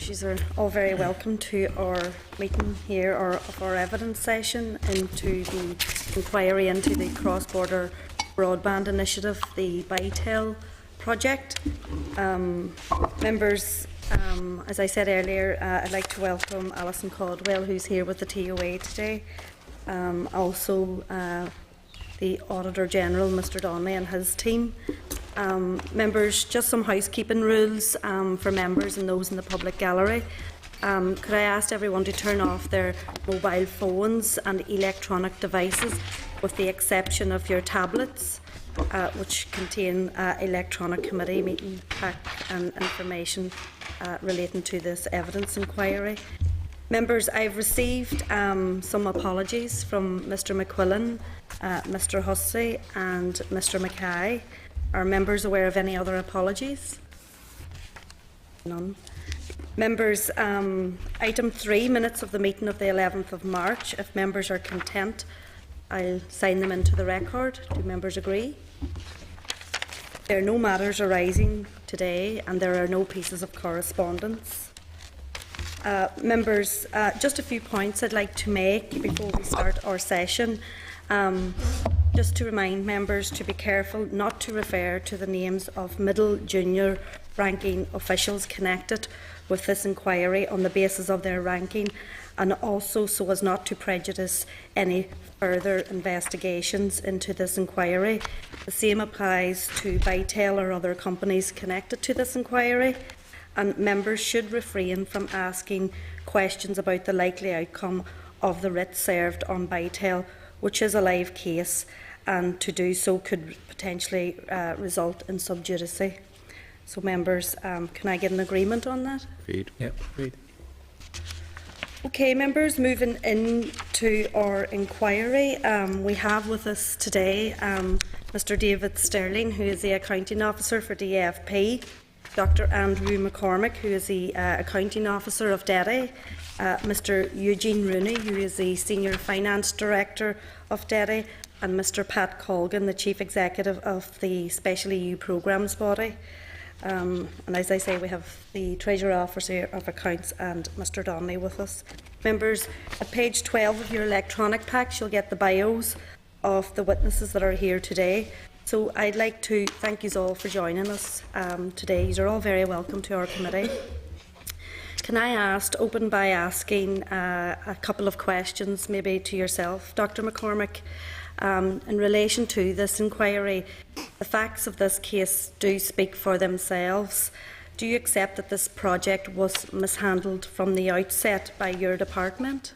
members, you are all very welcome to our meeting here, or of our evidence session into the inquiry into the cross-border broadband initiative, the Bytel project. Members, as I said earlier, I'd like to welcome Alison Caldwell, who's here with the TOA today. Also, the Auditor General, Mr Donnelly, and his team. Members, just some housekeeping rules for members and those in the public gallery. Could I ask everyone to turn off their mobile phones and electronic devices, with the exception of your tablets, which contain electronic committee meeting pack and information relating to this evidence inquiry. Members, I've received some apologies from Mr McQuillan, Mr Hussey and Mr Mackay. Are members aware of any other apologies? None. Members, item 3, minutes of the meeting of the 11th of March. If members are content, I'll sign them into the record. Do members agree? There are no matters arising today, and there are no pieces of correspondence. Members, just a few points I'd like to make before we start our session. Just to remind members to be careful not to refer to the names of middle, junior ranking officials connected with this inquiry on the basis of their ranking, and also so as not to prejudice any further investigations into this inquiry. The same applies to Bytel or other companies connected to this inquiry, and members should refrain from asking questions about the likely outcome of the writ served on Bytel, which is a live case, and to do so could potentially result in sub judice. So, members, can I get an agreement on that? Agreed. Yep. Agreed. Okay, members, moving into our inquiry, we have with us today Mr David Sterling, who is the Accounting Officer for DFP, Dr Andrew McCormick, who is the Accounting Officer of DETI, Mr Eugene Rooney, who is the Senior Finance Director of DETI, and Mr Pat Colgan, the Chief Executive of the Special EU Programmes Body. And as I say, we have the Treasurer Officer of Accounts and Mr Donnelly with us. Members, at page 12 of your electronic packs, you'll get the bios of the witnesses that are here today. So I'd like to thank you all for joining us today. You're all very welcome to our committee. Can I open by asking a couple of questions, maybe to yourself, Dr McCormick, in relation to this inquiry. The facts of this case do speak for themselves. Do you accept that this project was mishandled from the outset by your department?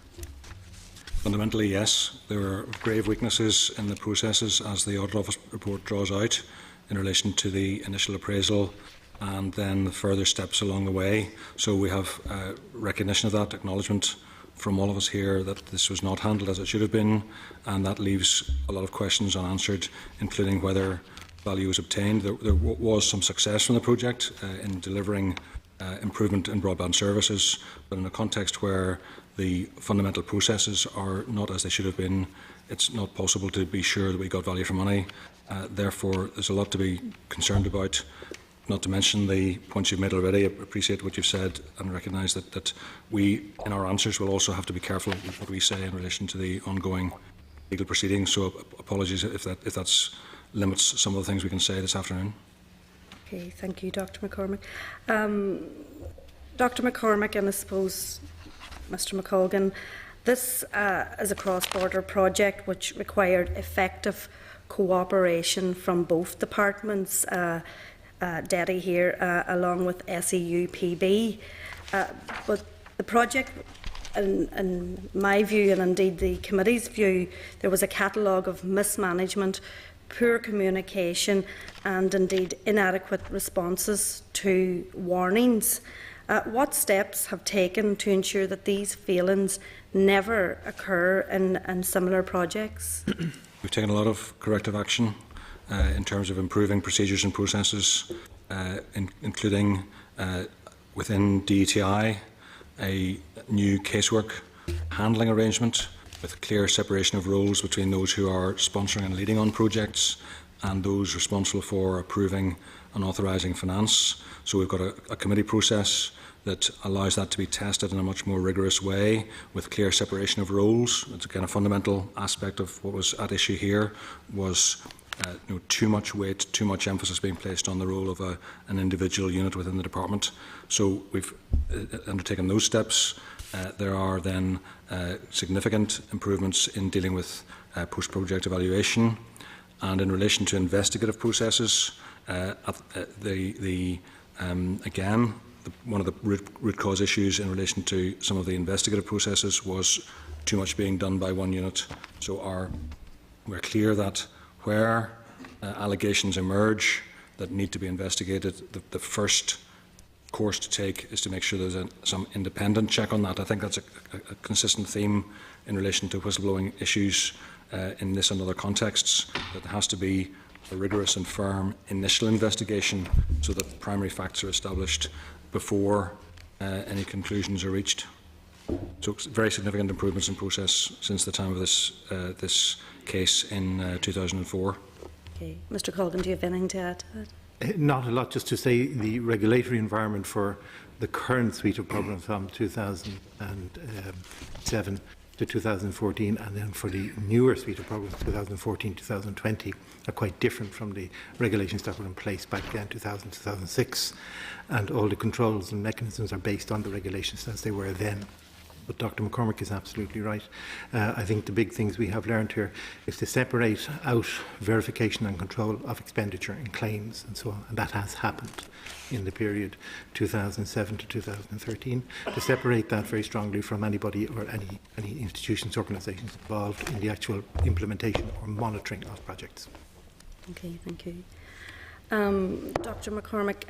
Fundamentally, yes. There are grave weaknesses in the processes, as the Audit Office report draws out, in relation to the initial appraisal and then the further steps along the way. So we have recognition of that, acknowledgement from all of us here that this was not handled as it should have been, and that leaves a lot of questions unanswered, including whether value was obtained. There was some success from the project in delivering improvement in broadband services, but in a context where the fundamental processes are not as they should have been, it's not possible to be sure that we got value for money. Therefore, there's a lot to be concerned about. Not to mention the points you've made already. I appreciate what you've said and recognise that we, in our answers, will also have to be careful with what we say in relation to the ongoing legal proceedings. So apologies if that limits some of the things we can say this afternoon. Okay, thank you, Dr McCormick. Dr McCormick, and I suppose Mr McColgan, this is a cross-border project which required effective cooperation from both departments, DETI here, along with SEUPB. But the project, in my view, and indeed the committee's view, there was a catalogue of mismanagement, poor communication, and indeed inadequate responses to warnings. What steps have taken to ensure that these failings never occur in similar projects? We've taken a lot of corrective action in terms of improving procedures and processes, including within DETI, a new casework handling arrangement with clear separation of roles between those who are sponsoring and leading on projects and those responsible for approving and authorising finance. So we've got a committee process that allows that to be tested in a much more rigorous way with clear separation of roles. It's again a fundamental aspect of what was at issue here was too much weight, too much emphasis being placed on the role of an individual unit within the department. So we've undertaken those steps. There are then significant improvements in dealing with post-project evaluation, and in relation to investigative processes, again, one of the root cause issues in relation to some of the investigative processes was too much being done by one unit. So we're clear that where allegations emerge that need to be investigated, the first course to take is to make sure there's some independent check on that. I think that's a consistent theme in relation to whistleblowing issues in this and other contexts, that there has to be a rigorous and firm initial investigation so that primary facts are established before any conclusions are reached. So very significant improvements in process since the time of this case in 2004. Okay. Mr Colgan, do you have anything to add to that? Not a lot, just to say the regulatory environment for the current suite of programmes from 2007 to 2014, and then for the newer suite of programmes 2014-2020 are quite different from the regulations that were in place back then, 2000-2006, and all the controls and mechanisms are based on the regulations as they were then. But Dr McCormick is absolutely right. I think the big things we have learned here is to separate out verification and control of expenditure and claims and so on, and that has happened in the period 2007 to 2013, to separate that very strongly from anybody or any institutions, organisations involved in the actual implementation or monitoring of projects. Okay, thank you. Dr McCormick,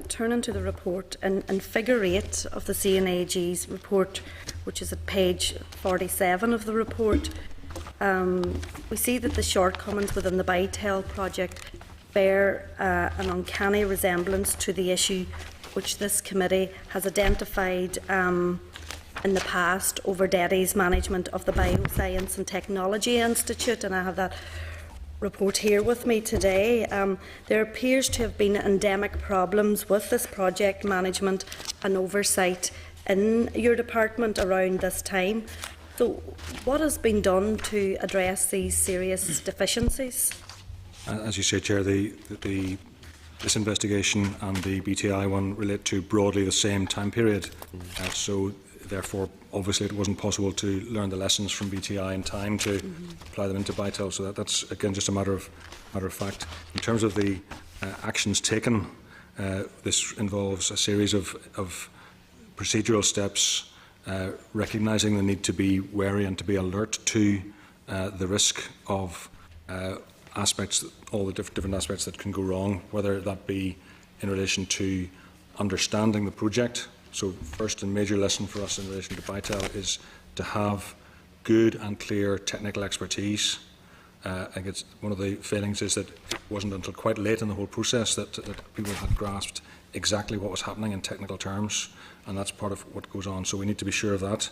turning to the report, and figure 8 of the CNAG's report, which is at page 47 of the report, we see that the shortcomings within the Bytel project bear an uncanny resemblance to the issue which this committee has identified in the past over DETI's management of the Bioscience and Technology Institute, and I have that report here with me today. There appears to have been endemic problems with this project management and oversight in your department around this time. So what has been done to address these serious deficiencies? As you say, Chair, this investigation and the BTI one relate to broadly the same time period. So therefore, obviously, it wasn't possible to learn the lessons from BTI in time to apply them into Bytel. So that's again just a matter of fact. In terms of the actions taken, this involves a series of procedural steps, recognising the need to be wary and to be alert to the risk of aspects, all the different aspects that can go wrong, whether that be in relation to understanding the project. So first and major lesson for us in relation to Bytel is to have good and clear technical expertise. I think it's one of the failings is that it wasn't until quite late in the whole process that people had grasped exactly what was happening in technical terms, and that's part of what goes on. So we need to be sure of that.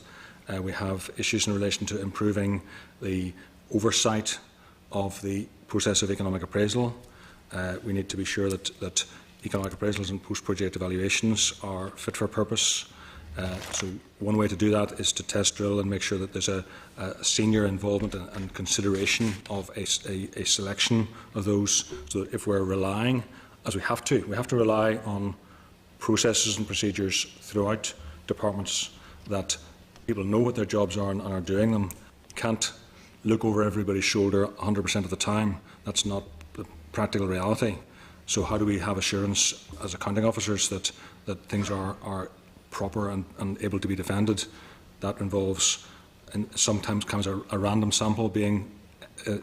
We have issues in relation to improving the oversight of the process of economic appraisal. We need to be sure that economic appraisals and post-project evaluations are fit for purpose. So one way to do that is to test drill and make sure that there's a senior involvement and consideration of a selection of those, so that if we're relying, as we have to rely on processes and procedures throughout departments, that people know what their jobs are and are doing them. You can't look over everybody's shoulder 100% of the time. That's not the practical reality. So how do we have assurance as accounting officers that things are proper and able to be defended? That involves, and sometimes comes a random sample being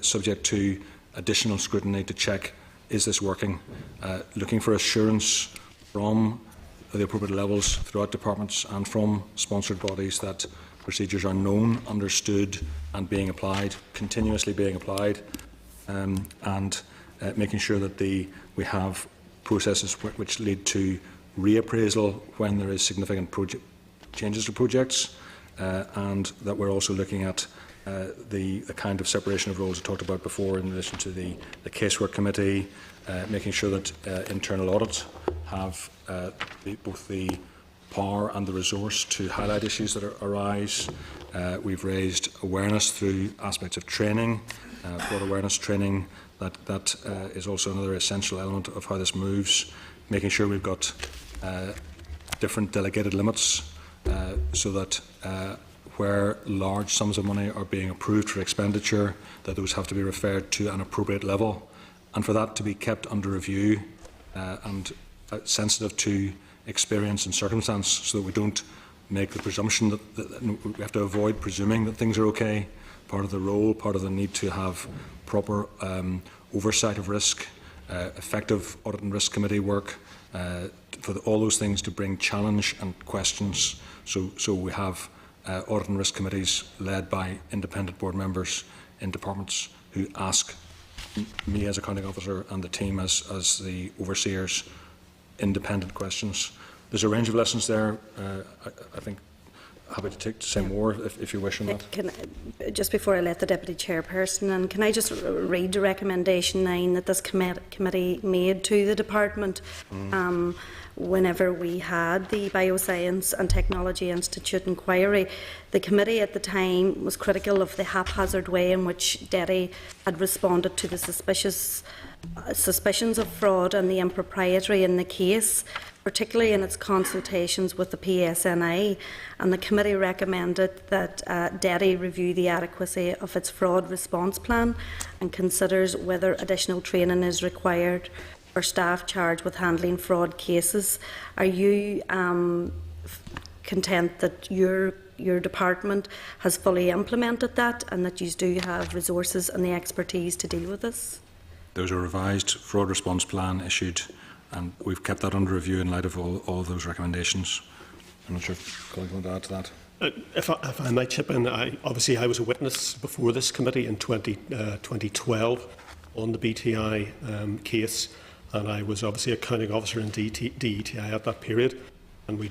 subject to additional scrutiny to check, is this working? Looking for assurance from the appropriate levels throughout departments and from sponsored bodies that procedures are known, understood and being applied, continuously being applied, and making sure that we have processes which lead to reappraisal when there is significant changes to projects, and that we're also looking at the kind of separation of roles I talked about before in relation to the casework committee, making sure that internal audits have both the power and the resource to highlight issues that arise. We've raised awareness through aspects of training, broad awareness training. That is also another essential element of how this moves, making sure we've got different delegated limits so that where large sums of money are being approved for expenditure, that those have to be referred to an appropriate level, and for that to be kept under review and sensitive to experience and circumstance, so that we don't make the presumption that we have to avoid presuming that things are okay. Part of the role, part of the need to have proper oversight of risk, effective audit and risk committee work, for all those things to bring challenge and questions. So we have audit and risk committees led by independent board members in departments who ask me as accounting officer and the team as the overseers independent questions. There's a range of lessons there. I think happy to say more if you wish on that. Just before I let the Deputy Chairperson in, can I just read the recommendation 9 that this committee made to the Department whenever we had the Bioscience and Technology Institute inquiry. The committee at the time was critical of the haphazard way in which DETI had responded to the suspicions of fraud and the impropriety in the case, particularly in its consultations with the PSNI, and the committee recommended that DETI review the adequacy of its fraud response plan and considers whether additional training is required for staff charged with handling fraud cases. Are you content that your department has fully implemented that and that you do have resources and the expertise to deal with this? There was a revised fraud response plan issued, and we've kept that under review in light of all those recommendations. I'm not sure if colleagues want to add to that. If I might chip in, I was a witness before this committee in 2012 on the BTI case, and I was obviously accounting officer in DETI at that period, and we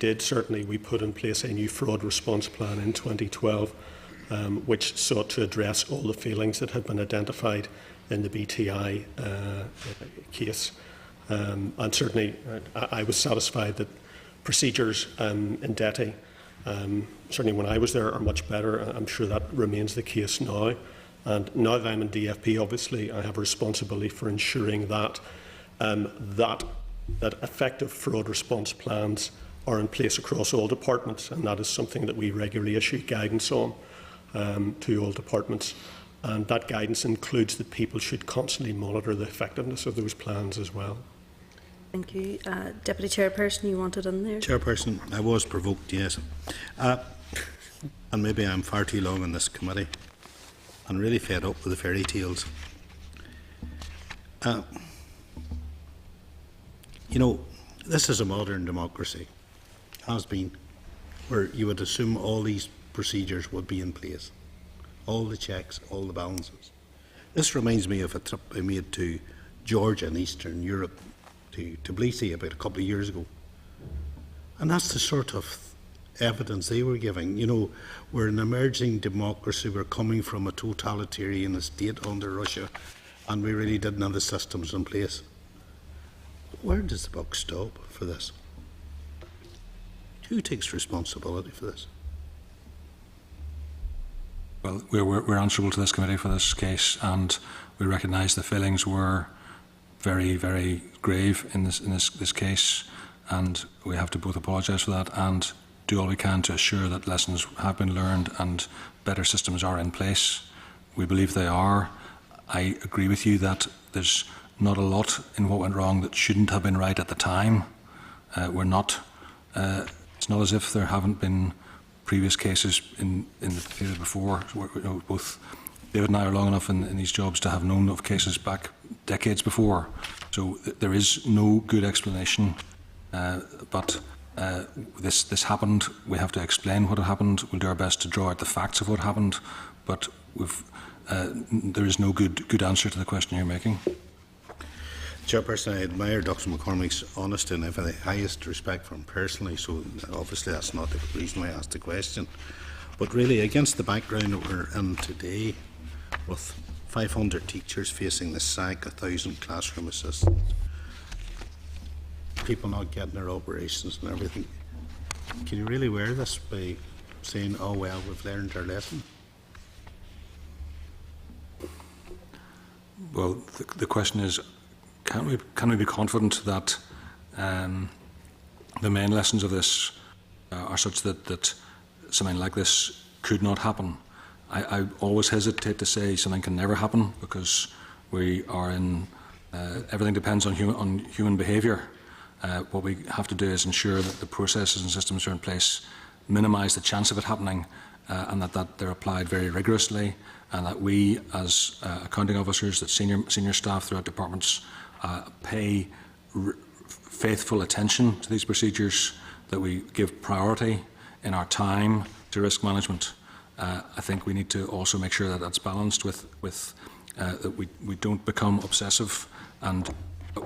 put in place a new fraud response plan in 2012, which sought to address all the failings that had been identified in the BTI case. And certainly I was satisfied that procedures in DETI, certainly when I was there, are much better. I'm sure that remains the case now. And now that I'm in DFP, obviously, I have a responsibility for ensuring that that effective fraud response plans are in place across all departments, and that is something that we regularly issue guidance on to all departments. And that guidance includes that people should constantly monitor the effectiveness of those plans as well. Thank you. Deputy Chairperson, you wanted in there? Chairperson, I was provoked, yes. And maybe I'm far too long in this committee and really fed up with the fairy tales. You know, this is a modern democracy, has been, where you would assume all these procedures would be in place. All the checks, all the balances. This reminds me of a trip I made to Georgia in Eastern Europe, to Tbilisi about a couple of years ago. And that's the sort of evidence they were giving. You know, we're an emerging democracy, we're coming from a totalitarian state under Russia, and we really didn't have the systems in place. Where does the buck stop for this? Who takes responsibility for this? Well, we're answerable to this committee for this case, and we recognise the failings were very, very grave in this case, and we have to both apologise for that and do all we can to assure that lessons have been learned and better systems are in place. We believe they are. I agree with you that there's not a lot in what went wrong that shouldn't have been right at the time. It's not as if there haven't been previous cases in the period before. Both David and I are long enough in these jobs to have known of cases back decades before. So there is no good explanation. But this happened. We have to explain what had happened. We'll do our best to draw out the facts of what happened. But there is no good answer to the question you're making. Chairperson, I admire Dr McCormick's honesty and I have the highest respect for him personally, so obviously that's not the reason why I asked the question. But really, against the background that we're in today, with 500 teachers facing the sack, 1,000 classroom assistants, people not getting their operations and everything, Can you really wear this by saying, oh well, we've learned our lesson? Well, the question is, can we be confident that the main lessons of this are such that something like this could not happen? I always hesitate to say something can never happen, because we are in everything depends on human behaviour. What we have to do is ensure that the processes and systems are in place, minimise the chance of it happening, and that they're applied very rigorously, and that we, as accounting officers, that senior staff throughout departments, pay faithful attention to these procedures, that we give priority in our time to risk management. I think we need to also make sure that that's balanced with that we don't become obsessive and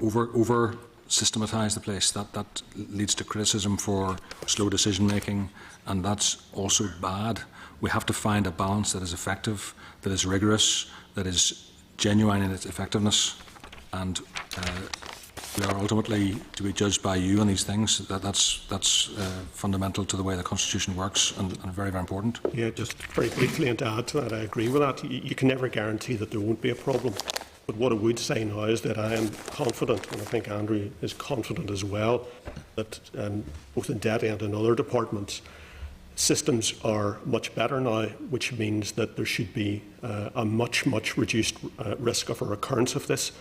over systematise the place. That leads to criticism for slow decision making, and that's also bad. We have to find a balance that is effective, that is rigorous, that is genuine in its effectiveness, and we are ultimately to be judged by you on these things. That's fundamental to the way the Constitution works, and very, very important. Yeah, just very briefly, and to add to that, I agree with that. You can never guarantee that there won't be a problem. But what I would say now is that I am confident, and I think Andrew is confident as well, that both in DETI and in other departments, systems are much better now, which means that there should be a much reduced risk of a recurrence of this.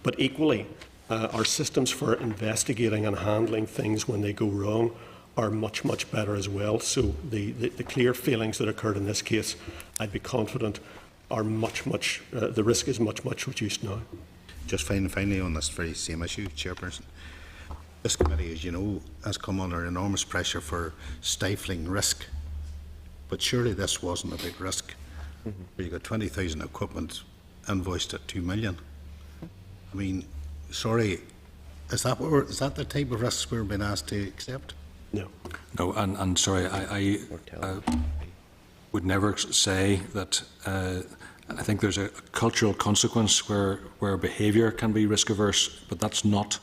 But equally, our systems for investigating and handling things when they go wrong are much better as well. So the clear failings that occurred in this case, I'd be confident, are the risk is much reduced now. Just finally on this very same issue, Chairperson, this committee, as you know, has come under enormous pressure for stifling risk. But surely this wasn't a big risk. You got 20,000 equipment invoiced at 2 million. I mean, sorry, is that the type of risks we're being asked to accept? No. No, and sorry, I would never say that. I think there's a cultural consequence where behaviour can be risk averse, but that's not,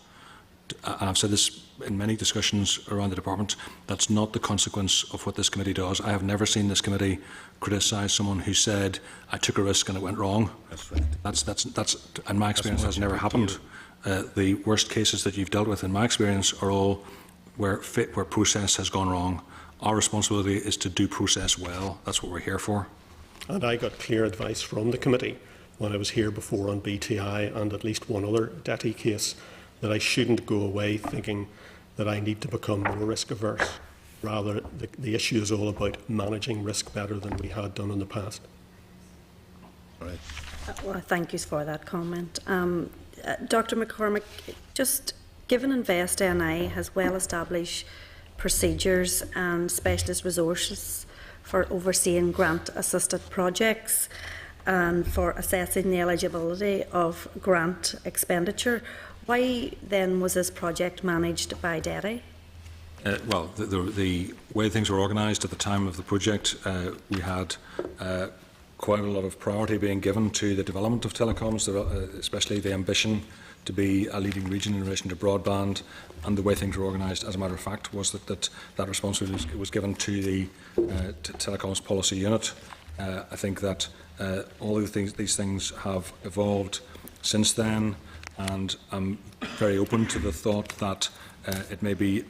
and I've said this in many discussions around the department, that's not the consequence of what this committee does. I have never seen this committee criticise someone who said, I took a risk and it went wrong. That's right. That's in my experience, has never happened. The worst cases that you've dealt with, in my experience, are all where process has gone wrong. Our responsibility is to do process well. That's what we're here for. And I got clear advice from the committee when I was here before on BTI and at least one other DETI case, that I shouldn't go away thinking that I need to become more risk averse. Rather, the issue is all about managing risk better than we had done in the past. All right. Well, thank you for that comment. Dr McCormick, just given Invest NI has well-established procedures and specialist resources for overseeing grant-assisted projects and for assessing the eligibility of grant expenditure, why then was this project managed by DETI? Well, the way things were organised at the time of the project, we had quite a lot of priority being given to the development of telecoms, especially the ambition to be a leading region in relation to broadband, and the way things were organised, as a matter of fact, was that responsibility was given to the telecoms policy unit. I think that all of these things have evolved since then, and I'm very open to the thought that it may be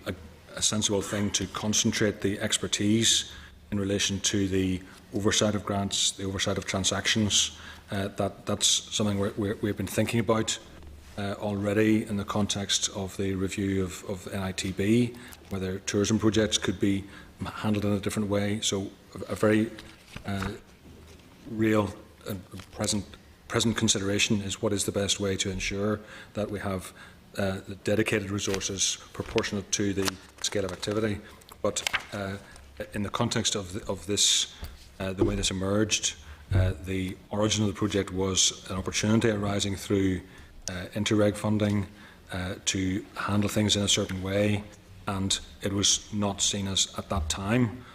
a sensible thing to concentrate the expertise in relation to the oversight of grants, the oversight of transactions. That's something we've been thinking about already in the context of the review of NITB, whether tourism projects could be handled in a different way. So a very real and present consideration is what is the best way to ensure that we have the dedicated resources proportionate to the scale of activity. But in the context of this, the way this emerged, the origin of the project was an opportunity arising through Interreg funding to handle things in a certain way, and it was not seen as, at that time,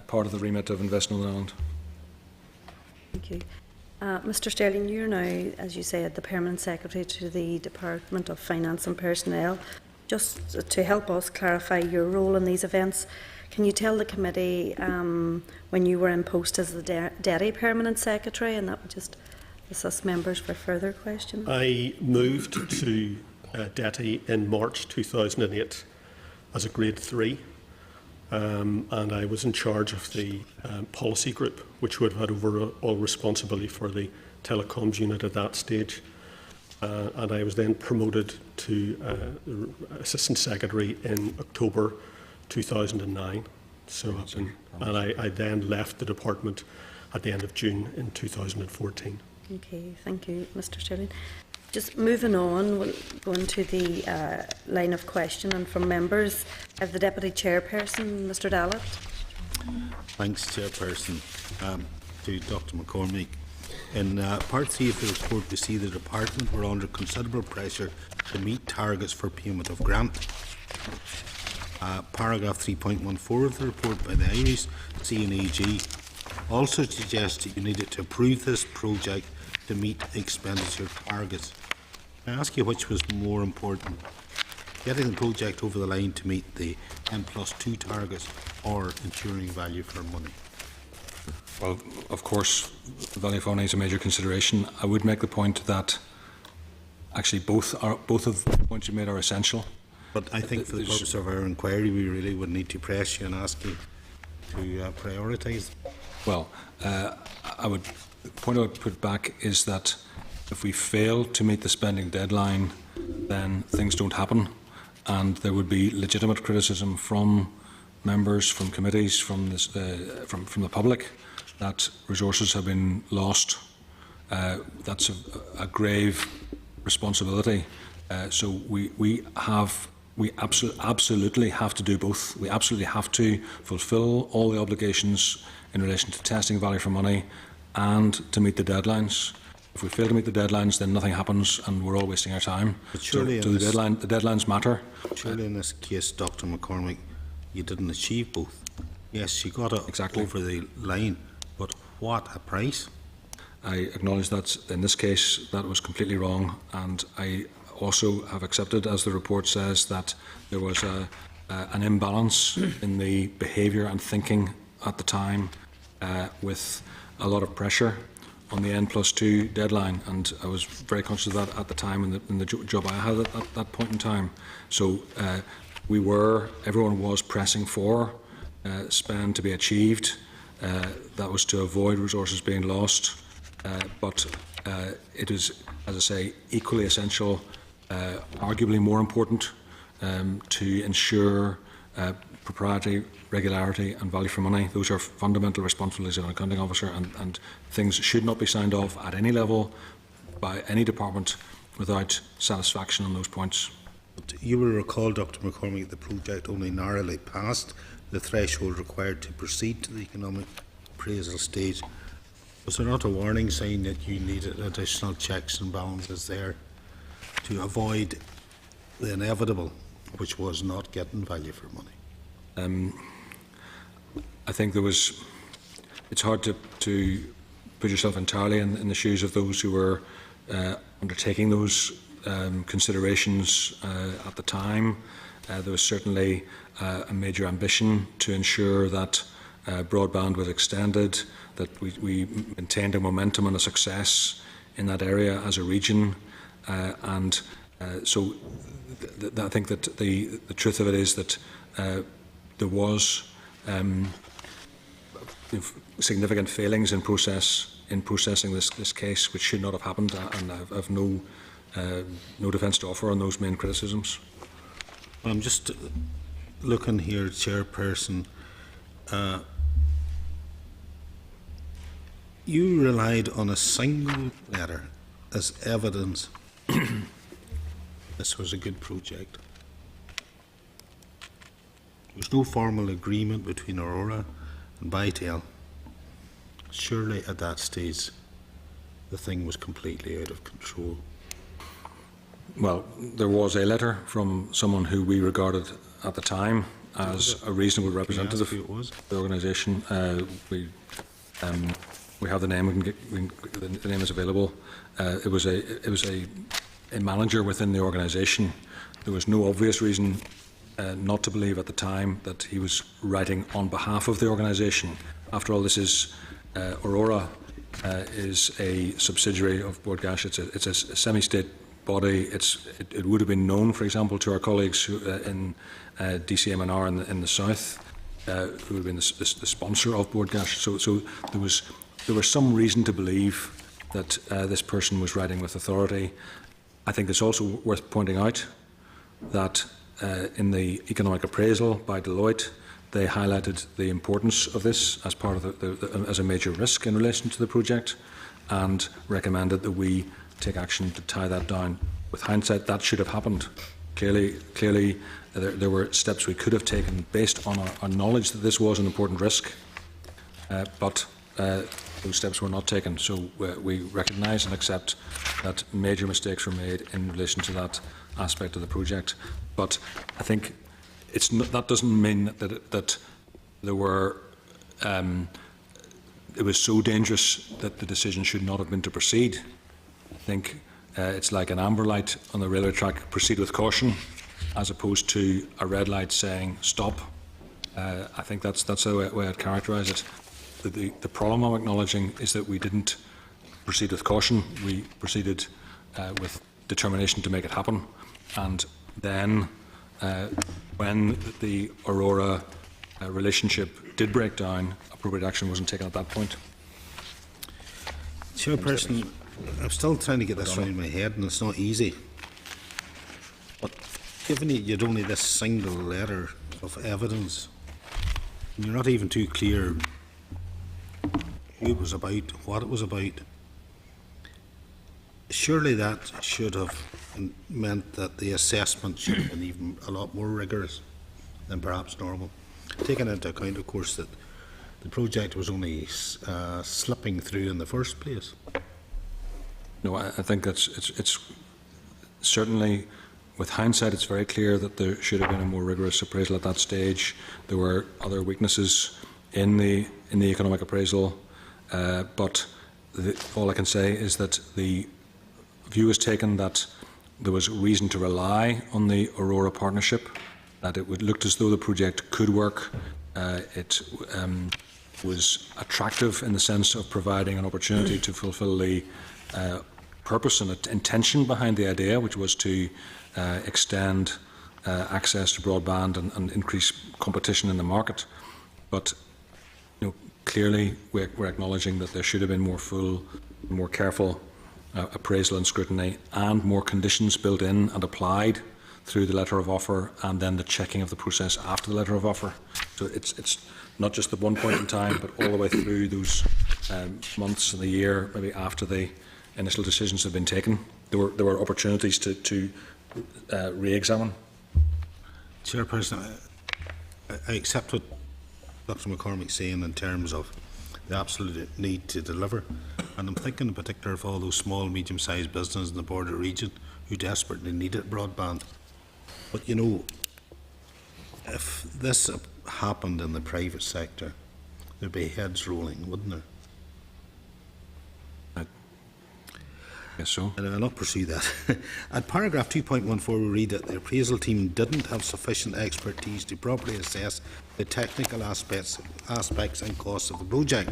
part of the remit of Invest Northern Ireland. Thank you. Mr Sterling, you're now, as you said, the Permanent Secretary to the Department of Finance and Personnel. Just to help us clarify your role in these events, can you tell the committee when you were in post as the Deputy Permanent Secretary, and that would just assist members for further questions? I moved to Deputy in March 2008 as a Grade 3, and I was in charge of the policy group, which would have had overall responsibility for the telecoms unit at that stage. And I was then promoted to Assistant Secretary in October 2009. So I then left the department at the end of June in 2014. Okay, thank you, Mr. Sterling. Just moving on, we'll go into the line of questioning from members. I have the Deputy Chairperson, Mr. Dallatt. Thanks, Chairperson. To Dr McCormick. In Part 3 of the report, we see the Department were under considerable pressure to meet targets for payment of grant. Paragraph 3.14 of the report by the Irish CNAG also suggests that you needed to approve this project to meet expenditure targets. Can I ask you which was more important, getting the project over the line to meet the N+2 targets or ensuring value for money? Well, of course, value for money is a major consideration. I would make the point that actually both of the points you made are essential. But I think for the purpose of our inquiry, we really would need to press you and ask you to prioritise. Well, I would point I would put back is that if we fail to meet the spending deadline, then things don't happen, and there would be legitimate criticism from members, from committees, from the public that resources have been lost. That's a grave responsibility. So we absolutely have to do both. We absolutely have to fulfil all the obligations in relation to testing value for money and to meet the deadlines. If we fail to meet the deadlines, then nothing happens and we're all wasting our time. But surely so the deadlines matter. Surely in this case, Dr McCormick, you didn't achieve both. Yes, you got it over the line, but what a price? I acknowledge that in this case that was completely wrong, and I also have accepted, as the report says, that there was an imbalance in the behaviour and thinking at the time, with a lot of pressure on the N+2 deadline, and I was very conscious of that at the time in the job I had at that point in time. So everyone was pressing for spend to be achieved. That was to avoid resources being lost, but it is, as I say, equally essential, arguably more important, to ensure propriety, regularity and value for money. Those are fundamental responsibilities of an accounting officer, and things should not be signed off at any level by any department without satisfaction on those points. But you will recall, Dr McCormick, the project only narrowly passed the threshold required to proceed to the economic appraisal stage. Was there not a warning sign that you needed additional checks and balances there to avoid the inevitable, which was not getting value for money? I think it's hard to put yourself entirely in the shoes of those who were undertaking those considerations at the time. There was certainly a major ambition to ensure that broadband was extended, that we maintained a momentum and a success in that area as a region, and so I think that the truth of it is that there was significant failings in processing this case, which should not have happened, and I have no defence to offer on those main criticisms. Well, I'm just looking here, Chairperson. You relied on a single letter as evidence this was a good project. There was no formal agreement between Aurora and Bytel. Surely at that stage the thing was completely out of control. Well, there was a letter from someone who we regarded at the time as a reasonable representative of the organisation. We have the name. The name is available. It was a manager within the organisation. There was no obvious reason not to believe at the time that he was writing on behalf of the organisation. After all, this is Aurora is a subsidiary of Bord Gáis. It's a semi-state body. It would have been known, for example, to our colleagues who, in DCMNR in the south, who had been the sponsor of Bord Gáis. So there was some reason to believe that this person was writing with authority. I think it's also worth pointing out that in the economic appraisal by Deloitte, they highlighted the importance of this as part of as a major risk in relation to the project, and recommended that we take action to tie that down. With hindsight, that should have happened. Clearly, there were steps we could have taken based on our knowledge that this was an important risk, but those steps were not taken. So we recognise and accept that major mistakes were made in relation to that aspect of the project. But I think that doesn't mean that there were it was so dangerous that the decision should not have been to proceed. I think it's like an amber light on the railway track: proceed with caution, as opposed to a red light saying stop. I think that's the way I'd characterise it. The problem I'm acknowledging is that we didn't proceed with caution. We proceeded with determination to make it happen, and then when the Aurora relationship did break down, appropriate action wasn't taken at that point. Chairperson, I'm still trying to get this around my head, and it's not easy. But given you'd only this single letter of evidence, and you're not even too clear who it was about, what it was about, surely that should have meant that the assessment should have been even a lot more rigorous than perhaps normal, taking into account, of course, that the project was only slipping through in the first place. No, I think it's certainly, with hindsight, it's very clear that there should have been a more rigorous appraisal at that stage. There were other weaknesses in the economic appraisal, but all I can say is that the view was taken that there was reason to rely on the Aurora partnership, that it looked as though the project could work. It was attractive in the sense of providing an opportunity to fulfil the purpose and intention behind the idea, which was to extend access to broadband and increase competition in the market. But clearly we're acknowledging that there should have been more full, more careful appraisal and scrutiny, and more conditions built in and applied through the letter of offer, and then the checking of the process after the letter of offer. So it's not just at one point in time, but all the way through those months of the year, maybe after the initial decisions have been taken. There were opportunities to re-examine. Chairperson, I accept what Dr. McCormick's saying in terms of the absolute need to deliver, and I'm thinking in particular of all those small, medium-sized businesses in the border region who desperately needed broadband. But if this happened in the private sector, there'd be heads rolling, wouldn't there? Yes, so. And I'll not pursue that. At paragraph 2.14 we read that the appraisal team didn't have sufficient expertise to properly assess the technical aspects and costs of the project.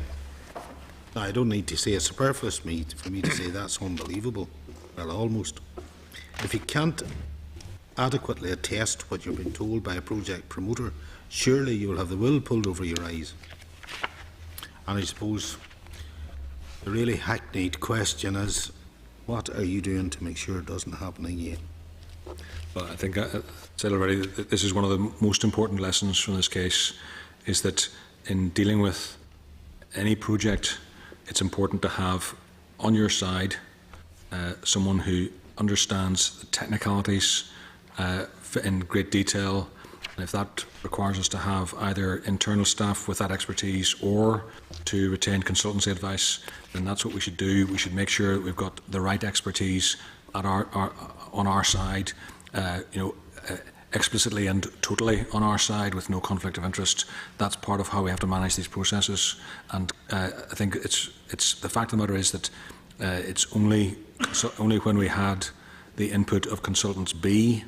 Now, I don't need to say it's superfluous for me to say that's unbelievable. Well, almost. If you can't adequately attest what you're being told by a project promoter, surely you will have the wool pulled over your eyes. And I suppose the really hackneyed question is, what are you doing to make sure it doesn't happen again? Well, I think I said already that this is one of the most important lessons from this case, is that in dealing with any project, it's important to have on your side someone who understands the technicalities in great detail. And if that requires us to have either internal staff with that expertise or to retain consultancy advice, then that's what we should do. We should make sure that we've got the right expertise at on our side, explicitly and totally on our side, with no conflict of interest. That's part of how we have to manage these processes. And I think it's the fact of the matter is that it's only when we had the input of Consultants B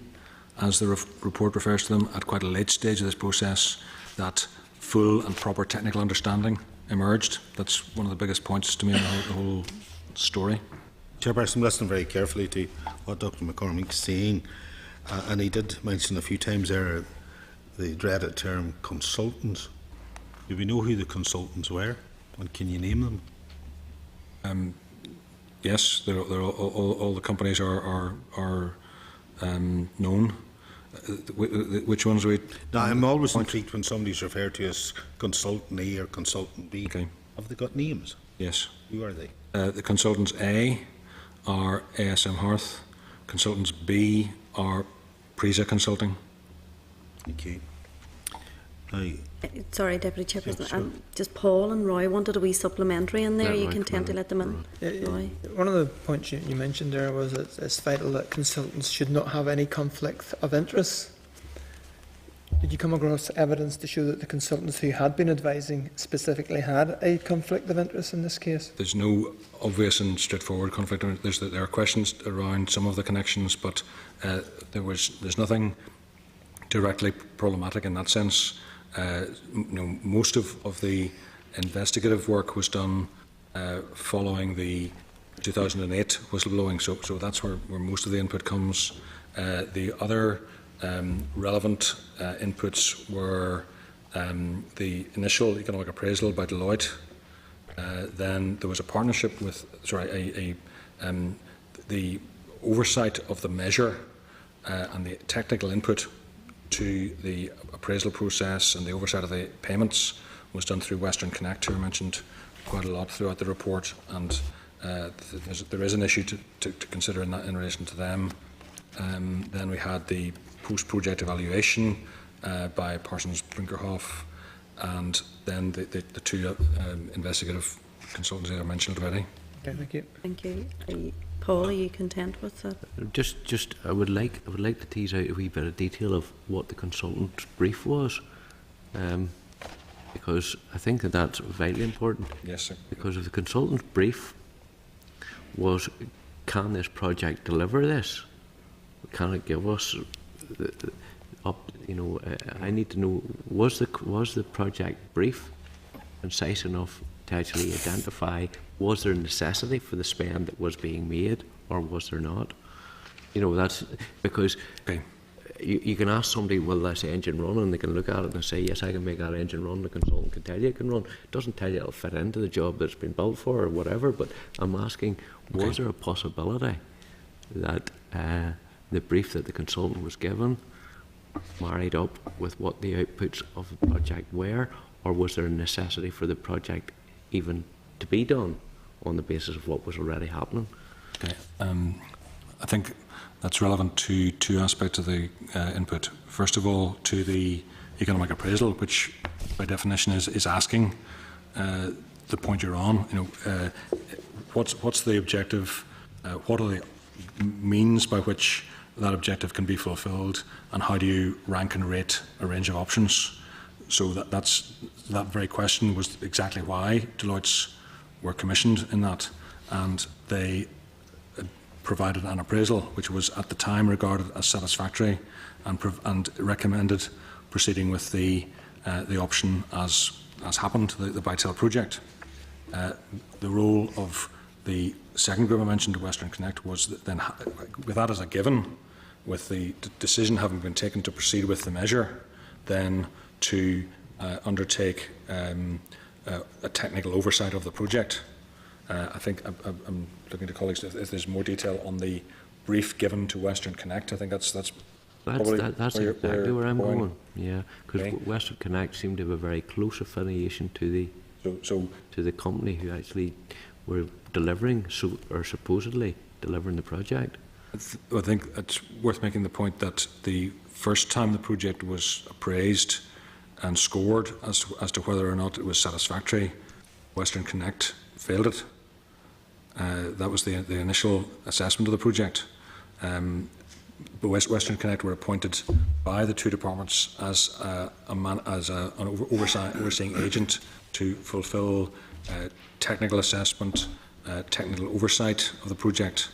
as the report refers to them, at quite a late stage of this process, that full and proper technical understanding emerged. That's one of the biggest points to me in the whole story. Chairperson, listening very carefully to what Dr McCormick's saying, and he did mention a few times there the dreaded term consultants. Do we know who the consultants were, and can you name them? Yes, all the companies are known. Which ones are we? Now, I'm always intrigued when somebody's referred to as consultant A or consultant B. Okay. Have they got names? Yes. Who are they? The consultants A are ASM Hearth. Consultants B are Prisa Consulting. Okay. Now, Sorry, Deputy Chairperson. Yeah, sure. Just Paul and Roy wanted a wee supplementary in there. Yeah, You Roy, can come tend to on. let them in. Roy. One of the points you mentioned there was that it's vital that consultants should not have any conflict of interest. Did you come across evidence to show that the consultants who had been advising specifically had a conflict of interest in this case? There's no obvious and straightforward conflict. There are questions around some of the connections, but there's nothing directly problematic in that sense. Most of the investigative work was done following the 2008 whistleblowing, so that's where most of the input comes. The other relevant inputs were the initial economic appraisal by Deloitte. Then there was a partnership with, the oversight of the measure and the technical input to the appraisal process and the oversight of the payments was done through Western Connect, who are mentioned quite a lot throughout the report, and there is an issue to consider in relation to them. Then we had the post-project evaluation by Parsons Brinkerhoff, and then the two investigative consultants that I mentioned already. Okay, thank you. Thank you. Paul, are you content with that? I would like to tease out a wee bit of detail of what the consultant brief was, because I think that's vitally important. Yes, sir. Because if the consultant brief was, can this project deliver this? Can it give us I need to know, was the project brief concise enough to actually identify, was there a necessity for the spend that was being made, or was there not? That's because Okay. you can ask somebody, will this engine run, and they can look at it and say, yes, I can make that engine run. The consultant can tell you it can run. It doesn't tell you it'll fit into the job that's been built for or whatever, but I'm asking, was there a possibility that the brief that the consultant was given married up with what the outputs of the project were, or was there a necessity for the project even to be done on the basis of what was already happening? Okay. I think that's relevant to two aspects of the input. First of all, to the economic appraisal, which by definition is asking the point you're on. What's the objective? What are the means by which that objective can be fulfilled, and how do you rank and rate a range of options? So that very question was exactly why Deloitte's were commissioned in that, and they provided an appraisal which was at the time regarded as satisfactory, and recommended proceeding with the option as happened, the Bytel project. The role of the second group I mentioned, Western Connect, was that then, with that as a given, with the decision having been taken to proceed with the measure, then to undertake a technical oversight of the project. I think I'm looking to colleagues if there's more detail on the brief given to Western Connect. I think that's probably That's where exactly where I'm going. Yeah, because Okay. Western Connect seemed to have a very close affiliation to the company who actually were delivering, or supposedly delivering the project. I think it's worth making the point that the first time the project was appraised and scored as to whether or not it was satisfactory, Western Connect failed it. That was the initial assessment of the project. But Western Connect were appointed by the two departments as an overseeing agent to fulfil technical assessment, technical oversight of the project,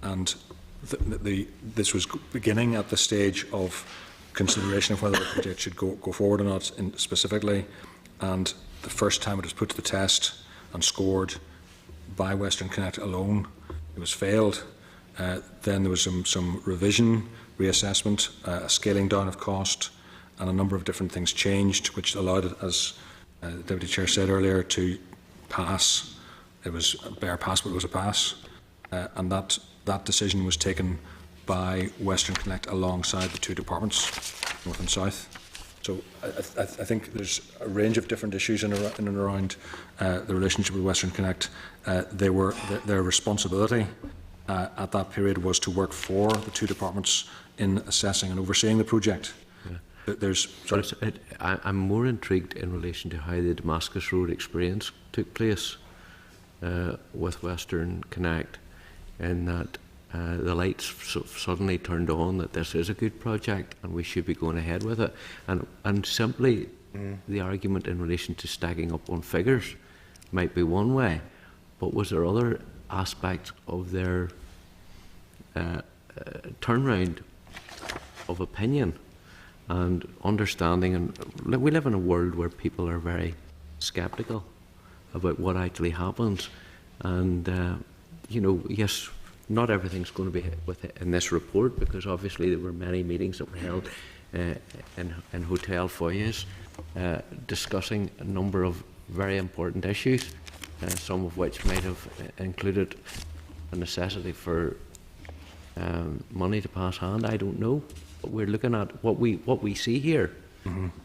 and this was beginning at the stage of consideration of whether the project should go forward or not specifically, and the first time it was put to the test and scored by Western Connect alone, it was failed. Then there was some revision, reassessment, scaling down of cost, and a number of different things changed, which allowed it, as the Deputy Chair said earlier, to pass. It was a bare pass, but it was a pass. And that decision was taken by Western Connect alongside the two departments, North and South. So I think there's a range of different issues in and around the relationship with Western Connect. Their responsibility at that period was to work for the two departments in assessing and overseeing the project. Yeah. I'm more intrigued in relation to how the Damascus Road experience took place with Western Connect, in that the lights suddenly turned on that this is a good project and we should be going ahead with it. And simply the argument in relation to stacking up on figures might be one way, but was there other aspects of their turnaround of opinion and understanding? And we live in a world where people are very sceptical about what actually happens, and yes, not everything's going to be in this report, because obviously there were many meetings that were held in hotel foyers discussing a number of very important issues, some of which might have included a necessity for money to pass hand. I don't know, but we're looking at what we see here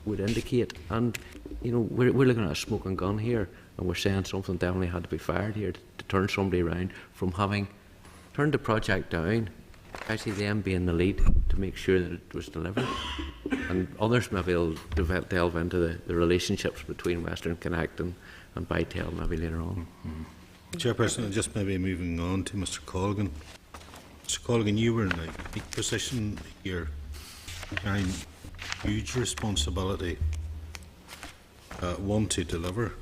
would indicate, and we're looking at a smoking gun here, and we're saying something definitely had to be fired here to turn somebody around from having turned the project down, actually them being the lead to make sure that it was delivered. And others maybe will delve into the relationships between Western Connect and Bytel maybe later on. Chairperson, just maybe moving on to Mr. Colgan. Mr. Colgan, you were in a unique position here, carrying huge responsibility, one to deliver,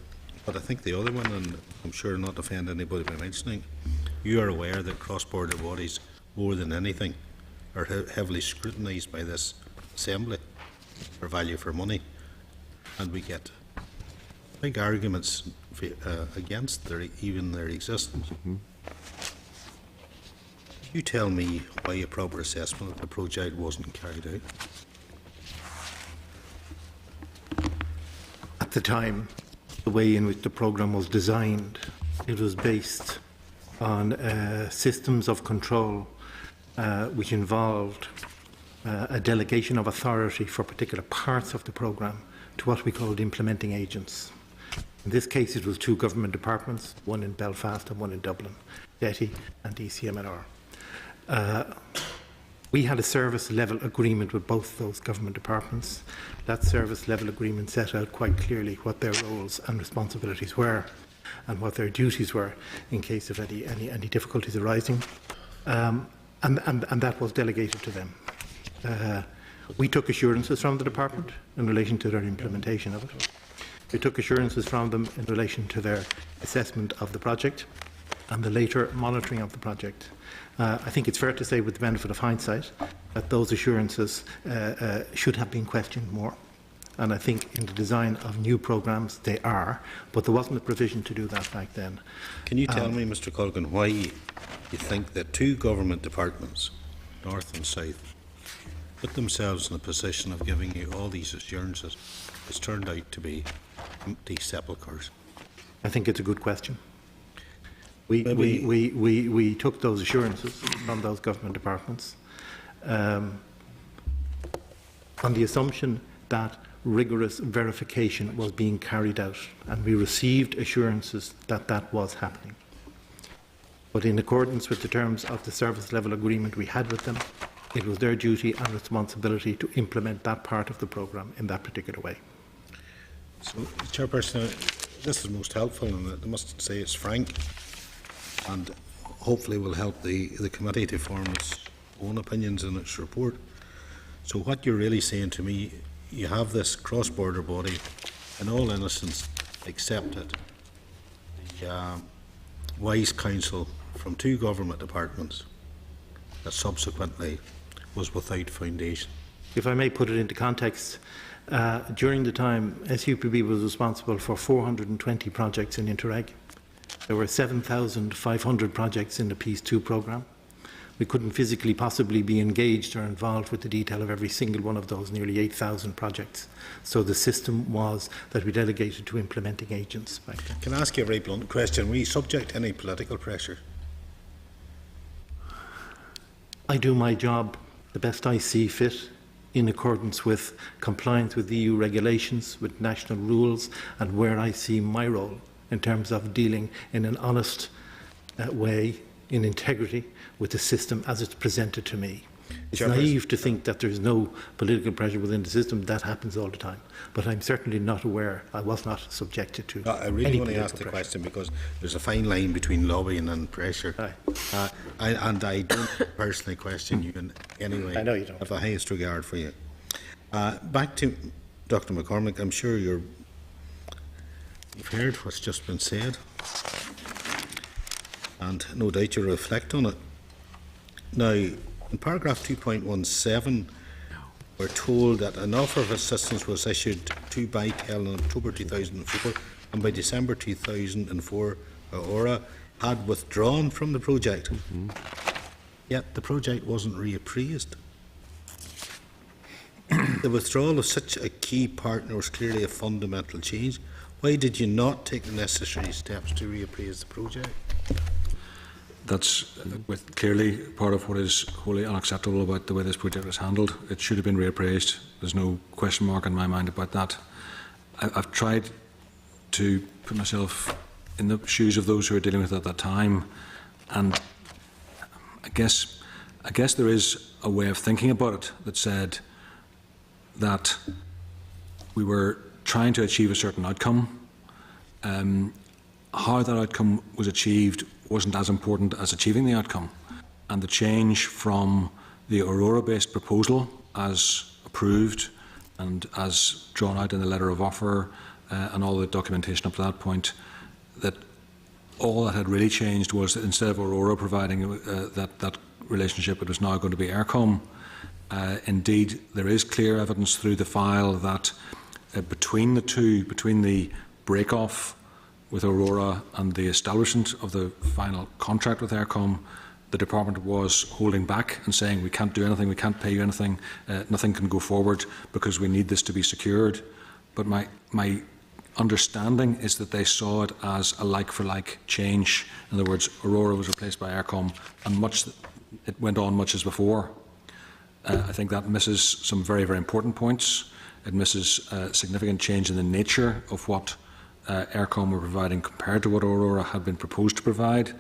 but I think the other one, and I'm sure not to offend anybody by mentioning, you are aware that cross-border bodies, more than anything, are heavily scrutinised by this Assembly for value for money, and we get big arguments against even their existence. You tell me why a proper assessment of the project wasn't carried out. At the time, the way in which the programme was designed, it was based on systems of control which involved a delegation of authority for particular parts of the programme to what we called implementing agents. In this case, it was two government departments, one in Belfast and one in Dublin, DETI and DCMNR. We had a service level agreement with both those government departments. That service level agreement set out quite clearly what their roles and responsibilities were and what their duties were in case of any difficulties arising, and that was delegated to them. We took assurances from the department in relation to their implementation of it. We took assurances from them in relation to their assessment of the project and the later monitoring of the project. I think it's fair to say, with the benefit of hindsight, that those assurances should have been questioned more. And I think in the design of new programmes they are, but there wasn't a provision to do that back then. Can you tell me, Mr. Colgan, why you think that two government departments, North and South, put themselves in a position of giving you all these assurances? It's turned out to be empty sepulchres. I think it's a good question. We took those assurances from those government departments on the assumption that rigorous verification was being carried out, and we received assurances that that was happening. But in accordance with the terms of the service level agreement we had with them, it was their duty and responsibility to implement that part of the programme in that particular way. So, Chairperson, this is most helpful, and I must say it's frank, and hopefully will help the committee to form its own opinions in its report. So what you're really saying to me, you have this cross-border body, in all innocence, accepted the wise counsel from two government departments that subsequently was without foundation? If I may put it into context, during the time SUPB was responsible for 420 projects in Interreg. There were 7,500 projects in the Peace 2 programme. We couldn't physically possibly be engaged or involved with the detail of every single one of those nearly 8,000 projects. So the system was that we delegated to implementing agents back then. Can I ask you a very blunt question? Were you subject to any political pressure? I do my job the best I see fit, in accordance with compliance with EU regulations, with national rules, and where I see my role in terms of dealing in an honest way, in integrity, with the system as it's presented to me. It's naive to think that there's no political pressure within the system. That happens all the time. But I'm certainly not aware, I was not subjected to I really any want to ask the political question because there's a fine line between lobbying and pressure. And I don't personally question you in any way. I know you don't. I have the highest regard for you. Back to Dr. McCormick, I'm sure you've heard what's just been said, and no doubt you'll reflect on it. Now, in paragraph 2.17, we're told that an offer of assistance was issued to Bytel in October 2004, and by December 2004, Aurora had withdrawn from the project. Yet the project wasn't reappraised. The withdrawal of such a key partner was clearly a fundamental change. Why did you not take the necessary steps to reappraise the project? That's clearly part of what is wholly unacceptable about the way this project was handled. It should have been reappraised. There's no question mark in my mind about that. I've tried to put myself in the shoes of those who were dealing with it at that time, and I guess there is a way of thinking about it that said that we were trying to achieve a certain outcome. How that outcome was achieved wasn't as important as achieving the outcome. And the change from the Aurora-based proposal as approved and as drawn out in the letter of offer and all the documentation up to that point, that all that had really changed was that instead of Aurora providing that relationship, it was now going to be Eircom. Indeed, there is clear evidence through the file that between the two, between the break-off with Aurora and the establishment of the final contract with Eircom, the department was holding back and saying we can't do anything, we can't pay you anything, nothing can go forward because we need this to be secured. But my understanding is that they saw it as a like-for-like change. In other words, Aurora was replaced by Eircom, and it went on much as before. I think that misses some very, very important points. It misses a significant change in the nature of what Eircom were providing compared to what Aurora had been proposed to provide,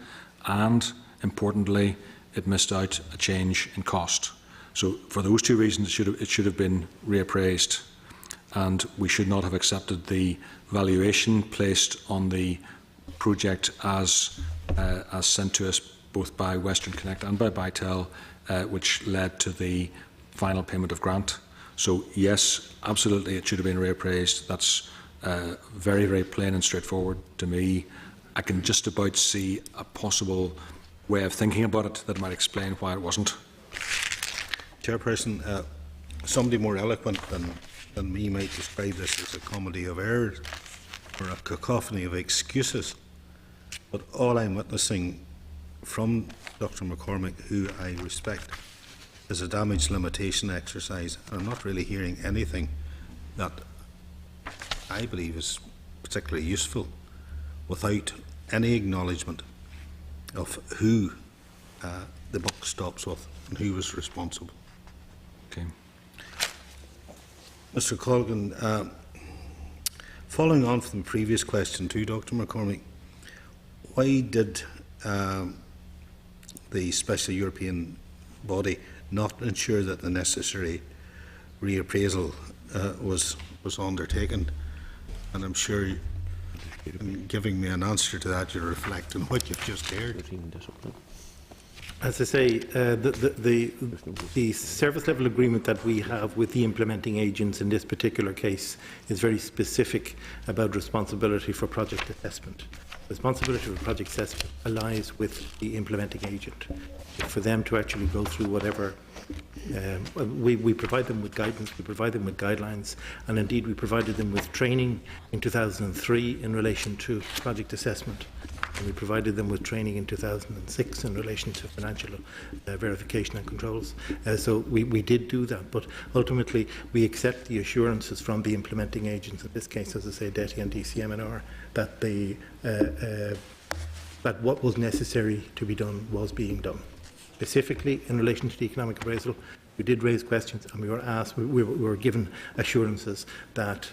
and importantly, it missed out a change in cost. So for those two reasons, it should have been reappraised, and we should not have accepted the valuation placed on the project as sent to us both by Western Connect and by Bytel, which led to the final payment of grant. So yes, absolutely, it should have been reappraised. That's very, very plain and straightforward to me. I can just about see a possible way of thinking about it that might explain why it wasn't. Chairperson, somebody more eloquent than me might describe this as a comedy of errors or a cacophony of excuses. But all I'm witnessing from Dr. McCormick, who I respect, is a damage limitation exercise. I'm not really hearing anything that I believe is particularly useful without any acknowledgement of who the buck stops with and who was responsible. Okay. Mr. Colgan, following on from the previous question to Dr. McCormick, why did the Special European Body not ensure that the necessary reappraisal was undertaken? And I'm sure, in giving me an answer to that, you'll reflect on what you've just heard. As I say, the service level agreement that we have with the implementing agents in this particular case is very specific about responsibility for project assessment. responsibility for project assessment lies with the implementing agent. For them to actually go through whatever, we provide them with guidance, we provide them with guidelines, and indeed we provided them with training in 2003 in relation to project assessment. And we provided them with training in 2006 in relation to financial verification and controls. So we did do that, but ultimately we accept the assurances from the implementing agents, in this case, as I say, DETI and DCMNR, that that what was necessary to be done was being done. Specifically in relation to the economic appraisal, we did raise questions and we were asked, we were given assurances that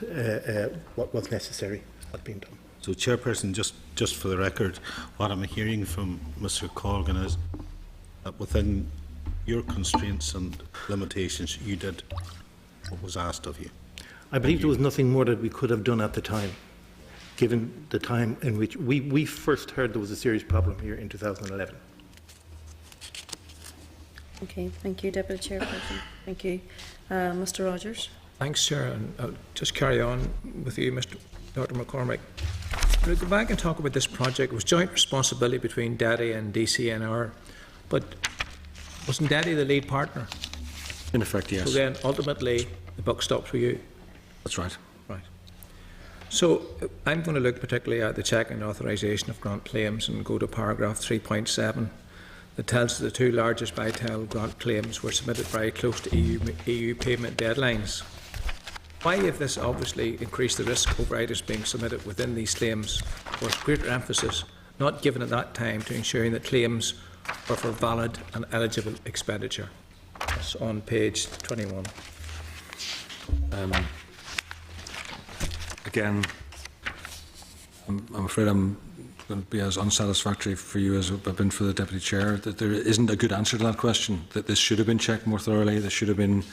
what was necessary had been done. So, Chairperson, just for the record, what I'm hearing from Mr. Colgan is that within your constraints and limitations, you did what was asked of you. I believe there was nothing more that we could have done at the time, given the time in which we first heard there was a serious problem here in 2011. Okay, thank you, Deputy Chairperson. Thank you. Mr. Rogers. Thanks, Chair, and I'll just carry on with you, Dr. McCormick. We'll go back and talk about this project. It was joint responsibility between DETI and DCNR, but wasn't DETI the lead partner? In effect, yes. So then, ultimately, the buck stops with you. That's right. Right. So I'm going to look particularly at the check and authorisation of grant claims and go to paragraph 3.7 that tells us the two largest Vital grant claims were submitted very close to EU payment deadlines. Why, if this obviously increased the risk over items being submitted within these claims, was greater emphasis not given at that time to ensuring that claims were for valid and eligible expenditure? That's on page 21. Again, I'm afraid I'm going to be as unsatisfactory for you as I've been for the Deputy Chair, that there isn't a good answer to that question, that this should have been checked more thoroughly, this should have been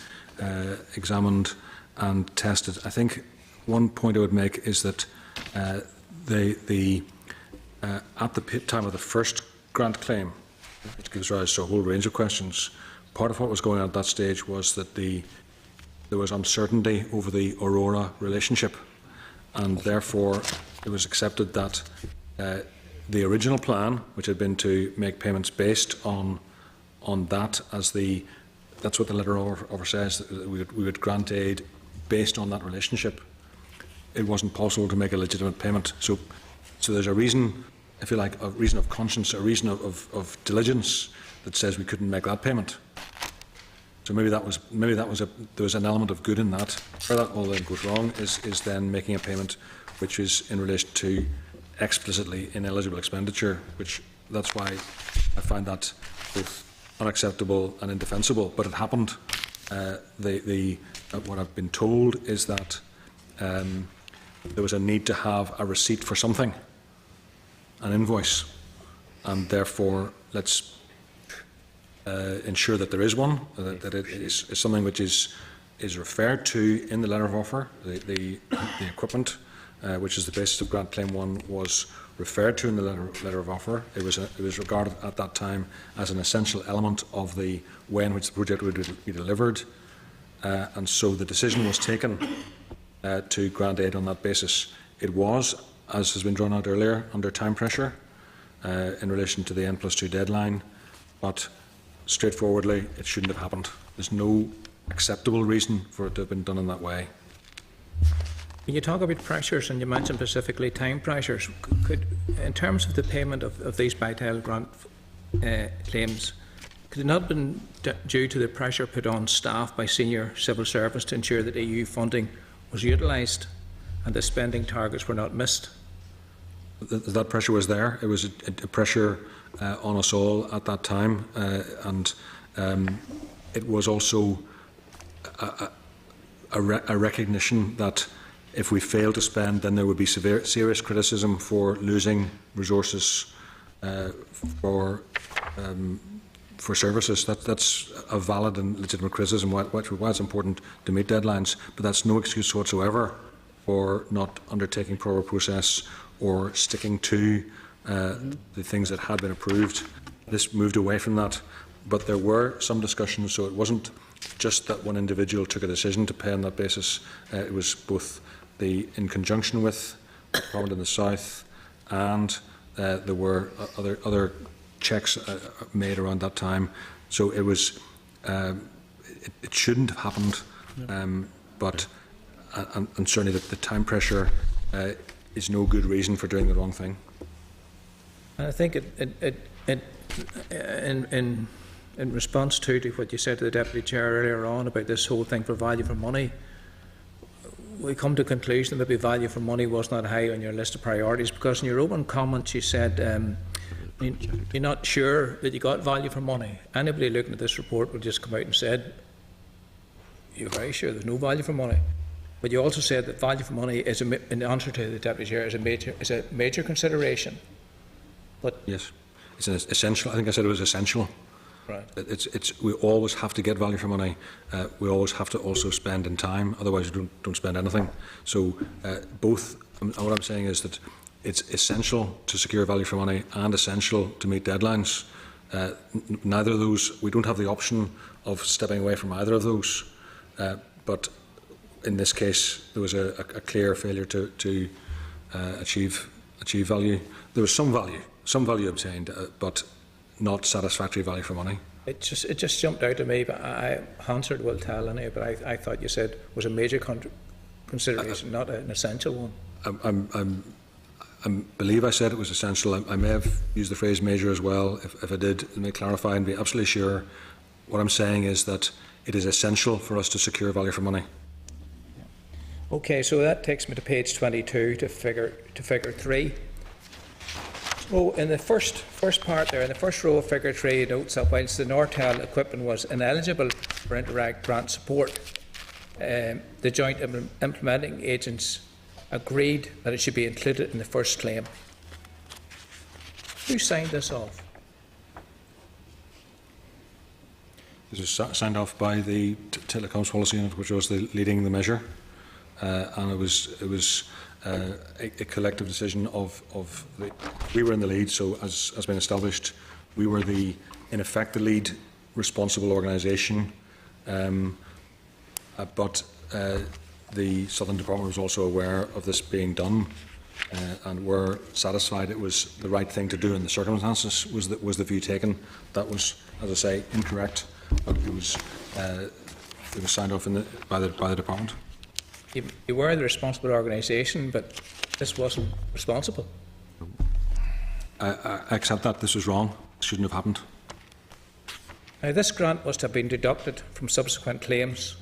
examined and tested. I think one point I would make is that at the time of the first grant claim, which gives rise to a whole range of questions, part of what was going on at that stage was that there was uncertainty over the Aurora relationship, and therefore it was accepted that the original plan, which had been to make payments based on that, that's what the letter offer says, that we would grant aid based on that relationship. It wasn't possible to make a legitimate payment. So there's a reason, if you like, a reason of conscience, a reason of diligence that says we couldn't make that payment. So maybe there was an element of good in that. Where that all then goes wrong is then making a payment which is in relation to explicitly ineligible expenditure, that's why I find that both unacceptable and indefensible. But it happened. What I've been told is that there was a need to have a receipt for something, an invoice, and therefore let's ensure that there is one, that it is something which is referred to in the letter of offer. The equipment, which is the basis of grant claim 1, was referred to in the letter of offer. It was regarded at that time as an essential element of the way in which the project would be delivered, and so the decision was taken to grant aid on that basis. It was, as has been drawn out earlier, under time pressure in relation to the N+2 deadline, but straightforwardly it shouldn't have happened. There's no acceptable reason for it to have been done in that way. When you talk about pressures, and you mentioned specifically time pressures, could, in terms of the payment of these Vital grant claims, could it not have been due to the pressure put on staff by senior civil servants to ensure that EU funding was utilised and the spending targets were not missed? That pressure was there. It was a pressure on us all at that time, and it was also a recognition that if we failed to spend, then there would be serious criticism for losing resources for services. That's a valid and legitimate criticism, why it's important to meet deadlines, but that's no excuse whatsoever for not undertaking proper process or sticking to the things that had been approved. This moved away from that, but there were some discussions, so it wasn't just that one individual took a decision to pay on that basis. It was both in conjunction with the Parliament in the South and there were other checks made around that time. So it was it shouldn't have happened, but and certainly the time pressure is no good reason for doing the wrong thing. I think in response to what you said to the Deputy Chair earlier on about this whole thing for value for money, we come to the conclusion that maybe value for money was not high on your list of priorities, because in your open comments you said you're not sure that you got value for money. Anybody looking at this report would just come out and said, you're very sure there's no value for money. But you also said that value for money is, in answer to the Deputy Chair, is a major consideration. But yes, it's an essential. I think I said it was essential. Right. We always have to get value for money. We always have to also spend in time. Otherwise, we don't spend anything. So both. What I'm saying is that it's essential to secure value for money and essential to meet deadlines. Neither of those. We don't have the option of stepping away from either of those. But in this case, there was a clear failure to achieve value. There was some value obtained, but not satisfactory value for money. it just jumped out at me. But Hansard will tell anyway. But I thought you said was a major consideration, not an essential one. I believe I said it was essential. I may have used the phrase major as well. If I did, let me clarify and be absolutely sure. What I'm saying is that it is essential for us to secure value for money. Okay, so that takes me to page 22 to figure 3. So in the first part there, in the first row of figure 3, it notes that whilst the Nortel equipment was ineligible for Interact grant support, the joint implementing agents agreed that it should be included in the first claim. Who signed this off? This was signed off by the Telecoms Policy Unit, which was leading the measure, and it was a collective decision of we were in the lead. So as has been established, we were in effect the lead responsible organisation, but the Southern Department was also aware of this being done, and were satisfied it was the right thing to do in the circumstances. Was the view taken. That was, as I say, incorrect, but it was signed off by the department. You were the responsible organisation, but this wasn't responsible. I accept that this was wrong. It shouldn't have happened. Now, this grant was to have been deducted from subsequent claims,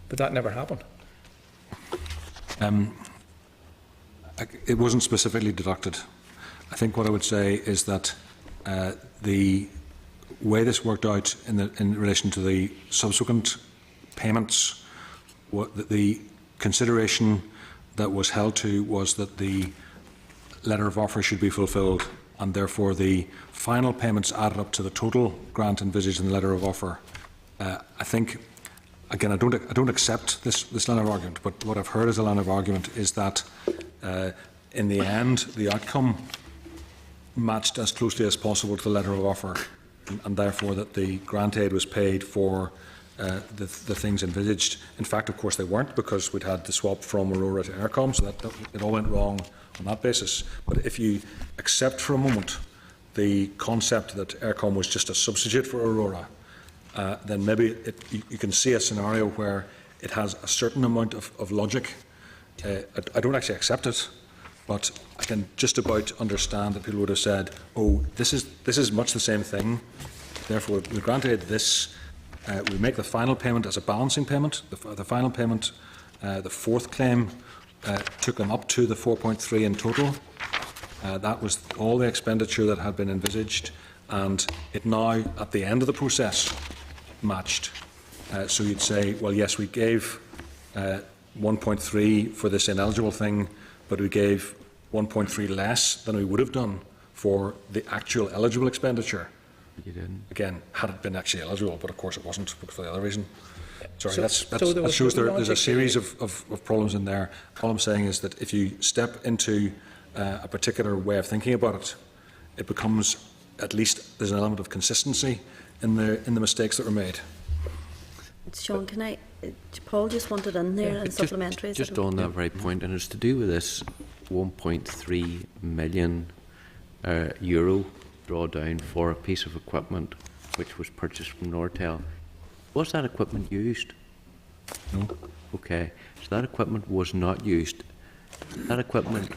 but that never happened. It wasn't specifically deducted. I think what I would say is that the way this worked out in relation to the subsequent payments, the consideration that was held to was that the letter of offer should be fulfilled, and therefore the final payments added up to the total grant envisaged in the letter of offer. I think, again, I don't accept this line of argument, but what I've heard as a line of argument is that in the end the outcome matched as closely as possible to the letter of offer, and therefore that the grant aid was paid for the things envisaged. In fact, of course, they weren't, because we'd had the swap from Aurora to Eircom, so that it all went wrong on that basis. But if you accept for a moment the concept that Eircom was just a substitute for Aurora, then maybe you can see a scenario where it has a certain amount of logic. I don't actually accept it, but I can just about understand that people would have said, "Oh, this is much the same thing. Therefore, we granted this. We make the final payment as a balancing payment. The final payment, the fourth claim, took them up to the 4.3 in total. That was all the expenditure that had been envisaged, and it now, at the end of the process, matched. So you'd say, well, yes, we gave 1.3 for this ineligible thing, but we gave 1.3 less than we would have done for the actual eligible expenditure. You didn't. Again, had it been actually eligible, but of course it wasn't, but for the other reason. Sorry, So that shows there's a series of problems in there. All I'm saying is that if you step into a particular way of thinking about it, it becomes, at least there's an element of consistency in the mistakes that were made. Sean, Paul just wanted in there and supplementary. Just on that very point, and it's to do with this 1.3 million euro drawdown for a piece of equipment which was purchased from Nortel. Was that equipment used? No. Okay, so that equipment was not used. That equipment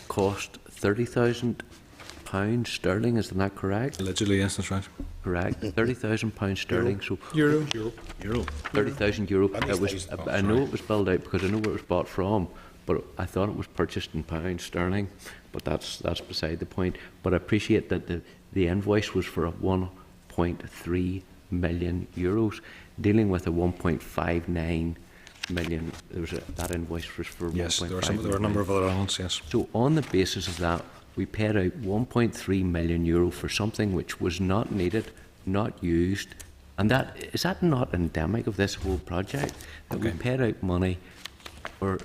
cost £30,000 sterling, is that correct? Allegedly, yes, that's right. Correct, £30,000 sterling. So Euro. 30,000 euro. That It was, is nice. I know it was billed out because I know where it was bought from, but I thought it was purchased in pounds sterling. But that's beside the point. But I appreciate that the invoice was for 1.3 million euros, dealing with a 1.59 million. That invoice was for Yes, 1.5 there were a number of other elements, yes. So on the basis of that, we paid out 1.3 million euro for something which was not needed, not used, and is that not endemic of this whole project? That we Okay. paid out money for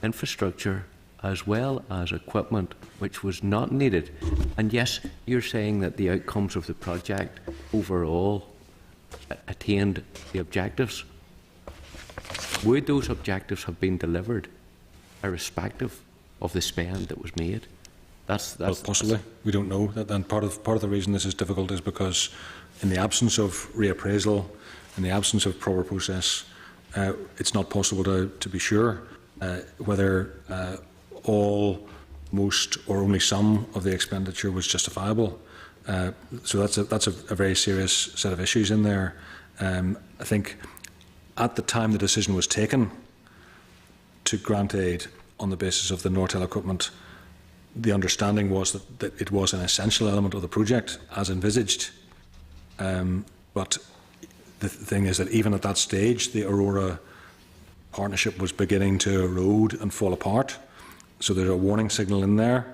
infrastructure as well as equipment which was not needed. And yes, you're saying that the outcomes of the project overall attained the objectives. Would those objectives have been delivered irrespective of the spend that was made? Well, possibly. We don't know. And part of the reason this is difficult is because in the absence of reappraisal, in the absence of proper process, it's not possible to be sure whether all, most, or only some of the expenditure was justifiable. So that's a very serious set of issues in there. I think at the time the decision was taken to grant aid on the basis of the Nortel equipment, the understanding was that it was an essential element of the project as envisaged. But the thing is that even at that stage, the Aurora partnership was beginning to erode and fall apart. So there's a warning signal in there.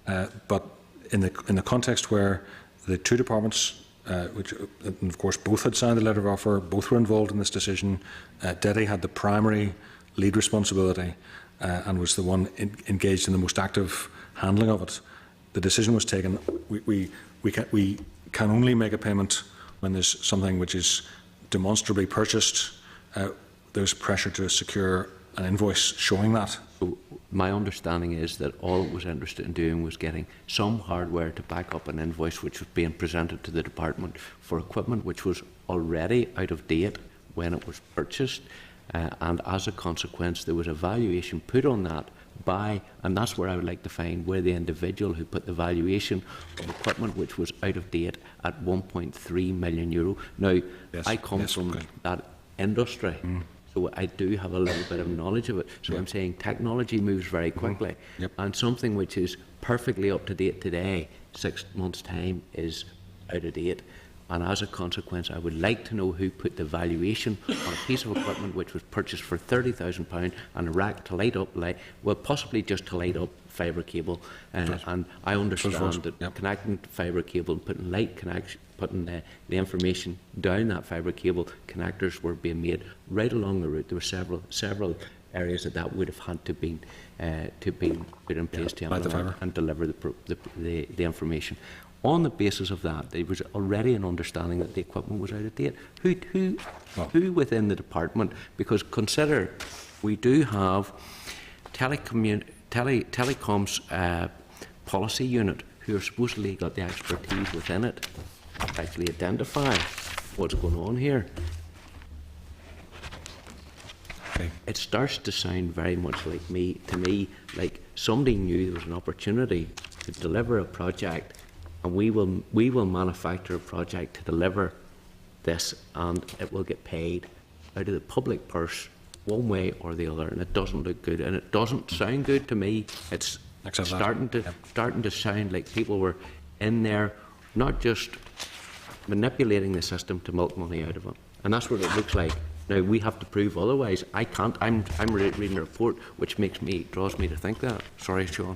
But in the context where the two departments, which and of course both had signed the letter of offer, both were involved in this decision, DETI had the primary lead responsibility and was the one engaged in the most active handling of it. The decision was taken. We can only make a payment when there's something which is demonstrably purchased. There's pressure to secure an invoice showing that. So my understanding is that all it was interested in doing was getting some hardware to back up an invoice which was being presented to the department for equipment which was already out of date when it was purchased, and as a consequence there was a valuation put on that by, and that's where I would like to find where the individual who put the valuation of equipment which was out of date at 1.3 million euro. Now, Yes, I come yes, from okay. that industry. So I do have a little bit of knowledge of it. So I'm saying technology moves very quickly. Yep. And something which is perfectly up to date today, 6 months' time, is out of date. And as a consequence, I would like to know who put the valuation on a piece of equipment which was purchased for £30,000 and a rack to light up, well, possibly just to light up fibre cable. And I understand that Yep. connecting fibre cable and putting light connection, putting the information down that fibre cable, connectors were being made right along the route. There were several areas that would have had to be put in place to light the implement fibre. and deliver the information. On the basis of that, there was already an understanding that the equipment was out of date. Who within the department? Because consider, we do have telecoms policy unit who are supposedly got the expertise within it to actually identify what's going on here. Okay. It starts to sound very much to me, like somebody knew there was an opportunity to deliver a project, and we will manufacture a project to deliver this, and it will get paid out of the public purse one way or the other, and it doesn't look good, and it doesn't sound good to me. It's Accept that. starting to sound like people were in there, not just manipulating the system to milk money out of it, and that's what it looks like. Now we have to prove otherwise. I can't. I'm reading a report which draws me to think that. Sorry, Sean.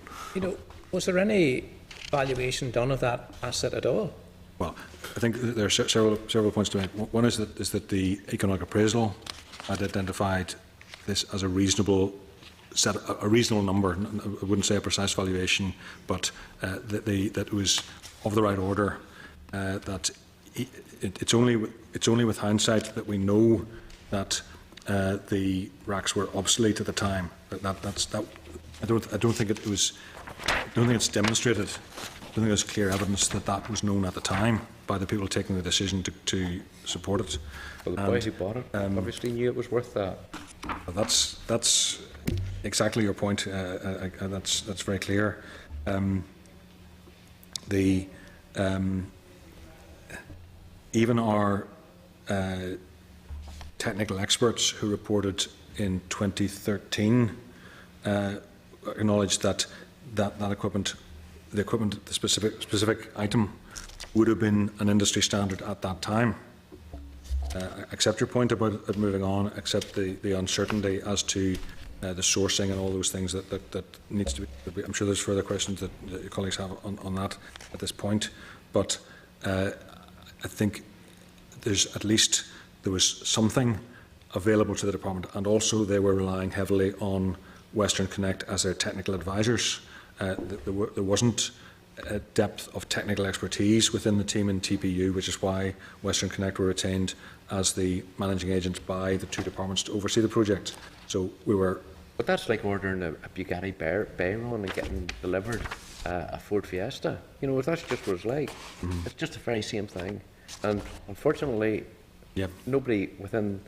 Was there any valuation done of that asset at all? Well, I think there are several points to make. One is that the economic appraisal had identified this as a reasonable number. I wouldn't say a precise valuation, but that it was of the right order. That it's only with hindsight that we know that the racks were obsolete at the time. That I don't think it was. I don't think it's demonstrated. I don't think there's clear evidence that that was known at the time by the people taking the decision to support it. Well, the boy who bought it obviously knew it was worth that. That's exactly your point. That's very clear. Even our technical experts who reported in 2013 acknowledged that equipment, the specific item, would have been an industry standard at that time. I accept your point about it moving on, accept the uncertainty as to the sourcing and all those things that needs to be. I'm sure there's further questions that your colleagues have on that at this point, but I think there was something available to the department, and also they were relying heavily on Western Connect as their technical advisors. There wasn't a depth of technical expertise within the team in TPU, which is why Western Connect were retained as the managing agent by the two departments to oversee the project. So we were. But that's like ordering a Bugatti Veyron and getting delivered a Ford Fiesta. You know, that's just what it's like. It's just the very same thing. And unfortunately, nobody within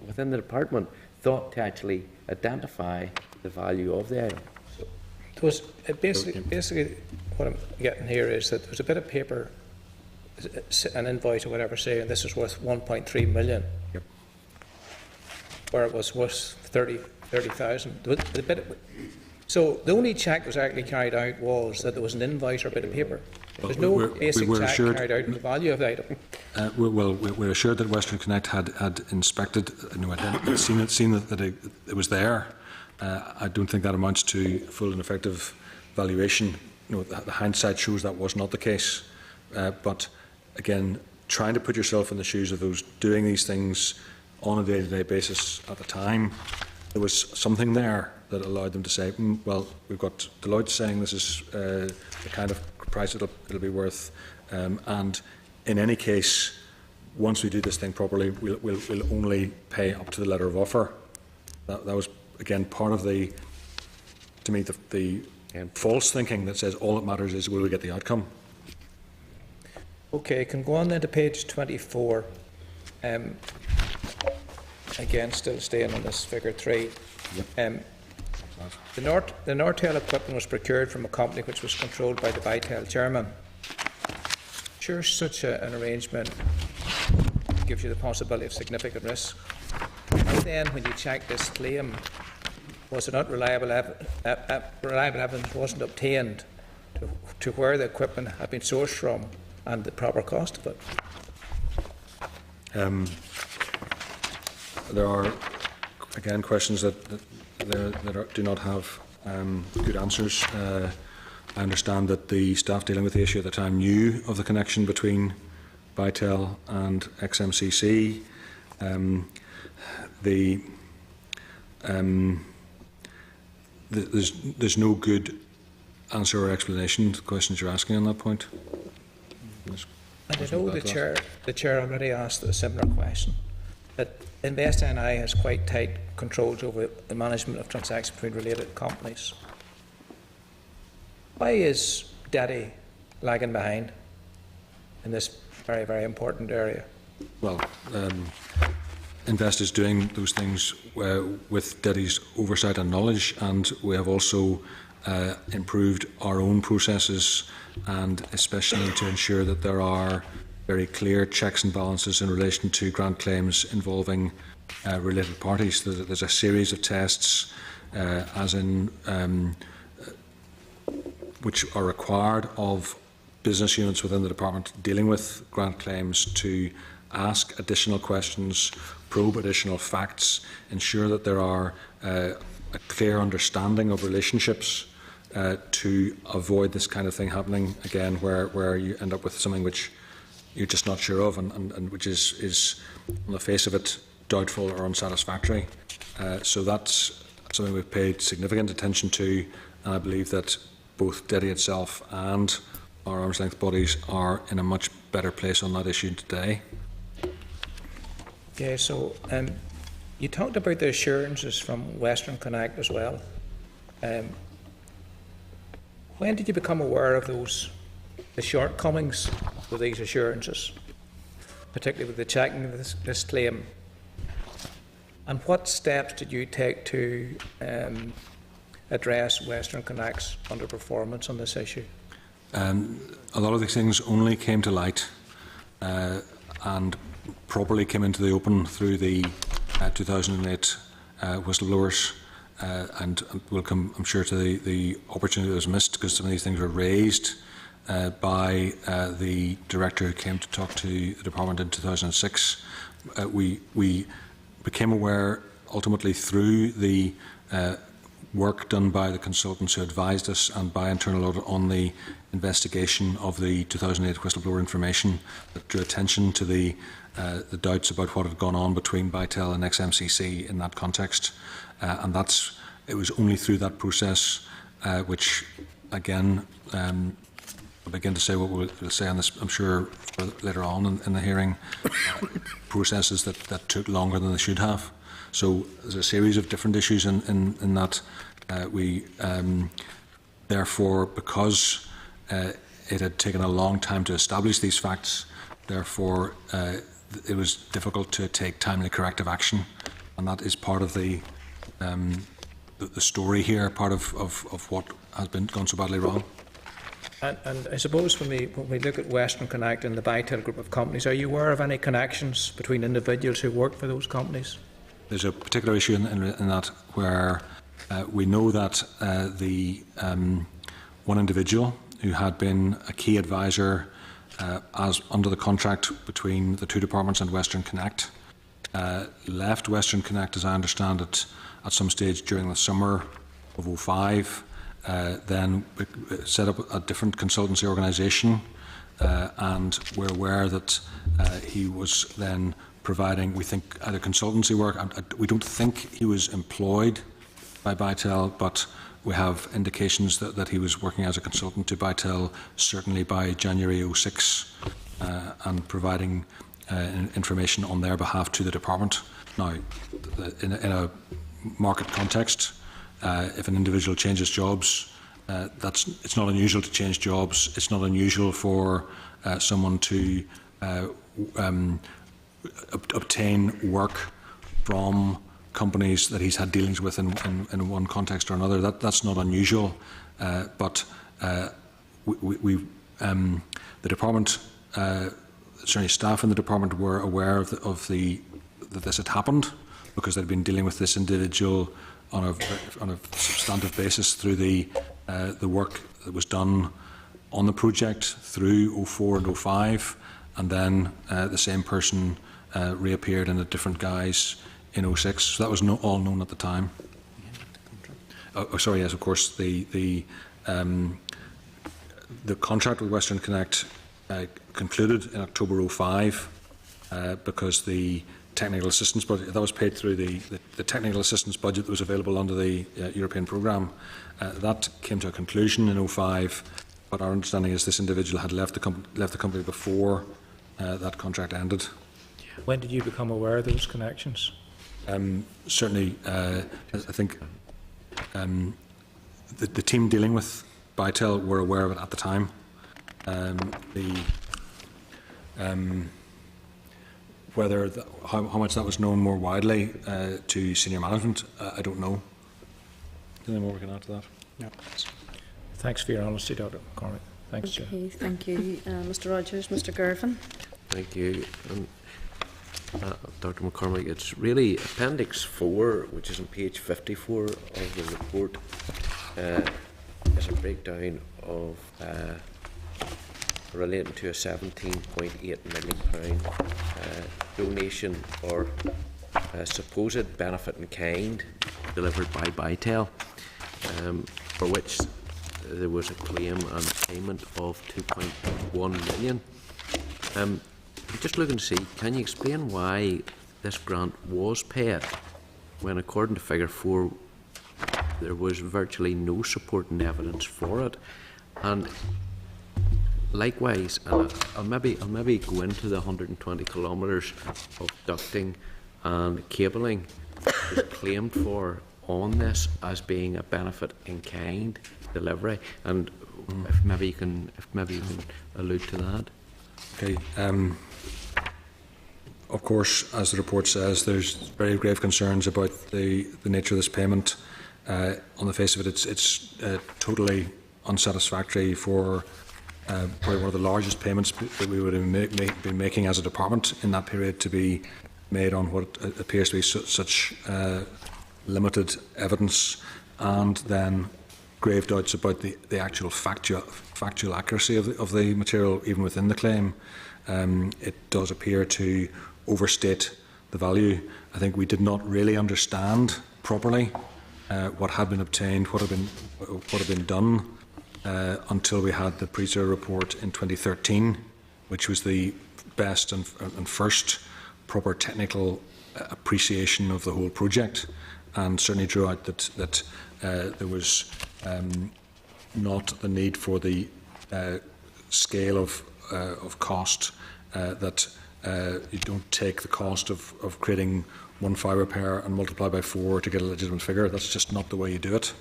the department thought to actually identify the value of the item. Basically, what I'm getting here is that there's a bit of paper, an invoice or whatever, saying this is worth 1.3 million, where it was worth 30,000. So the only check that was actually carried out was that there was an invoice or a bit of paper. There's no basic check carried out on the value of the item. We're assured that Western Connect had inspected, had seen that it was there. I don't think that amounts to full and effective valuation. The hindsight shows that was not the case. But again, trying to put yourself in the shoes of those doing these things on a day-to-day basis at the time, there was something there that allowed them to say, well, we've got Deloitte saying this is the kind of price it'll be worth, and in any case, once we do this thing properly, we'll only pay up to the letter of offer. That was again part of the false thinking that says all that matters is will we get the outcome. Okay, can go on then to page 24. Again, still staying on this figure 3. The Nortel equipment was procured from a company which was controlled by the Vitel chairman. Sure, such an arrangement gives you the possibility of significant risk. And then, when you check this claim, was it not reliable evidence wasn't obtained to where the equipment had been sourced from and the proper cost of it? There are, again, questions that do not have good answers. I understand that the staff dealing with the issue at the time knew of the connection between Vitel and XMCC. There's no good answer or explanation to the questions you're asking on that point. And I know the chair already asked a similar question. That Invest NI has quite tight controls over the management of transactions between related companies. Why is DETI lagging behind in this very, very important area? Well, Invest is doing those things with DETI's oversight and knowledge, and we have also improved our own processes, and especially to ensure that there are very clear checks and balances in relation to grant claims involving related parties. There's a series of tests, which are required of business units within the department dealing with grant claims to ask additional questions, probe additional facts, ensure that there are a clear understanding of relationships to avoid this kind of thing happening again, where you end up with something which you're just not sure of and which is, on the face of it, doubtful or unsatisfactory. So that's something we've paid significant attention to, and I believe that both DETI itself and our arm's length bodies are in a much better place on that issue today. Okay, so you talked about the assurances from Western Connect as well. When did you become aware of the shortcomings with these assurances, particularly with the checking of this claim? And what steps did you take to address Western Connect's underperformance on this issue? A lot of these things only came to light and properly came into the open through the 2008 whistleblowers, and will come, I'm sure, to the opportunity that was missed, because some of these things were raised by the director who came to talk to the department in 2006. We became aware ultimately through the work done by the consultants who advised us and by internal audit on the investigation of the 2008 whistleblower information that drew attention to the doubts about what had gone on between Bytel and XMCC in that context. And it was only through that process which, again, I'll begin to say what we'll say on this, I'm sure, later on in the hearing, processes that took longer than they should have. So there's a series of different issues in that. We therefore, because it had taken a long time to establish these facts, therefore it was difficult to take timely corrective action, and that is part of the story here, part of what has been gone so badly wrong. And I suppose when we look at Western Connect and the Bytel group of companies, are you aware of any connections between individuals who work for those companies? There's a particular issue in that where we know that the one individual who had been a key advisor as under the contract between the two departments and Western Connect left Western Connect, as I understand it, at some stage during the summer of 2005. Then set up a different consultancy organisation, and we're aware that he was then providing, we think, either consultancy work. We don't think he was employed by Bytel, but we have indications that he was working as a consultant to Bytel, certainly by January 2006, and providing information on their behalf to the department. Now, in a market context, if an individual changes jobs, it's not unusual to change jobs. It's not unusual for someone to obtain work from companies that he's had dealings with in one context or another. That's not unusual, but the department, certainly staff in the department, were aware of that this had happened, because they'd been dealing with this individual on a substantive basis through the work that was done on the project through 2004 and 2005, and then the same person reappeared in a different guise in 2006. So that was all known at the time. Sorry, yes, of course, the contract with Western Connect concluded in October 2005 because the technical assistance budget that was paid through the technical assistance budget that was available under the European programme, that came to a conclusion in 2005. But our understanding is this individual had left the company before that contract ended. When did you become aware of those connections? Certainly, I think the team dealing with Bytel were aware of it at the time. How much that was known more widely to senior management, I don't know. Anything more we can add to that? No. Thanks for your honesty, Dr. McCormick. Thanks, Chair. Okay, thank you, Mr. Rogers. Mr. Girvan. Thank you. Dr. McCormick, it's really Appendix 4, which is on page 54 of the report, is a breakdown of relating to a £17.8 million donation or supposed benefit in kind delivered by Bytel, for which there was a claim and payment of £2.1 million. I'm just looking to see, can you explain why this grant was paid when, according to Figure 4, there was virtually no supporting evidence for it? And likewise, I'll maybe go into the 120 kilometres of ducting and cabling claimed for on this as being a benefit in kind delivery, and if maybe you can allude to that. Okay. Of course, as the report says, there's very grave concerns about the nature of this payment. On the face of it, it's totally unsatisfactory for probably one of the largest payments that we would have been making as a department in that period to be made on what appears to be such limited evidence, and then grave doubts about the actual factual accuracy of the material, even within the claim. It does appear to overstate the value. I think we did not really understand properly what had been obtained, what had been done, until we had the PRISA report in 2013, which was the best and first proper technical appreciation of the whole project, and certainly drew out that there was not the need for the scale of cost, that you don't take the cost of creating one fibre pair and multiply by 4 to get a legitimate figure. That's just not the way you do it.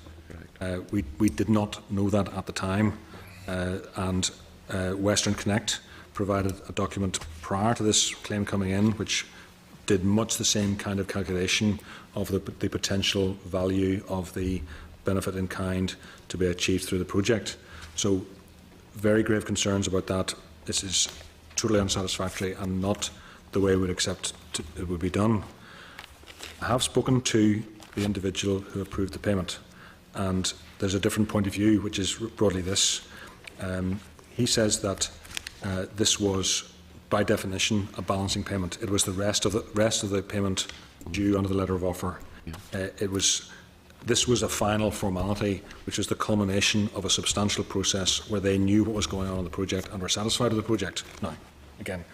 We did not know that at the time, and Western Connect provided a document prior to this claim coming in, which did much the same kind of calculation of the potential value of the benefit in kind to be achieved through the project. So very grave concerns about that. This is totally unsatisfactory and not the way we would accept it would be done. I have spoken to the individual who approved the payment, and there's a different point of view, which is broadly this. He says that this was, by definition, a balancing payment. It was the rest of the payment due under the letter of offer. This was a final formality, which was the culmination of a substantial process where they knew what was going on in the project and were satisfied with the project. Now, again,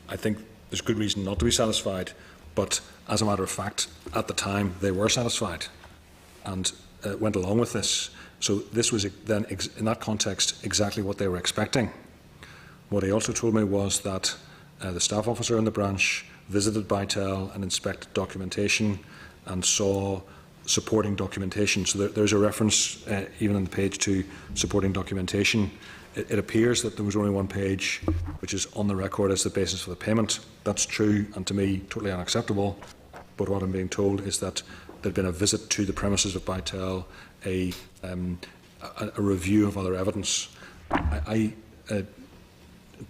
I think there's good reason not to be satisfied, but as a matter of fact, at the time, they were satisfied and went along with this. So this was then, in that context, exactly what they were expecting. What he also told me was that the staff officer in the branch visited Bytel and inspected documentation and saw supporting documentation. So there's a reference, even on the page, to supporting documentation. It appears that there was only one page which is on the record as the basis for the payment. That's true, and to me totally unacceptable. But what I'm being told is that there'd been a visit to the premises of Bytel, a review of other evidence. I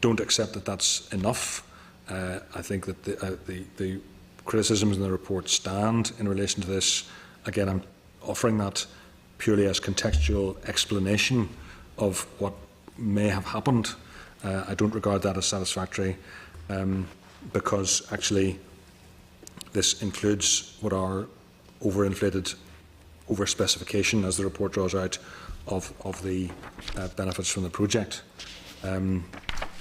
don't accept that that's enough. I think that the criticisms in the report stand in relation to this. Again, I'm offering that purely as contextual explanation of what may have happened. I don't regard that as satisfactory, because actually this includes what are overinflated, overspecification, as the report draws out, of the benefits from the project.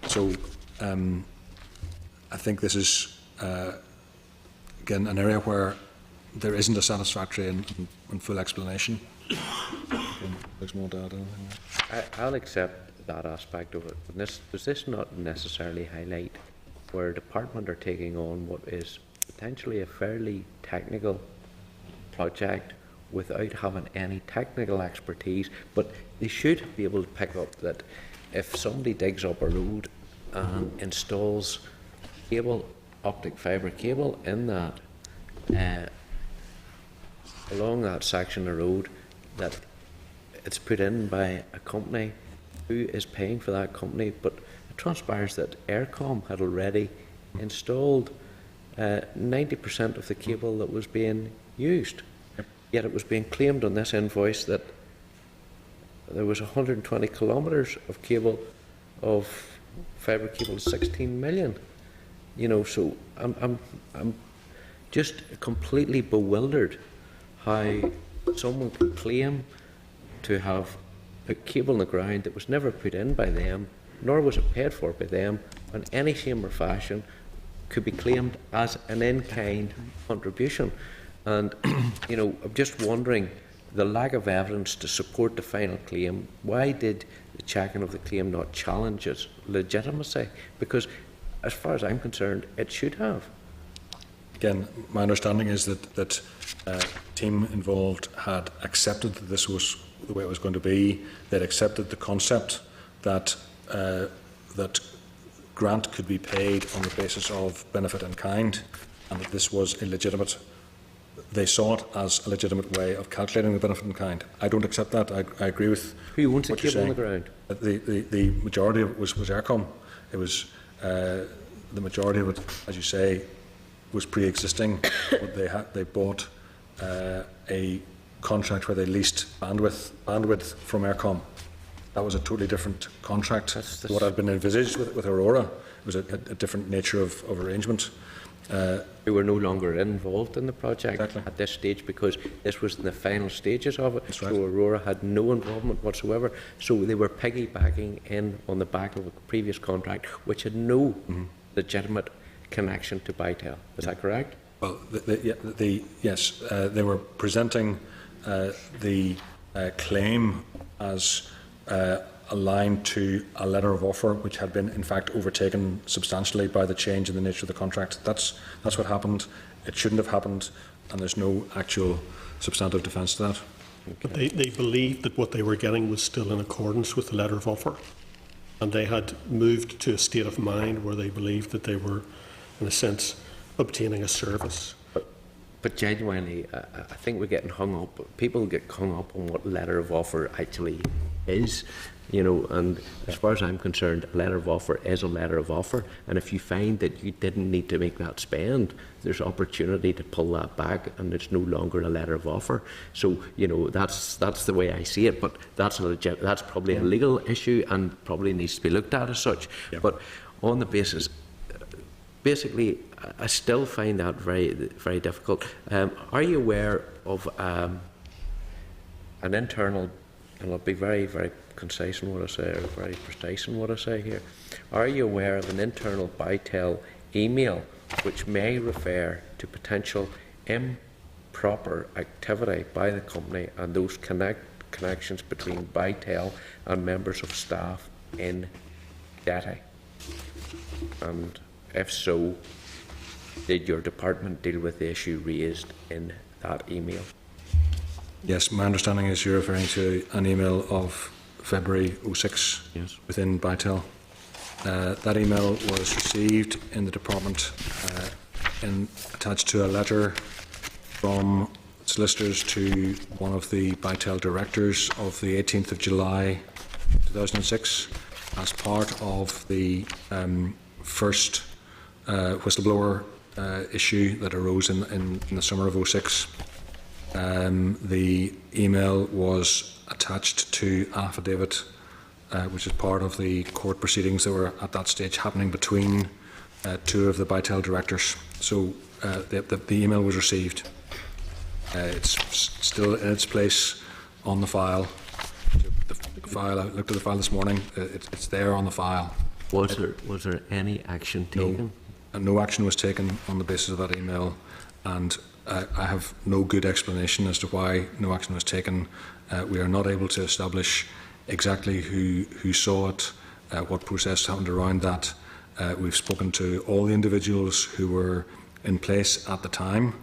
So I think this is, again, an area where there isn't a satisfactory and full explanation. I'll accept that aspect of it, but does this not necessarily highlight where a department are taking on what is potentially a fairly technical project without having any technical expertise, but they should be able to pick up that if somebody digs up a road and installs cable, optic fibre cable in that, along that section of road, that it's put in by a company who is paying for that company, but it transpires that Aircom had already installed 90% of the cable that was being used. Yet it was being claimed on this invoice that there was 120 kilometres of cable, of fibre cable, 16 million. You know, so I'm just completely bewildered how someone could claim to have a cable in the ground that was never put in by them, nor was it paid for by them, in any shape or fashion, could be claimed as an in-kind contribution. And, you know, I'm just wondering, the lack of evidence to support the final claim, why did the checking of the claim not challenge its legitimacy? Because, as far as I'm concerned, it should have. again, my understanding is that team involved had accepted that this was the way it was going to be. They'd accepted the concept that that grant could be paid on the basis of benefit in kind, and that this was illegitimate. They saw it as a legitimate way of calculating the benefit in kind. I don't accept that. I agree with Who wants a what you're cable on the saying. ground? The majority of it was Aircom. It was the majority of it, as you say, was pre-existing. But they bought a contract where they leased bandwidth from Aircom. That was a totally different contract to what had been envisaged with Aurora. It was a different nature of arrangement. Who were no longer involved in the project Exactly. at this stage, because this was in the final stages of it. That's right. So Aurora had no involvement whatsoever. So they were piggybacking in on the back of a previous contract which had no legitimate connection to Bytel. Is that correct? Well, yes, they were presenting the claim as aligned to a letter of offer which had been in fact overtaken substantially by the change in the nature of the contract. That's what happened. It shouldn't have happened, and there's no actual substantive defence to that. But they believed that what they were getting was still in accordance with the letter of offer, and they had moved to a state of mind where they believed that they were, in a sense, obtaining a service. But genuinely, I think we're getting hung up. People get hung up on what letter of offer actually is, you know. And as far as I'm concerned, a letter of offer is a letter of offer. And if you find that you didn't need to make that spend, there's opportunity to pull that back, and it's no longer a letter of offer. So, you know, that's the way I see it. But that's probably a legal issue and probably needs to be looked at as such. Yeah. But on the basis. Basically, I still find that very, very difficult. Are you aware of an internal, and I'll be very, very concise in what I say, or very precise in what I say here. Are you aware of an internal Bytel email which may refer to potential improper activity by the company and those connections between Bytel and members of staff in Data? And if so, did your department deal with the issue raised in that email? Yes, my understanding is you're referring to an email of February 06 Yes. within Bytel. That email was received in the department attached to a letter from solicitors to one of the Bytel directors of the 18th of July 2006 as part of the first whistleblower issue that arose in the summer of 06. The email was attached to an affidavit which is part of the court proceedings that were at that stage happening between two of the Bytel directors. So the email was received. It's still in its place on the file. I looked at the file this morning. It's there on the file. Was there any action taken? No action was taken on the basis of that email, and I have no good explanation as to why no action was taken. We are not able to establish exactly who saw it, what process happened around that. We've spoken to all the individuals who were in place at the time,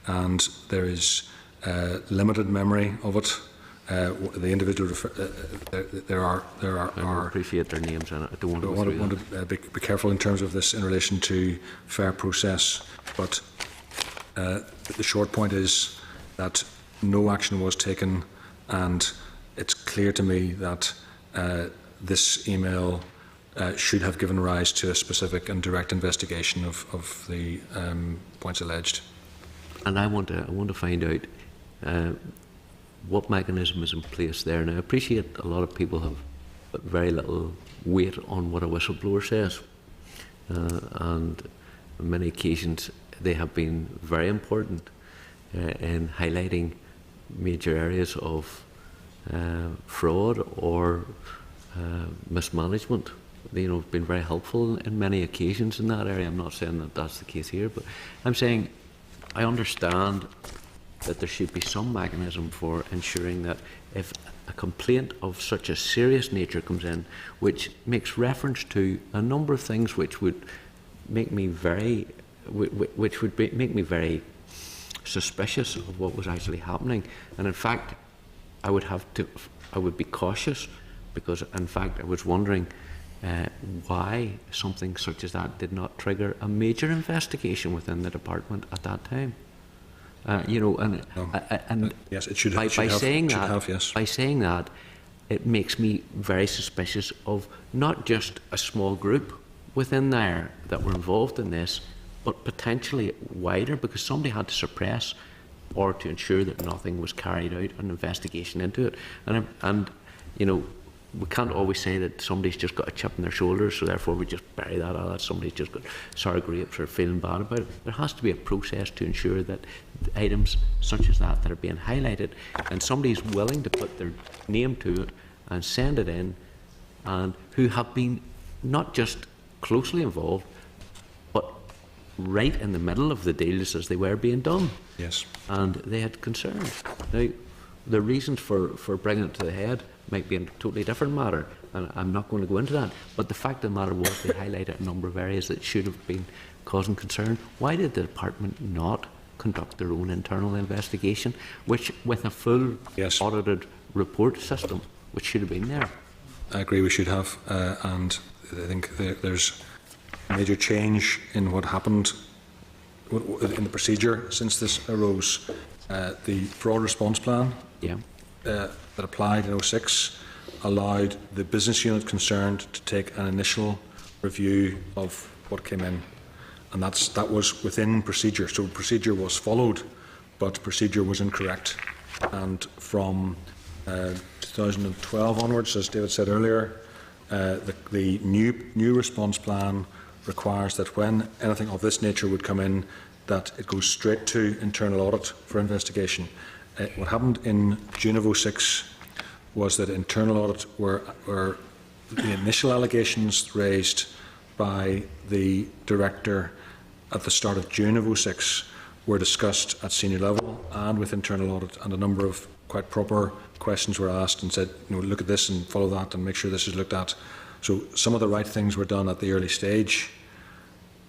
and there is limited memory of it. The individual, there are. I appreciate their names, and I don't want to go want through to be careful in terms of this in relation to fair process. But the short point is that no action was taken, and it's clear to me that this email should have given rise to a specific and direct investigation of the points alleged. And I want to find out what mechanism is in place there. Now, I appreciate a lot of people have put very little weight on what a whistleblower says, and on many occasions they have been very important in highlighting major areas of fraud or mismanagement. You know, been very helpful in many occasions in that area. I'm not saying that that's the case here, but I'm saying I understand that there should be some mechanism for ensuring that if a complaint of such a serious nature comes in, which makes reference to a number of things which would make me very which would make me very suspicious of what was actually happening. And in fact, I would be cautious, because in fact I was wondering why something such as that did not trigger a major investigation within the department at that time. You know, and yes, it should by saying that, it makes me very suspicious of not just a small group within there that were involved in this, but potentially wider, because somebody had to suppress or to ensure that nothing was carried out, an investigation into it. And you know, we can't always say that somebody's just got a chip on their shoulder, so therefore we just bury that. Oh, that somebody's just got sour grapes or feeling bad about it. There has to be a process to ensure that items such as that are being highlighted, and somebody's willing to put their name to it and send it in, and who have been not just closely involved, but right in the middle of the deals as they were being done. Yes. And they had concerns. Now, the reasons for bringing it to the head might be a totally different matter, and I'm not going to go into that. But the fact of the matter was they highlighted a number of areas that should have been causing concern. Why did the department not conduct their own internal investigation, which with a full audited report system, which should have been there? I agree we should have, and I think there's a major change in what happened in the procedure since this arose. The fraud response plan that applied in 06 allowed the business unit concerned to take an initial review of what came in, and that was within procedure. So procedure was followed, but procedure was incorrect. And from 2012 onwards, as David said earlier, the new response plan requires that when anything of this nature would come in, that it goes straight to internal audit for investigation. What happened in June of 06 was that internal audit were the initial allegations raised by the director at the start of June of 06 were discussed at senior level and with internal audit, and a number of quite proper questions were asked and said, you know, look at this and follow that and make sure this is looked at. So some of the right things were done at the early stage,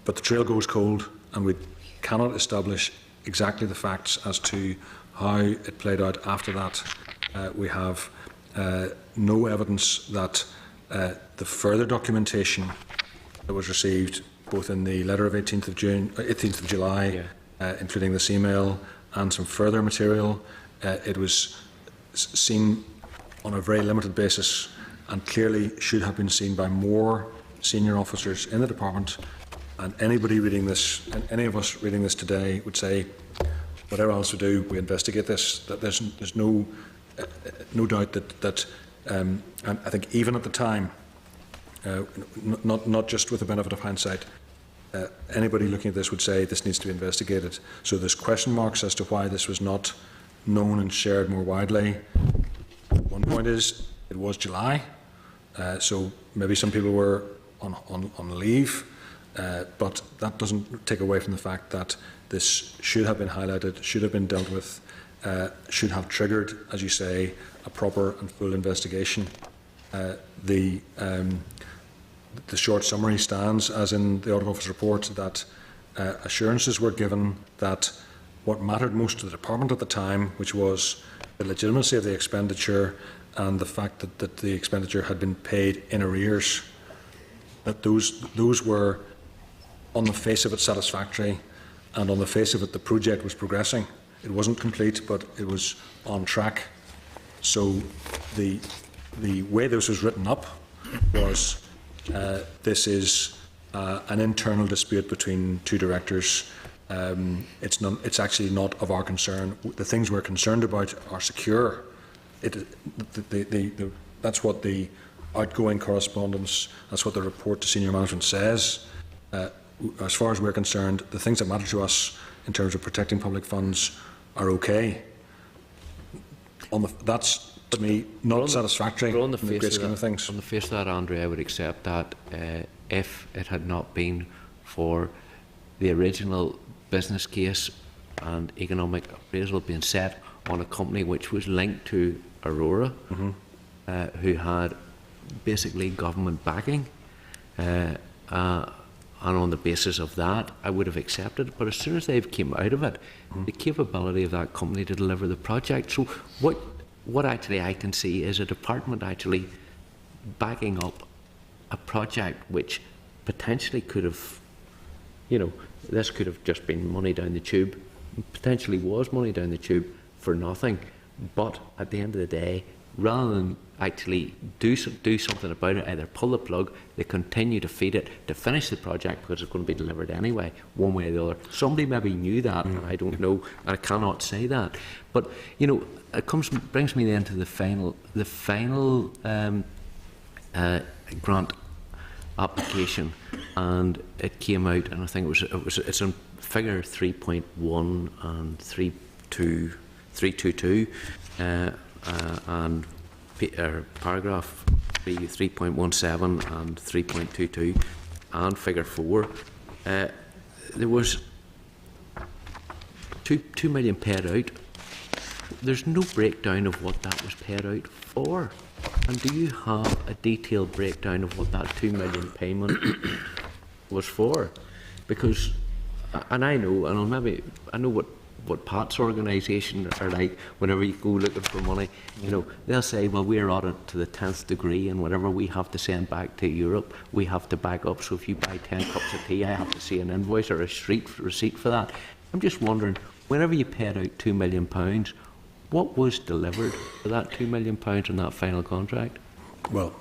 but the trail goes cold, and we cannot establish exactly the facts as to how it played out after that. We have no evidence that the further documentation that was received, both in the letter of 18th of July, including this email and some further material, it was seen on a very limited basis, and clearly should have been seen by more senior officers in the department. And anybody reading this, and any of us reading this today, would say, whatever else we do, we investigate this. That there's no doubt that and I think even at the time, not just with the benefit of hindsight, anybody looking at this would say this needs to be investigated. So there's question marks as to why this was not known and shared more widely. One point is it was July, so maybe some people were on leave. But that doesn't take away from the fact that this should have been highlighted, should have been dealt with, should have triggered, as you say, a proper and full investigation. The short summary stands, as in the Audit Office report, that assurances were given that what mattered most to the department at the time, which was the legitimacy of the expenditure and the fact that the expenditure had been paid in arrears, that those were on the face of it satisfactory, and on the face of it the project was progressing. It wasn't complete, but it was on track. So the way this was written up was this is an internal dispute between two directors. It's actually not of our concern. The things we're concerned about are secure. That's what the outgoing correspondence, that's what the report to senior management says. As far as we're concerned, the things that matter to us in terms of protecting public funds are okay. That's, to me, not satisfactory in the great scheme of things. On the face of that, Andrew, I would accept that if it had not been for the original business case and economic appraisal being set on a company which was linked to Aurora, who had basically government backing, and on the basis of that, I would have accepted it. But as soon as they've came out of it, the capability of that company to deliver the project. So what actually I can see is a department actually backing up a project which potentially could have, this could have just been money down the tube, potentially was money down the tube for nothing. But at the end of the day, rather than actually do something about it, either pull the plug, they continue to feed it to finish the project because it's going to be delivered anyway, one way or the other. Somebody maybe knew that, and I don't know, I cannot say that. But it brings me then to the final grant application, and it came out, and I think it's in figure 3.1 and 322, and paragraph 3.17 and 3.22 and figure 4. There was 2 million paid out. There's no breakdown of what that was paid out for. And do you have a detailed breakdown of what that 2 million payment was for? Because, and I know, I know what Pat's organisation are like. Whenever you go looking for money, they'll say, well, we're on it to the 10th degree, and whatever we have to send back to Europe, we have to back up. So if you buy 10 cups of tea, I have to see an invoice or a receipt for that. I'm just wondering, whenever you paid out £2 million, what was delivered for that £2 million in that final contract? Well,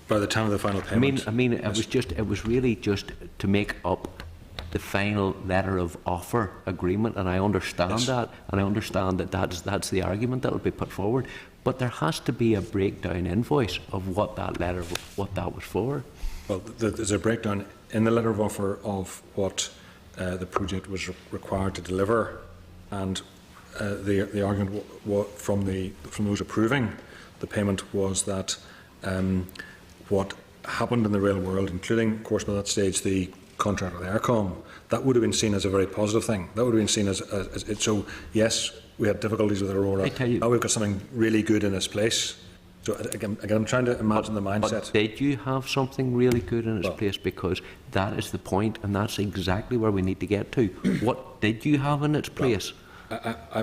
by the time of the final payment, it was really just to make up the final letter of offer agreement, and I understand that, and I understand that's the argument that will be put forward. But there has to be a breakdown invoice of what that was for. Well, there's a breakdown in the letter of offer of what the project was required to deliver, and the argument from those approving the payment was that what happened in the real world, including, of course, by that stage, the contract with Aircom, that would have been seen as a very positive thing. That would have been seen as so. Yes, we had difficulties with Aurora. Now we've got something really good in its place. So again, I'm trying to imagine the mindset. But did you have something really good in its place? Because that is the point, and that's exactly where we need to get to. What did you have in its place?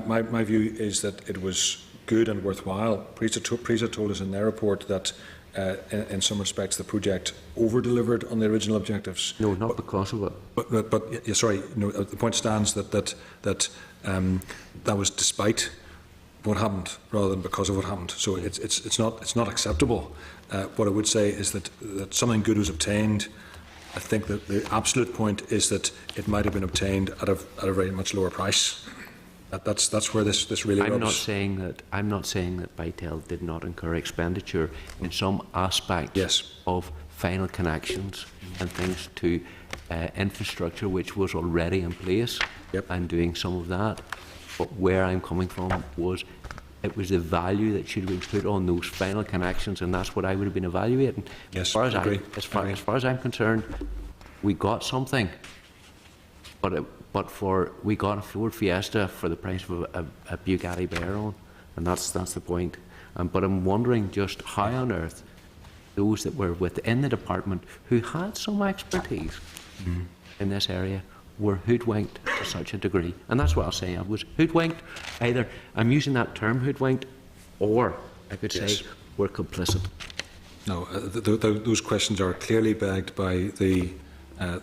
My view is that it was good and worthwhile. PRISA told us in their report that in some respects the project over-delivered on the original objectives. No, not because of it. But yeah, sorry, the point stands that was despite what happened rather than because of what happened. So it's not acceptable. What I would say is that something good was obtained. I think that the absolute point is that it might have been obtained at a very much lower price. That's where this really rubs. I'm not saying that Bytel did not incur expenditure in some aspect of final connections and things to infrastructure which was already in place, and doing some of that. But where I'm coming from was it was the value that should have been put on those final connections, and that's what I would have been evaluating. Yes, as far as I'm concerned, we got something, but we got a Ford Fiesta for the price of a Bugatti Veyron, and that's the point. But I'm wondering just how on earth those that were within the department who had some expertise in this area were hoodwinked to such a degree. And that's what I'll say. I was hoodwinked. Either I'm using that term hoodwinked, or I could say we're complicit. No, those questions are clearly begged by the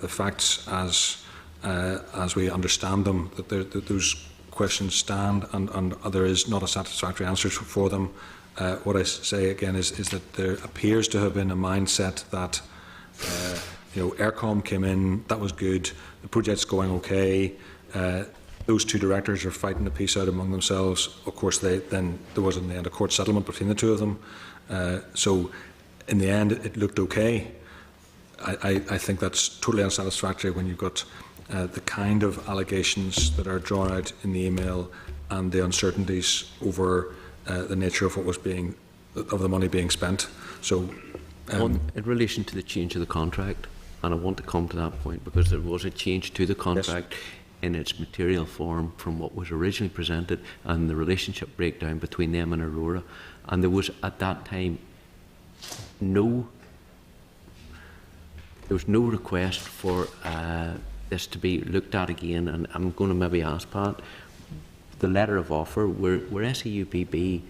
facts as we understand them. That those questions stand, and there is not a satisfactory answer for them. What I say again is that there appears to have been a mindset that Aircom came in, that was good, the project's going okay. Those two directors are fighting the piece out among themselves. Of course, there was in the end a court settlement between the two of them. So in the end, it looked okay. I think that's totally unsatisfactory when you've got the kind of allegations that are drawn out in the email and the uncertainties over the nature of of the money being spent. So, in relation to the change of the contract, and I want to come to that point because there was a change to the contract in its material form from what was originally presented, and the relationship breakdown between them and Aurora, and there was at that time no there was no request for this to be looked at again, and I'm going to maybe ask Pat, the letter of offer, were SEUPB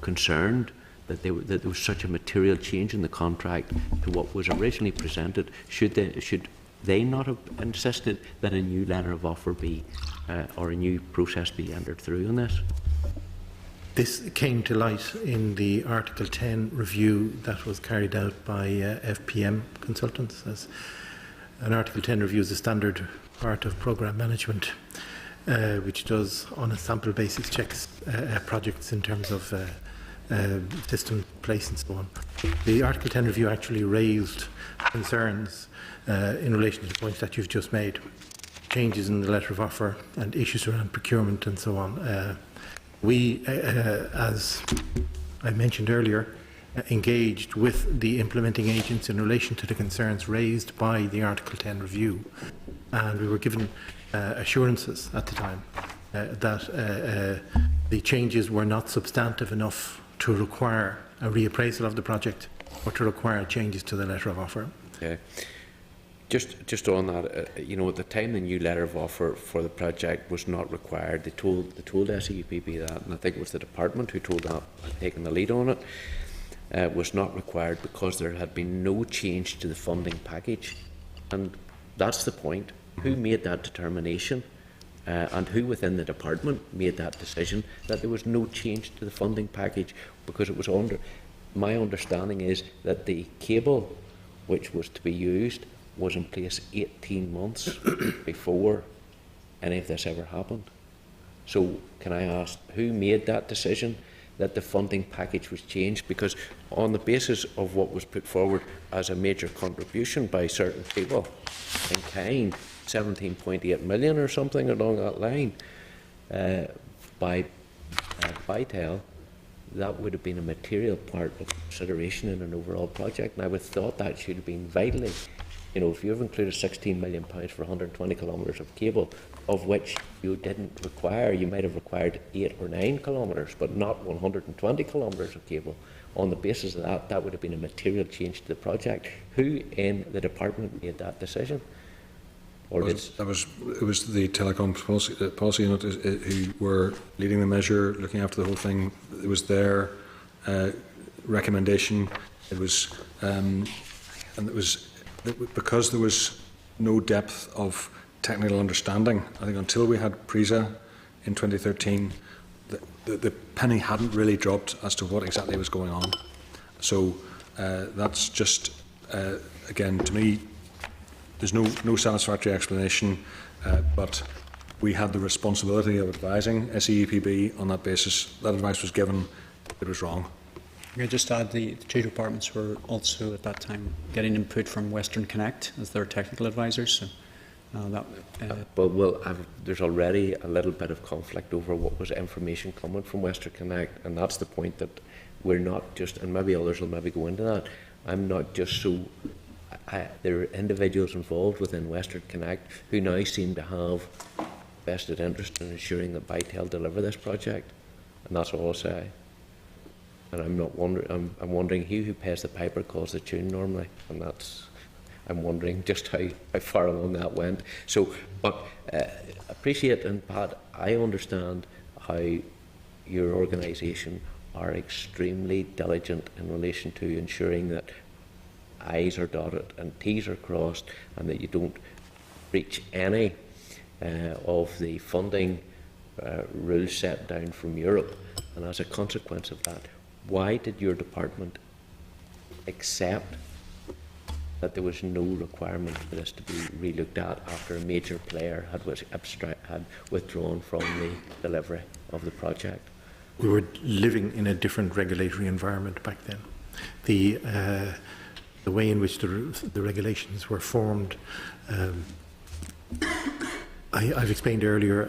concerned that there was such a material change in the contract to what was originally presented? Should they not have insisted that a new letter of offer be, or a new process be entered through on this? This came to light in the Article 10 review that was carried out by FPM consultants. As an Article 10 review is a standard part of programme management, which does, on a sample basis, checks projects in terms of system place and so on. The Article 10 review actually raised concerns in relation to the points that you've just made, changes in the letter of offer and issues around procurement and so on. We, as I mentioned earlier, engaged with the implementing agents in relation to the concerns raised by the Article 10 review, and we were given assurances at the time that the changes were not substantive enough to require a reappraisal of the project or to require changes to the letter of offer. Okay. Just on that, you know, at the time the new letter of offer for the project was not required. They told SEUPB that, and I think it was the department who told that, had taken the lead on it, was not required because there had been no change to the funding package. And that's the point. Who made that determination? And who within the department made that decision that there was no change to the funding package? Because it was under, my understanding is that the cable which was to be used was in place 18 months before any of this ever happened. So can I ask, who made that decision that the funding package was changed? Because on the basis of what was put forward as a major contribution by certain people in kind, 17.8 million or something along that line, by Vitel, that would have been a material part of consideration in an overall project. And I would have thought that should have been vitally, you know, if you've included £16 million for 120 kilometres of cable, of which you didn't require, you might have required 8 or 9 kilometres, but not 120 kilometres of cable. On the basis of that, that would have been a material change to the project. Who in the department made that decision? Or it was the telecom policy unit who were leading the measure, looking after the whole thing. It was their recommendation. It was, and it was because there was no depth of technical understanding. I think until we had PRISA in 2013, the penny hadn't really dropped as to what exactly was going on. So that's just again, to me, there's no satisfactory explanation, but we had the responsibility of advising SEUPB on that basis. That advice was given, it was wrong. I could just add the two departments were also at that time getting input from Western Connect as their technical advisors. So there's already a little bit of conflict over what was information coming from Western Connect, and that's the point that we're not just, and maybe others will maybe go into that, I'm not just so, there are individuals involved within Western Connect who now seem to have vested interest in ensuring that Vitel deliver this project, and that's all I'll say. And I'm wondering who pays the piper calls the tune normally, and I'm wondering just how far along that went. So, but appreciate, and Pat, I understand how your organisation are extremely diligent in relation to ensuring that I's are dotted and T's are crossed, and that you don't breach any of the funding rules set down from Europe. And as a consequence of that, why did your department accept that there was no requirement for this to be relooked at after a major player had withdrawn from the delivery of the project? We were living in a different regulatory environment back then. The way in which the regulations were formed, I've explained earlier,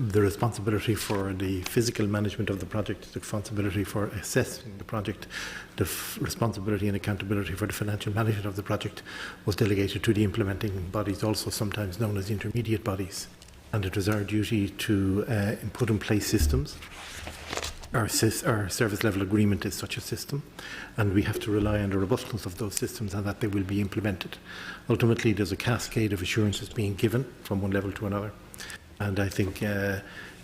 the responsibility for the physical management of the project, the responsibility for assessing the project, the responsibility and accountability for the financial management of the project was delegated to the implementing bodies, also sometimes known as intermediate bodies. And it was our duty to put in place systems our service level agreement is such a system, and we have to rely on the robustness of those systems and that they will be implemented. Ultimately, there's a cascade of assurances being given from one level to another, and I think,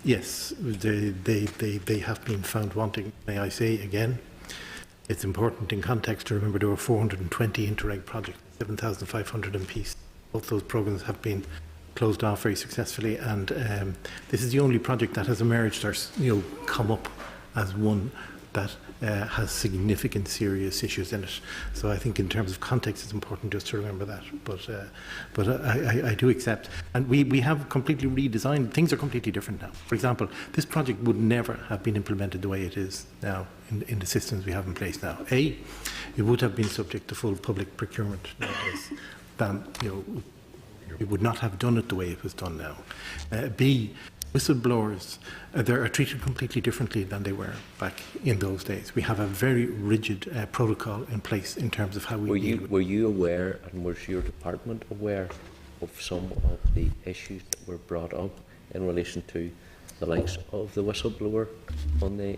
yes, they have been found wanting. May I say again, it's important in context to remember there were 420 Interreg projects, 7,500 MPs. Both those programmes have been closed off very successfully, and this is the only project that has emerged or come up as one that has significant serious issues in it. So I think in terms of context it's important just to remember that. But I do accept, and we have completely redesigned, things are completely different now. For example, this project would never have been implemented the way it is now in the systems we have in place now. A, it would have been subject to full public procurement nowadays. We would not have done it the way it was done now. B, whistleblowers, they are treated completely differently than they were back in those days. We have a very rigid protocol in place in terms of how we deal with. Were you aware, and was your department aware of some of the issues that were brought up in relation to the likes of the whistleblower on the...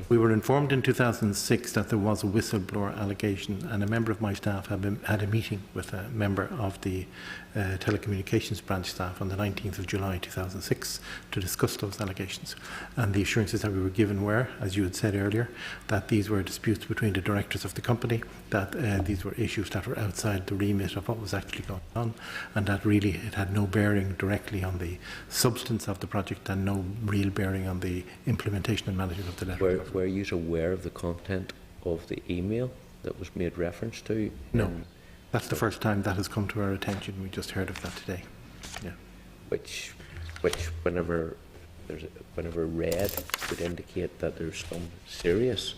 We were informed in 2006 that there was a whistleblower allegation, and a member of my staff had a meeting with a member of the telecommunications branch staff on the 19th of July 2006 to discuss those allegations. And the assurances that we were given were, as you had said earlier, that these were disputes between the directors of the company, that these were issues that were outside the remit of what was actually going on, and that really it had no bearing directly on the substance of the project and no real bearing on the implementation and management of the letter. Were you aware of the content of the email that was made reference to? No. That's the first time that has come to our attention. We just heard of that today. Yeah. Which whenever read would indicate that there's some serious.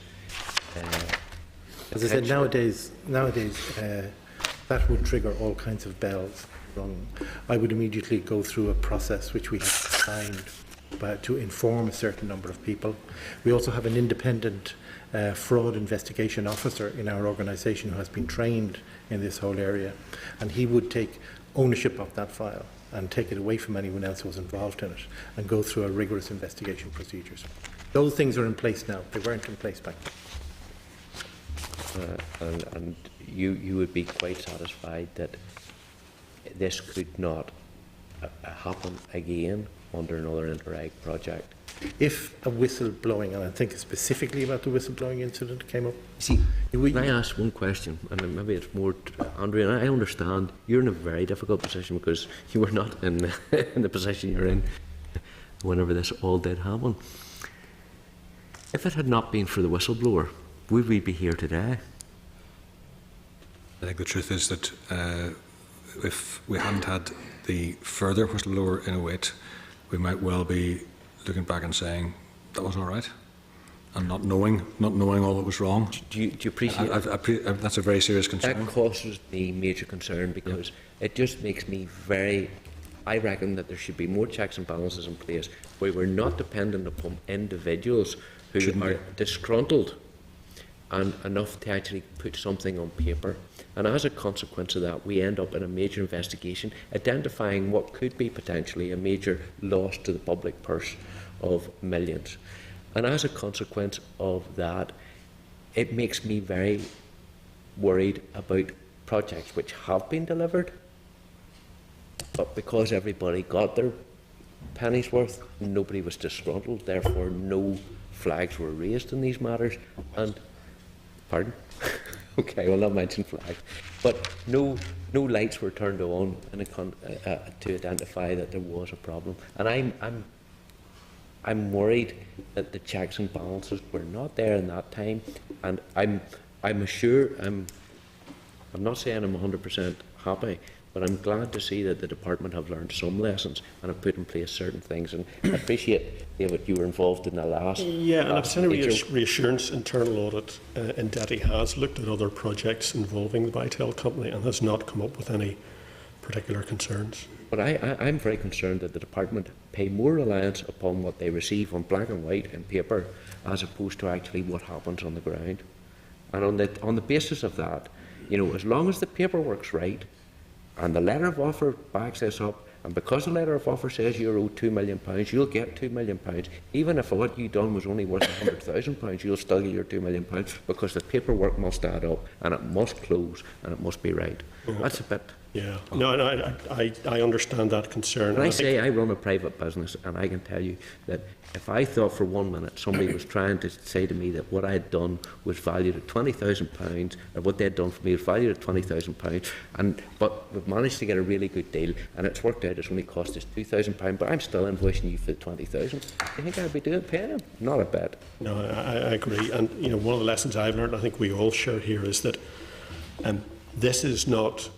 As I said, nowadays that would trigger all kinds of bells rung. I would immediately go through a process which we have designed to inform a certain number of people. We also have an independent fraud investigation officer in our organisation who has been trained in this whole area, and he would take ownership of that file and take it away from anyone else who was involved in it and go through a rigorous investigation procedures. Those things are in place now. They weren't in place back then. And you would be quite satisfied that this could not happen again under another Interreg project? If a whistleblowing, and I think specifically about the whistleblowing incident came up. See, can I ask one question, and maybe it's more to Andrea, and I understand you're in a very difficult position because you were not in the position you're in whenever this all did happen. If it had not been for the whistleblower, would we be here today? I think the truth is that if we hadn't had the further whistleblower in 08, we might well be looking back and saying that was all right, and not knowing all that was wrong. Do you appreciate that's a very serious concern. That causes me major concern because it just makes me very... I reckon that there should be more checks and balances in place where we're not dependent upon individuals who are disgruntled and enough to actually put something on paper. And as a consequence of that, we end up in a major investigation, identifying what could be potentially a major loss to the public purse of millions. And as a consequence of that, it makes me very worried about projects which have been delivered, but because everybody got their penny's worth, nobody was disgruntled, therefore no flags were raised in these matters. And pardon? Okay, we'll not mention flags, but no lights were turned on to identify that there was a problem. And I'm worried that the checks and balances were not there in that time. And I'm not saying I'm 100% happy, but I'm glad to see that the department have learned some lessons and have put in place certain things. And I appreciate, David, you were involved in the last... Yeah, and I've seen a reassurance internal audit in DETI has looked at other projects involving the Vitel company and has not come up with any particular concerns. But I'm very concerned that the department pay more reliance upon what they receive on black and white and paper as opposed to actually what happens on the ground. And on the basis of that, as long as the paperwork's right, and the letter of offer backs this up, And because the letter of offer says you're owed £2 million, you'll get £2 million. Even if what you done was only worth £100,000, you'll still get your £2 million because the paperwork must add up and it must close and it must be right. That's a bit. Yeah. No, I understand that concern. When I say I run a private business, and I can tell you that if I thought for 1 minute somebody was trying to say to me that what I had done was valued at £20,000, or what they had done for me was valued at £20,000, but we've managed to get a really good deal, and it's worked out, it's only cost us £2,000, but I'm still invoicing you for the £20,000. Do you think I'd be paying him? Not a bit. No, I agree. And one of the lessons I've learned, I think we all share here, is that this is not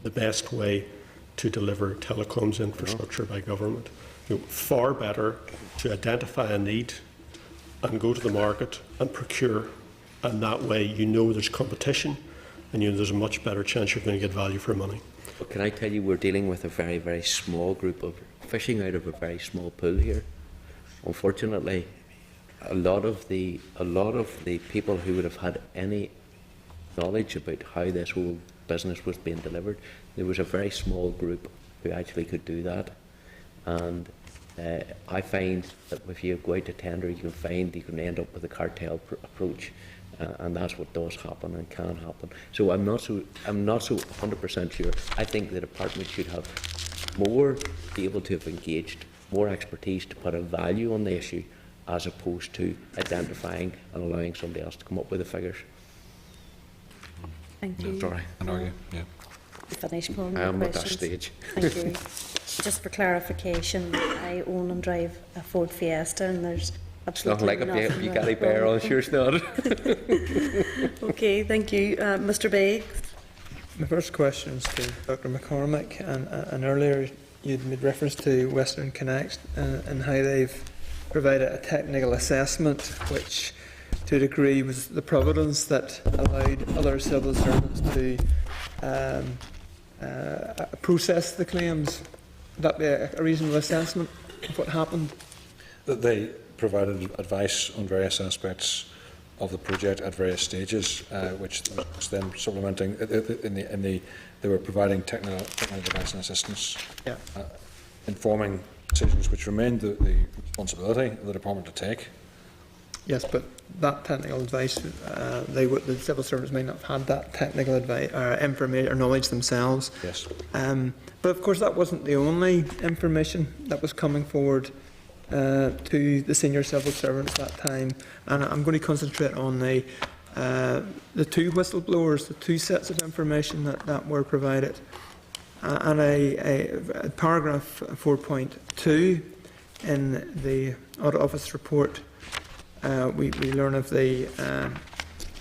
the best way to deliver telecoms infrastructure by government. Far better to identify a need and go to the market and procure, and that way there's competition and there's a much better chance you're going to get value for money. But can I tell you, we're dealing with a very, very small group of fishing out of a very small pool here. Unfortunately, a lot of the people who would have had any knowledge about how this whole business was being delivered, there was a very small group who actually could do that. And I find that if you go out to tender, you can end up with a cartel approach, and that's what does happen and can happen. So I'm not so 100% sure. I think the department should have be able to have engaged more expertise to put a value on the issue, as opposed to identifying and allowing somebody else to come up with the figures. Thank you. Sorry, I know you. Yeah. Finish, Paul, I am your at that questions? stage. Thank you. Just for clarification, I own and drive a Ford Fiesta, and there's It's not absolutely like a nothing Bugatti Bear on, sure it's not. Okay, thank you. Mr. Bay. My first question is to Dr McCormick, and earlier you'd made reference to Western Connect and how they've provided a technical assessment which to a degree was the providence that allowed other civil servants to process the claims. Would that be a reasonable assessment of what happened? They provided advice on various aspects of the project at various stages, which was then supplementing. They were providing technical advice and assistance, informing decisions which remained the responsibility of the department to take. Yes, but that technical advice, the civil servants may not have had that technical advice or information or knowledge themselves. Yes. But of course, that wasn't the only information that was coming forward to the senior civil servants that time. And I'm going to concentrate on the two whistleblowers, the two sets of information that were provided. And a paragraph 4.2 in the Audit Office report. We learn of the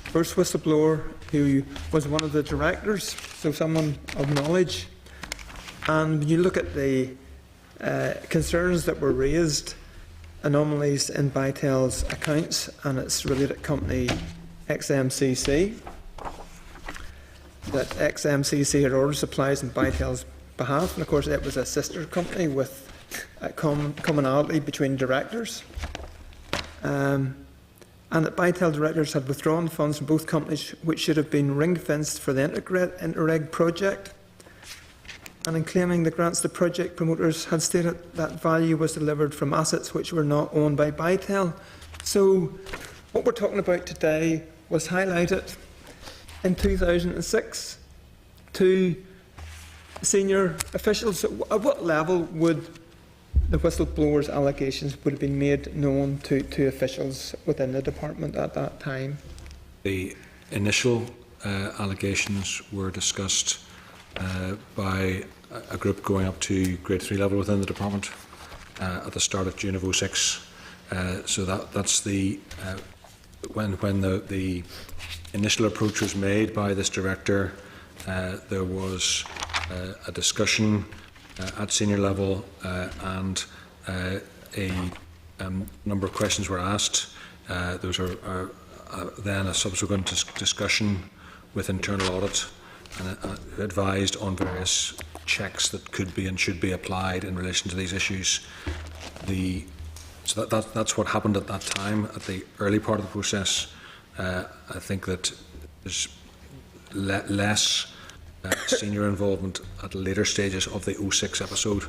first whistleblower, who was one of the directors, so someone of knowledge. And when you look at the concerns that were raised, anomalies in Bitel's accounts and its related company XMCC, that XMCC had ordered supplies on Bitel's behalf, and of course it was a sister company with a commonality between directors. And that Bitel directors had withdrawn funds from both companies which should have been ring-fenced for the Interreg project. And in claiming the grants, the project promoters had stated that value was delivered from assets which were not owned by Bitel. So what we're talking about today was highlighted in 2006 to senior officials. So at what level would the whistleblowers' allegations would have been made known to officials within the department at that time? The initial allegations were discussed by a group going up to grade 3 level within the department at the start of June of 2006. So that's the when the initial approach was made by this director. There was a discussion at senior level, and a number of questions were asked. Those are then a subsequent discussion with internal audit, and advised on various checks that could be and should be applied in relation to these issues. So that's what happened at that time, at the early part of the process. I think that there's less senior involvement at later stages of the 06 episode.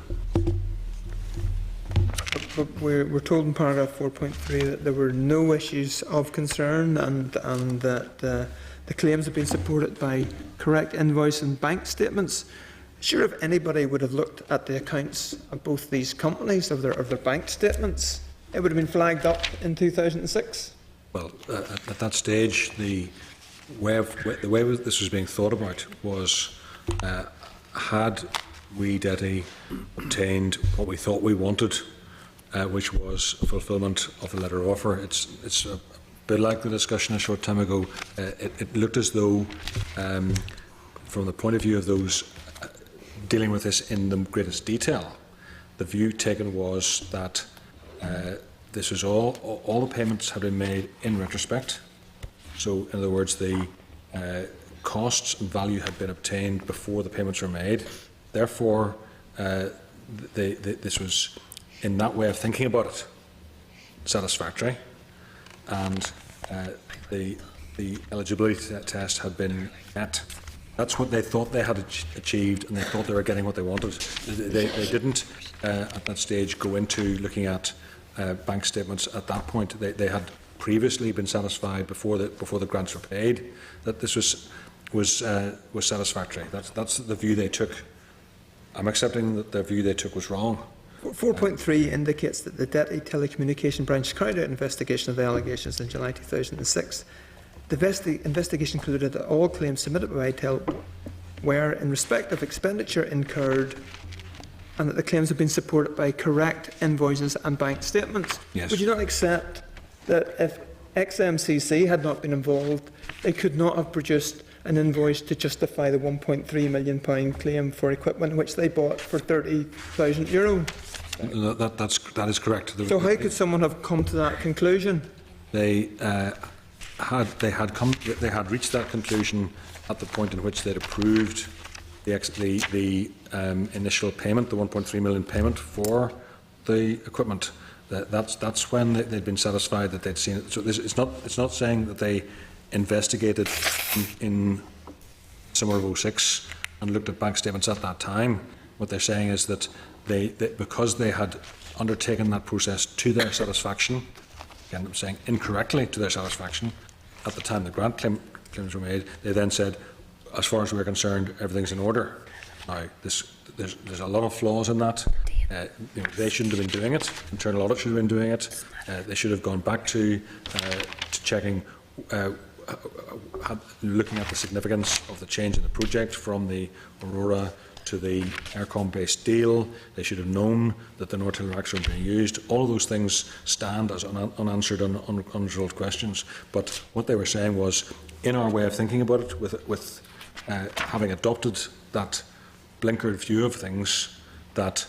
But we're told in paragraph 4.3 that there were no issues of concern and that the claims have been supported by correct invoice and bank statements. Sure, if anybody would have looked at the accounts of both these companies, of their bank statements, it would have been flagged up in 2006. Well, at that stage, the way this was being thought about was, had we, DETI, obtained what we thought we wanted, which was fulfilment of the letter of offer. It's a bit like the discussion a short time ago. It looked as though, from the point of view of those dealing with this in the greatest detail, the view taken was that this was all the payments had been made in retrospect. So, in other words, the costs and value had been obtained before the payments were made. Therefore, this was, in that way of thinking about it, satisfactory, and the eligibility test had been met. That's what they thought they had achieved, and they thought they were getting what they wanted. They didn't, at that stage, go into looking at bank statements at that point. They had previously been satisfied before the grants were paid that this was satisfactory. That's the view they took. I'm accepting that the view they took was wrong. 4.3 indicates that the DETI Telecommunication Branch carried out an investigation of the allegations in July 2006. The investigation concluded that all claims submitted by ITEL were in respect of expenditure incurred and that the claims have been supported by correct invoices and bank statements. Yes. Would you not accept that if XMCC had not been involved, they could not have produced an invoice to justify the £1.3 million claim for equipment which they bought for €30,000? That is correct. So how could someone have come to that conclusion? They had reached that conclusion at the point in which they'd approved the initial payment, the 1.3 million payment for the equipment. That's when they'd been satisfied that they'd seen it. So it's not saying that they investigated in summer of 06 and looked at bank statements at that time. What they're saying is that they because they had undertaken that process to their satisfaction, again I'm saying incorrectly to their satisfaction, at the time the grant claims were made, they then said, as far as we're concerned, everything's in order. Now, there's a lot of flaws in that. They shouldn't have been doing it. Internal audit should have been doing it. They should have gone back to checking, looking at the significance of the change in the project from the Aurora to the Aircom-based deal. They should have known that the North Hill racks were being used. All of those things stand as unanswered and unresolved questions. But what they were saying was, in our way of thinking about it, with having adopted that blinkered view of things, that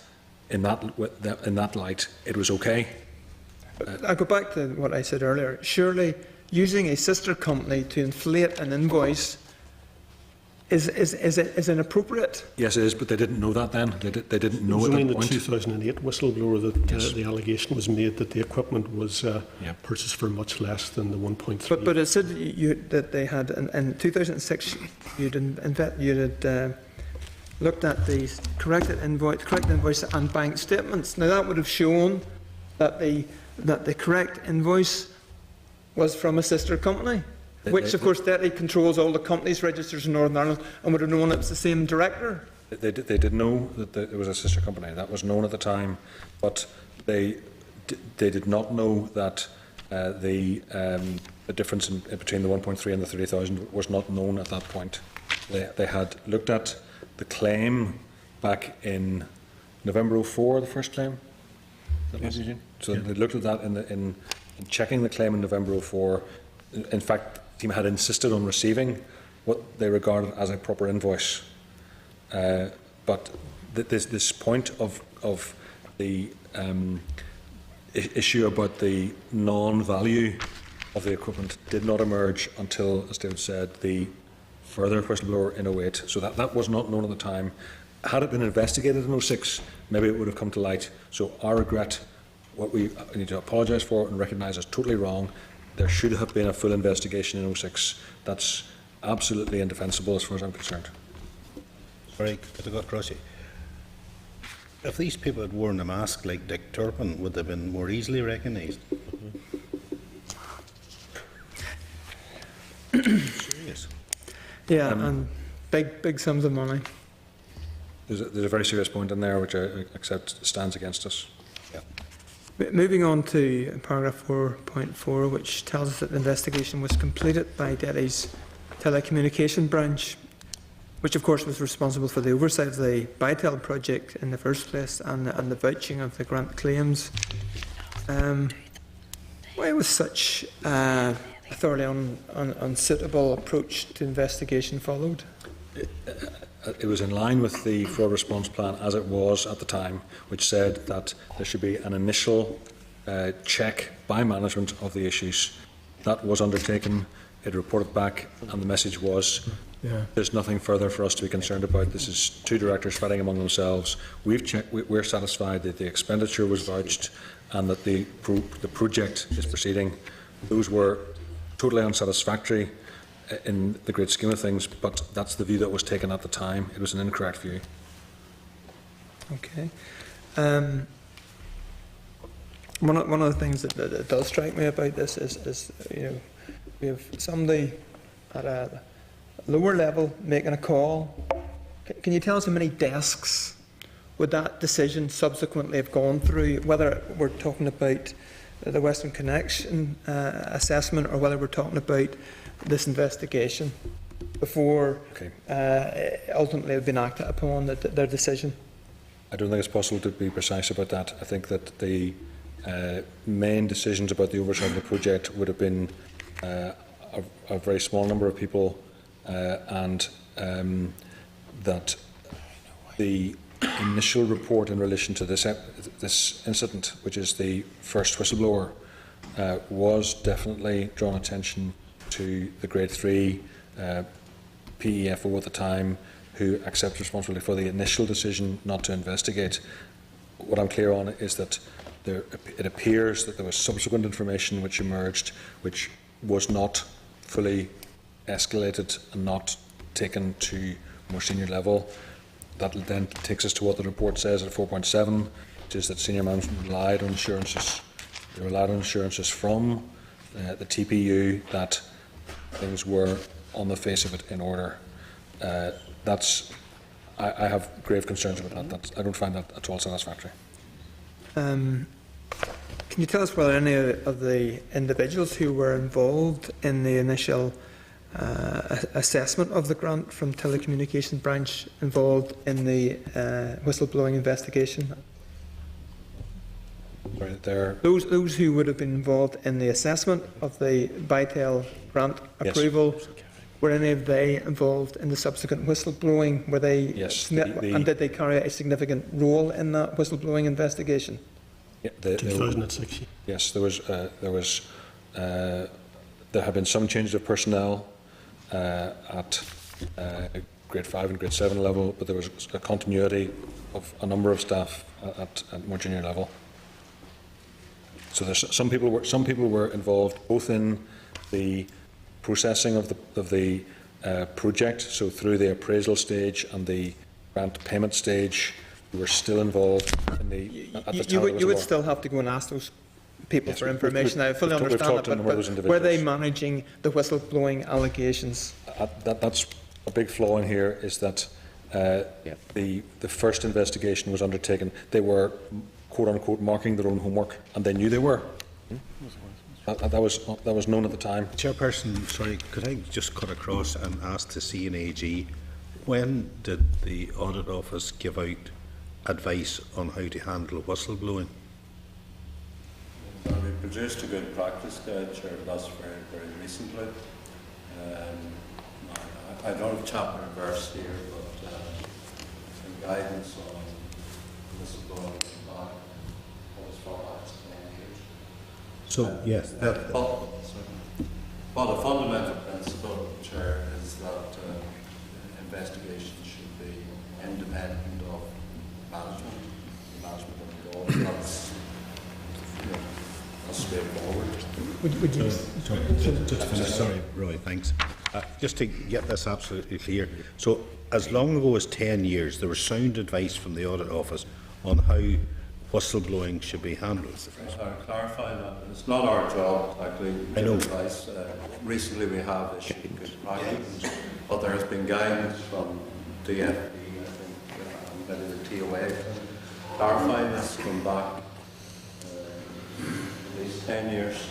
in that light it was okay. I'll go back to what I said earlier. Surely using a sister company to inflate an invoice is inappropriate. Yes, it is, but they didn't know that then. They didn't know It was at only in that the point. 2008 whistleblower that Yes. the allegation was made that the equipment was purchased for much less than the 1.3. But it said that they had, in 2006, you'd looked at the correct invoice and bank statements. Now that would have shown that the correct invoice was from a sister company, which of course DETI controls all the companies registers in Northern Ireland and would have known it was the same director. They did know that it was a sister company. That was known at the time, but they did not know that the difference between the 1.3 and the 30,000 was not known at that point. They had looked at the claim back in November 04, the first claim. Is that right, Eugene? So they looked at that in checking the claim in November 04. In fact, the team had insisted on receiving what they regarded as a proper invoice. But this point of the issue about the non-value of the equipment did not emerge until, as David said, the further whistleblower in 08. So that was not known at the time. Had it been investigated in 06, maybe it would have come to light. So our regret, what we need to apologise for and recognise as totally wrong. There should have been a full investigation in 06. That's absolutely indefensible as far as I'm concerned. Sorry, could I go across you? If these people had worn a mask like Dick Turpin, would they have been more easily recognised? Serious. Yeah, and big sums of money. There's a very serious point in there which I accept stands against us. Moving on to paragraph 4.4, which tells us that the investigation was completed by Delhi's telecommunication branch, which of course was responsible for the oversight of the Bytel project in the first place and the vouching of the grant claims. Why was such a thoroughly unsuitable approach to investigation followed? It was in line with the fraud response plan as it was at the time, which said that there should be an initial check by management of the issues. That was undertaken, it reported back, and the message was, there's nothing further for us to be concerned about. This is two directors fighting among themselves. We're satisfied that the expenditure was vouched and that the project is proceeding. Those were totally unsatisfactory in the great scheme of things, but that's the view that was taken at the time. It was an incorrect view. Okay. One of the things that does strike me about this is we have somebody at a lower level making a call. Can you tell us how many desks would that decision subsequently have gone through, whether we're talking about the Western Connection assessment or whether we're talking about this investigation before ultimately have been acted upon their decision? I don't think it's possible to be precise about that. I think that the main decisions about the oversight of the project would have been a very small number of people, and that the initial report in relation to this incident, which is the first whistleblower, was definitely drawn attention to the Grade 3 PEFO at the time, who accepted responsibility for the initial decision not to investigate. What I'm clear on is that it appears that there was subsequent information which emerged which was not fully escalated and not taken to a more senior level. That then takes us to what the report says at 4.7, which is that senior management relied on assurances. They relied on assurances from the TPU that things were on the face of it in order. I have grave concerns about that. I don't find that at all satisfactory. Can you tell us whether any of the individuals who were involved in the initial assessment of the grant from Telecommunications Branch involved in the whistleblowing investigation? Sorry, those who would have been involved in the assessment of the Bytel grant approval, were any of they involved in the subsequent whistleblowing? Were they? Yes. And did they carry out a significant role in that whistleblowing investigation? Yeah, 2006. Yes, there have been some changes of personnel at Grade 5 and Grade 7 level, but there was a continuity of a number of staff at more junior level. So there's some people were involved both in the processing of the project, so through the appraisal stage and the grant payment stage. We were still involved in You would still have to go and ask those people for information. I fully understand that, but were they managing the whistleblowing allegations? That's a big flaw in here, is that the first investigation was undertaken. They were, quote unquote, marking their own homework, and they knew they were. That was known at the time. Chairperson, sorry, could I just cut across and ask to see an AG, when did the Audit Office give out advice on how to handle whistleblowing? Well, we produced a good practice guide, Chair, but that's very, very recently. I don't have chapter and verse here, but some guidance on whistleblowing was far back as 10 years. So, yes. But a fundamental principle, Chair, is that investigations should be independent of management of the law. That's straightforward. Would you? Just to finish, sorry, Roy, thanks. Just to get this absolutely clear, so as long ago as 10 years, there was sound advice from the Audit Office on how whistleblowing should be handled. Clarify that. It's not our job to actually I know. give advice. Recently we have issued good practice, but there has been guidance from DFE, I think, and maybe the TOA. Clarifying this going back at least 10 years.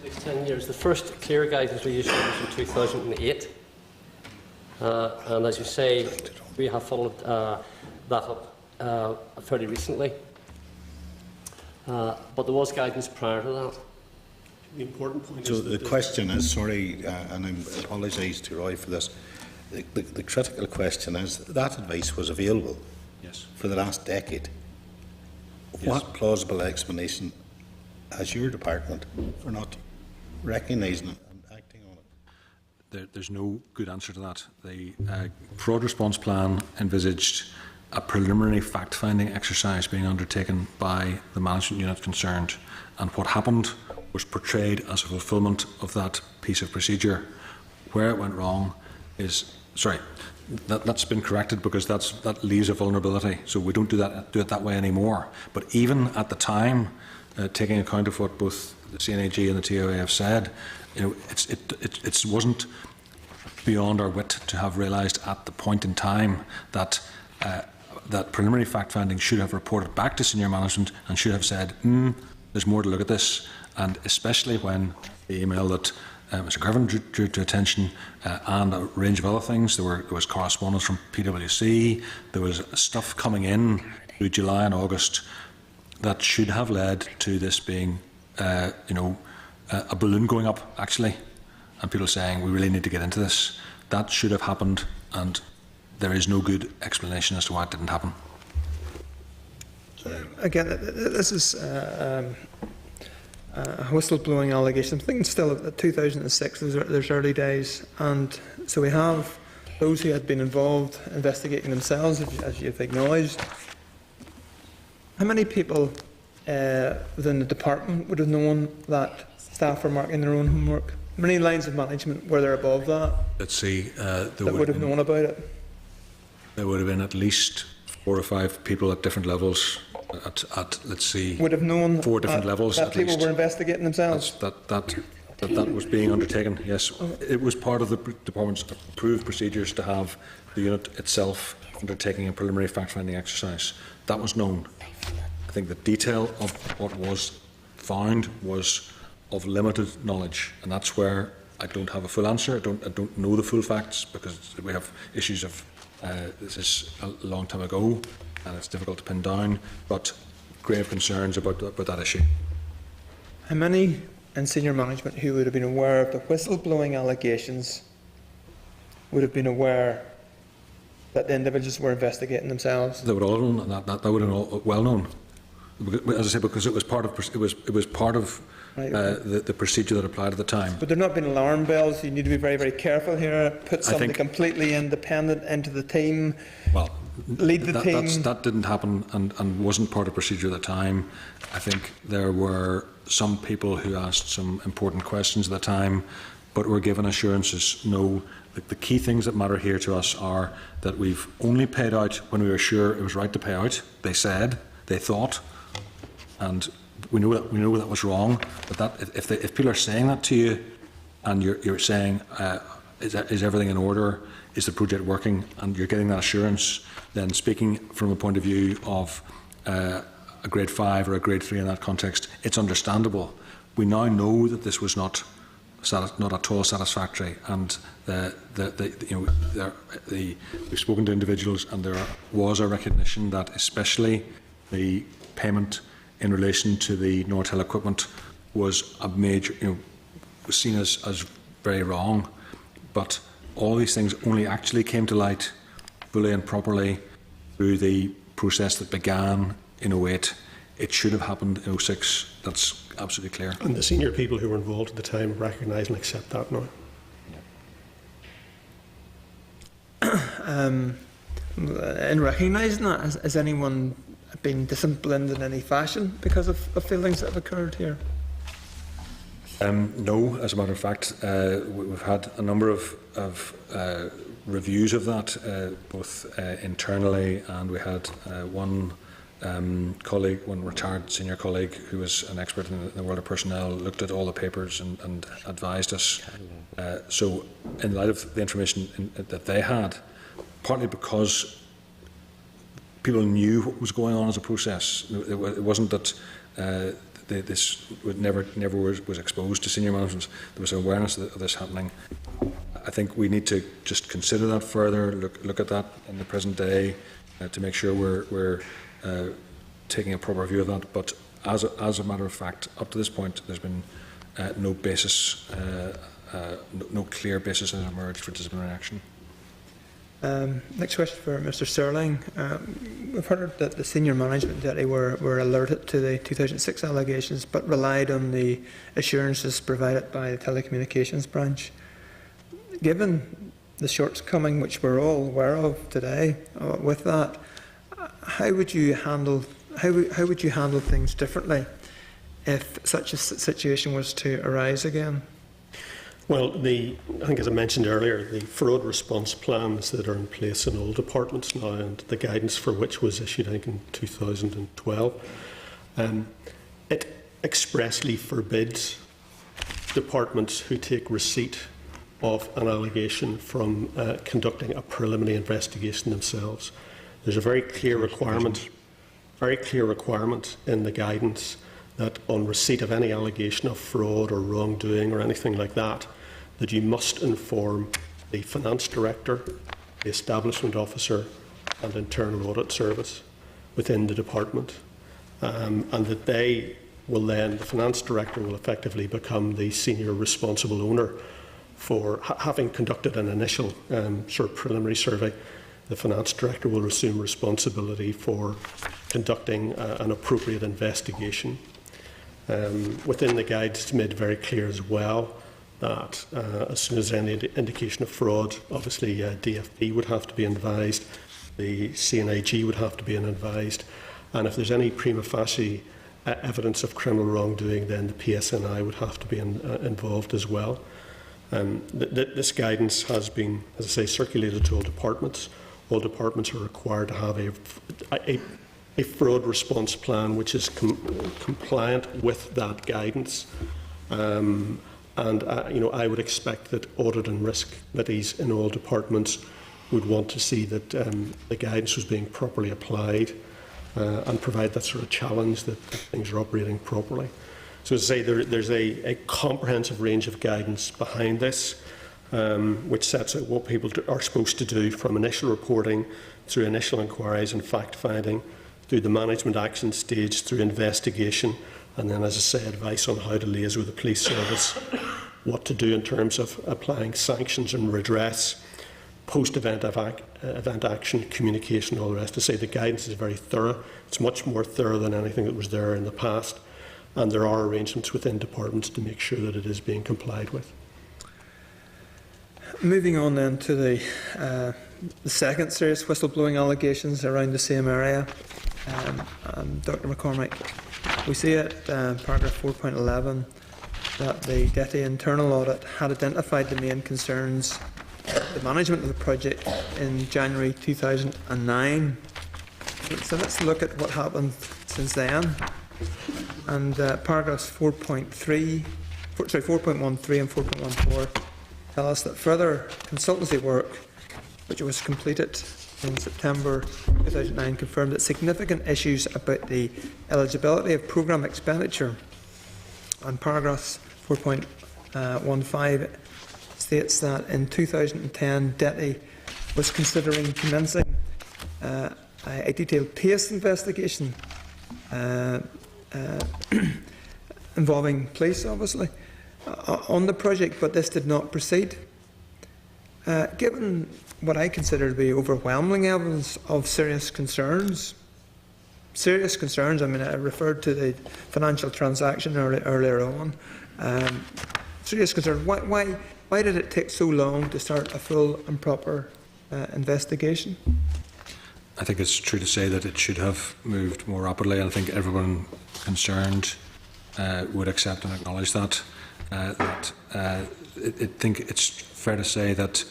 It's 10 years. The first clear guidance we issued was in 2008. And as you say, we have followed that up fairly recently. But there was guidance prior to that. The important point So is the that question is, sorry, and I apologise to Roy for this, the critical question is, that advice was available Yes. for the last decade. Yes. What plausible explanation has your department for not recognising it and acting on it? There's no good answer to that. The fraud response plan envisaged a preliminary fact-finding exercise being undertaken by the management unit concerned, and what happened was portrayed as a fulfilment of that piece of procedure. Where it went wrong is, sorry, that's been corrected because that leaves a vulnerability. So we don't do it that way anymore. But even at the time, taking account of what both the CNAG and the TOA have said, you know, it wasn't beyond our wit to have realised at the point in time that that preliminary fact-finding should have reported back to senior management and should have said, there's more to look at this, and especially when the email that Mr. Girvan drew to attention and a range of other things. There was correspondence from PwC, there was stuff coming in through July and August that should have led to this being, a balloon going up, actually, and people saying, we really need to get into this. That should have happened, and there is no good explanation as to why it didn't happen. Again, this is a whistleblowing allegation. I'm thinking still of 2006, there's early days, and so we have those who had been involved investigating themselves, as you've acknowledged. How many people within the department would have known that staff were marking their own homework? How many lines of management were there above that Let's see, that would have known about it? there would have been at least 4 or 5 people at different levels. At let's see, Would have known 4 different levels that at people least. were investigating themselves. That was being undertaken. Yes, it was part of the department's approved procedures to have the unit itself undertaking a preliminary fact-finding exercise. That was known. I think the detail of what was found was of limited knowledge, and that's where I don't have a full answer. I don't know the full facts because we have issues of this is a long time ago, and it's difficult to pin down. But grave concerns about that issue. How many in senior management who would have been aware of the whistleblowing allegations would have been aware that the individuals were investigating themselves? They would all know that would have been all well known. As I say, because it was part of Right. the procedure that applied at the time. But there have not been alarm bells. You need to be very, very careful here. Put somebody think- completely independent into the team. Well, Lead the team. that didn't happen and wasn't part of procedure at the time. I think there were some people who asked some important questions at the time, but were given assurances. No, the key things that matter here to us are that we've only paid out when we were sure it was right to pay out. They said, they thought, and we know that was wrong. But that if people are saying that to you, and you're saying, is everything in order? Is the project working? And you're getting that assurance, then speaking from a point of view of a grade 5 or a grade 3 in that context, it's understandable. We now know that this was not at all satisfactory, and we've spoken to individuals, and there was a recognition that especially the payment in relation to the Nortel equipment was a major, was seen as very wrong. But all these things only actually came to light fully and properly through the process that began in 2008. It should have happened in 2006. That's absolutely clear. And the senior people who were involved at the time recognise and accept that now. In recognising that, has anyone been disciplined in any fashion because of feelings that have occurred here? No, as a matter of fact, we've had a number of reviews of that, both internally, and we had one colleague, one retired senior colleague who was an expert in the world of personnel, looked at all the papers and advised us. So in light of the information that they had, partly because people knew what was going on as a process, it wasn't that this never was exposed to senior management. There was awareness of this happening. I think we need to just consider that further, look at that in the present day to make sure we're taking a proper view of that. But as a matter of fact, up to this point, there's been no basis, no clear basis has emerged for disciplinary action. Next question for Mr. Sterling. We've heard that the senior management deputy were alerted to the 2006 allegations, but relied on the assurances provided by the telecommunications branch. Given the shortcoming, which we're all aware of today, with that, how would you handle things differently if such a situation was to arise again? Well, I think as I mentioned earlier, the fraud response plans that are in place in all departments now, and the guidance for which was issued, I think, in 2012, it expressly forbids departments who take receipt of an allegation from conducting a preliminary investigation themselves. There's a very clear requirement in the guidance that on receipt of any allegation of fraud or wrongdoing or anything like that, that you must inform the finance director, the establishment officer and internal audit service within the department, and that they will then, the finance director will effectively become the senior responsible owner for having conducted an initial sort of preliminary survey. The finance director will assume responsibility for conducting an appropriate investigation. Within the guides, it's made very clear as well that as soon as any indication of fraud, obviously DFP would have to be advised, the CNIG would have to be advised, and if there's any prima facie evidence of criminal wrongdoing, then the PSNI would have to be involved as well. This guidance has been, as I say, circulated to all departments. All departments are required to have a fraud response plan which is compliant with that guidance. I would expect that audit and risk committees in all departments would want to see that the guidance was being properly applied and provide that sort of challenge that things are operating properly. So as I say, there's a comprehensive range of guidance behind this, which sets out what people are supposed to do from initial reporting through initial inquiries and fact-finding, through the management action stage, through investigation, and then, as I say, advice on how to liaise with the police service, what to do in terms of applying sanctions and redress, post-event event action, communication, all the rest. To say the guidance is very thorough. It's much more thorough than anything that was there in the past, and there are arrangements within departments to make sure that it is being complied with. Moving on then to the second serious whistleblowing allegations around the same area. Dr McCormick, we see at paragraph 4.11 that the Deputy Internal Audit had identified the main concerns, the management of the project in January 2009. So let's look at what happened since then. And paragraphs 4.13 and 4.14 tell us that further consultancy work, which was completed in September 2009, confirmed that significant issues about the eligibility of programme expenditure. And paragraph 4.15 states that in 2010, DETI was considering commencing a detailed PACE investigation involving police, obviously, on the project, but this did not proceed. Given what I consider to be overwhelming evidence of serious concerns, I mean, I referred to the financial transaction earlier on, serious concern, why did it take so long to start a full and proper investigation? I think it's true to say that it should have moved more rapidly, and I think everyone concerned would accept and acknowledge that. I think it's fair to say that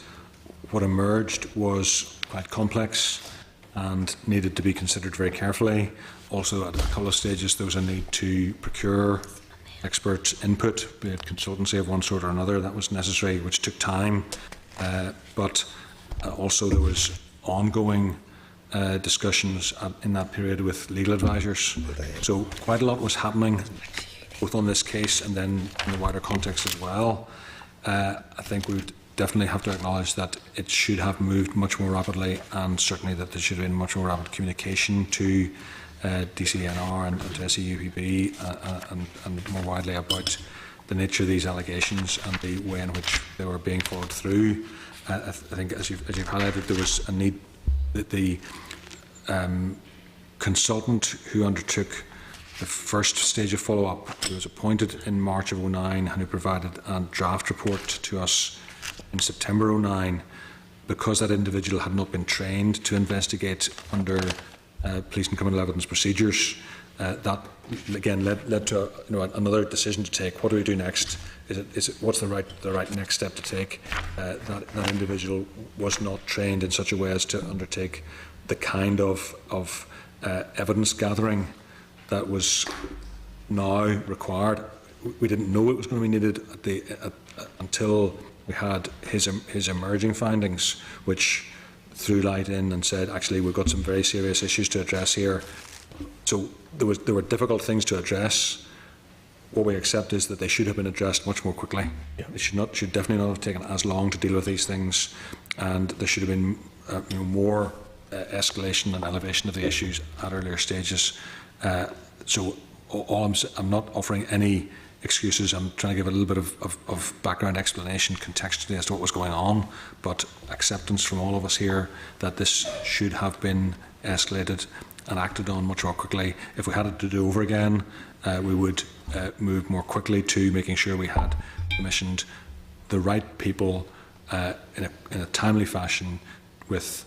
what emerged was quite complex and needed to be considered very carefully. Also, at a couple of stages, there was a need to procure expert input, be it consultancy of one sort or another. That was necessary, which took time. But also there was ongoing discussions in that period with legal advisors. So quite a lot was happening, both on this case and then in the wider context as well. I think we would definitely have to acknowledge that it should have moved much more rapidly, and certainly that there should have been much more rapid communication to DCNR and to SEUPB and more widely about the nature of these allegations and the way in which they were being followed through. I think, as you've highlighted, there was a need that the consultant who undertook the first stage of follow-up, who was appointed in March of 2009 and who provided a draft report to us in September 2009, because that individual had not been trained to investigate under police and criminal evidence procedures, that again led to another decision to take. What do we do next? What's the right next step to take? That individual was not trained in such a way as to undertake the kind of evidence gathering that was now required. We didn't know it was going to be needed until we had his emerging findings, which threw light in and said, actually, we've got some very serious issues to address here. So there were difficult things to address. What we accept is that they should have been addressed much more quickly. Yeah. It should definitely not have taken as long to deal with these things, and there should have been more escalation and elevation of the issues at earlier stages. So I'm not offering any excuses. I'm trying to give a little bit of background explanation contextually as to what was going on, but acceptance from all of us here that this should have been escalated and acted on much more quickly. If we had it to do over again, we would move more quickly to making sure we had commissioned the right people in a timely fashion, with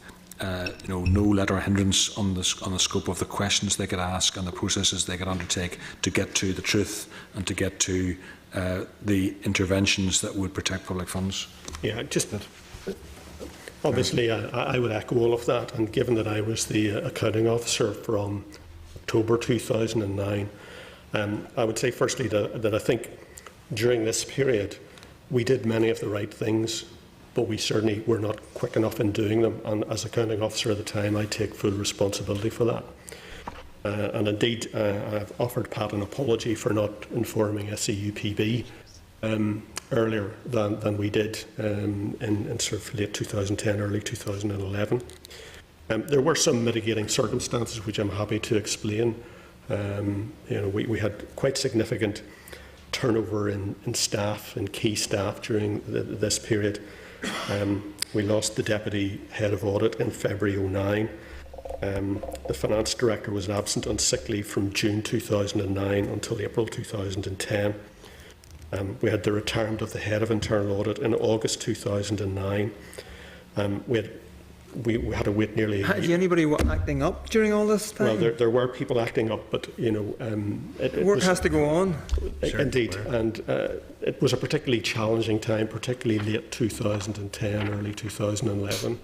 no letter hindrance on the scope of the questions they could ask and the processes they could undertake to get to the truth and to get to the interventions that would protect public funds. Yeah, obviously I would echo all of that, and given that I was the accounting officer from October 2009, I would say firstly that I think during this period we did many of the right things, but we certainly were not quick enough in doing them, and as accounting officer at the time I take full responsibility for that. And indeed I've offered Pat an apology for not informing SEUPB earlier than we did in sort of late 2010, early 2011. There were some mitigating circumstances which I'm happy to explain. We had quite significant turnover in staff, in key staff during this period. We lost the deputy head of audit in February 2009. The finance director was absent on sick leave from June 2009 until April 2010. We had the retirement of the head of internal audit in August 2009. We had to wait nearly a year. Had anybody acting up during all this time? Well, there were people acting up, but work has to go on. Indeed, and it was a particularly challenging time, particularly late 2010, early 2011,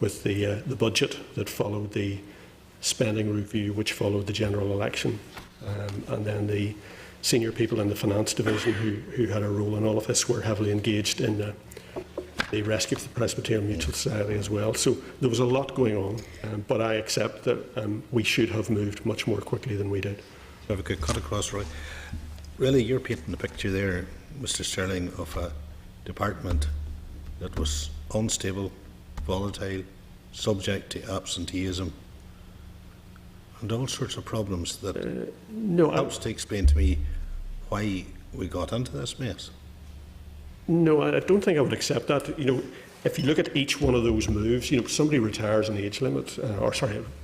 with the budget that followed the spending review, which followed the general election, and then the senior people in the finance division who had a role in all of this were heavily engaged in the rescue of the Presbyterian Mutual Society as well. So there was a lot going on, but I accept that we should have moved much more quickly than we did. So if I could cut across, Roy. Really, you're painting the picture there, Mr. Sterling, of a department that was unstable, volatile, subject to absenteeism, and all sorts of problems that helps to explain to me why we got into this mess. No, I don't think I would accept that. If you look at each one of those moves, somebody retires an age limit,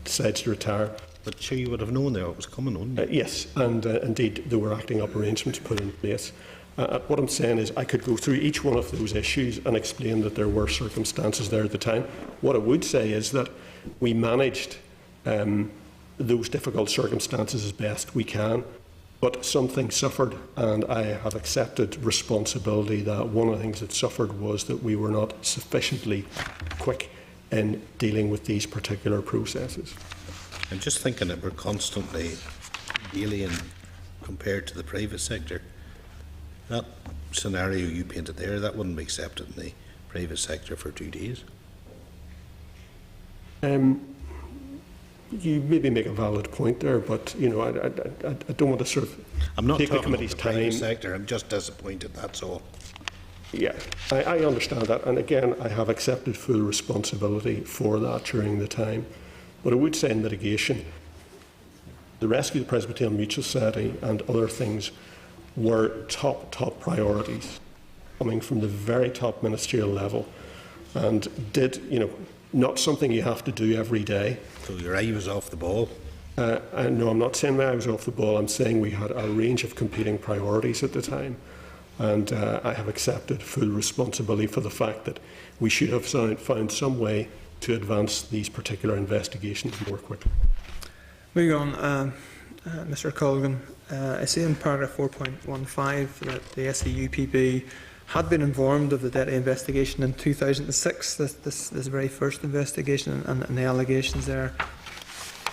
decides to retire. But sure, you would have known that it was coming, wouldn't you? Yes, and indeed there were acting up arrangements put in place. What I'm saying is I could go through each one of those issues and explain that there were circumstances there at the time. What I would say is that we managed those difficult circumstances as best we can. But something suffered, and I have accepted responsibility that one of the things that suffered was that we were not sufficiently quick in dealing with these particular processes. I'm just thinking that we're constantly alien compared to the private sector. That scenario you painted there, that wouldn't be accepted in the private sector for 2 days. You maybe make a valid point there, but you know, I don't want to sort of I'm not take the talking about committee's the private time. sector. I'm just disappointed. That's all. Yeah, I understand that, and again, I have accepted full responsibility for that during the time. But I would say in mitigation, the rescue of the Presbyterian Mutual Society and other things were top priorities, coming from the very top ministerial level, and did, you know, not something you have to do every day. So your eye was off the ball. No, I'm not saying my eye was off the ball. I'm saying we had a range of competing priorities at the time, and I have accepted full responsibility for the fact that we should have found some way to advance these particular investigations more quickly. Moving on, Mr. Colgan, I see in paragraph 4.15 that the SEUPB had been informed of the Detty investigation in 2006, this very first investigation, and the allegations there.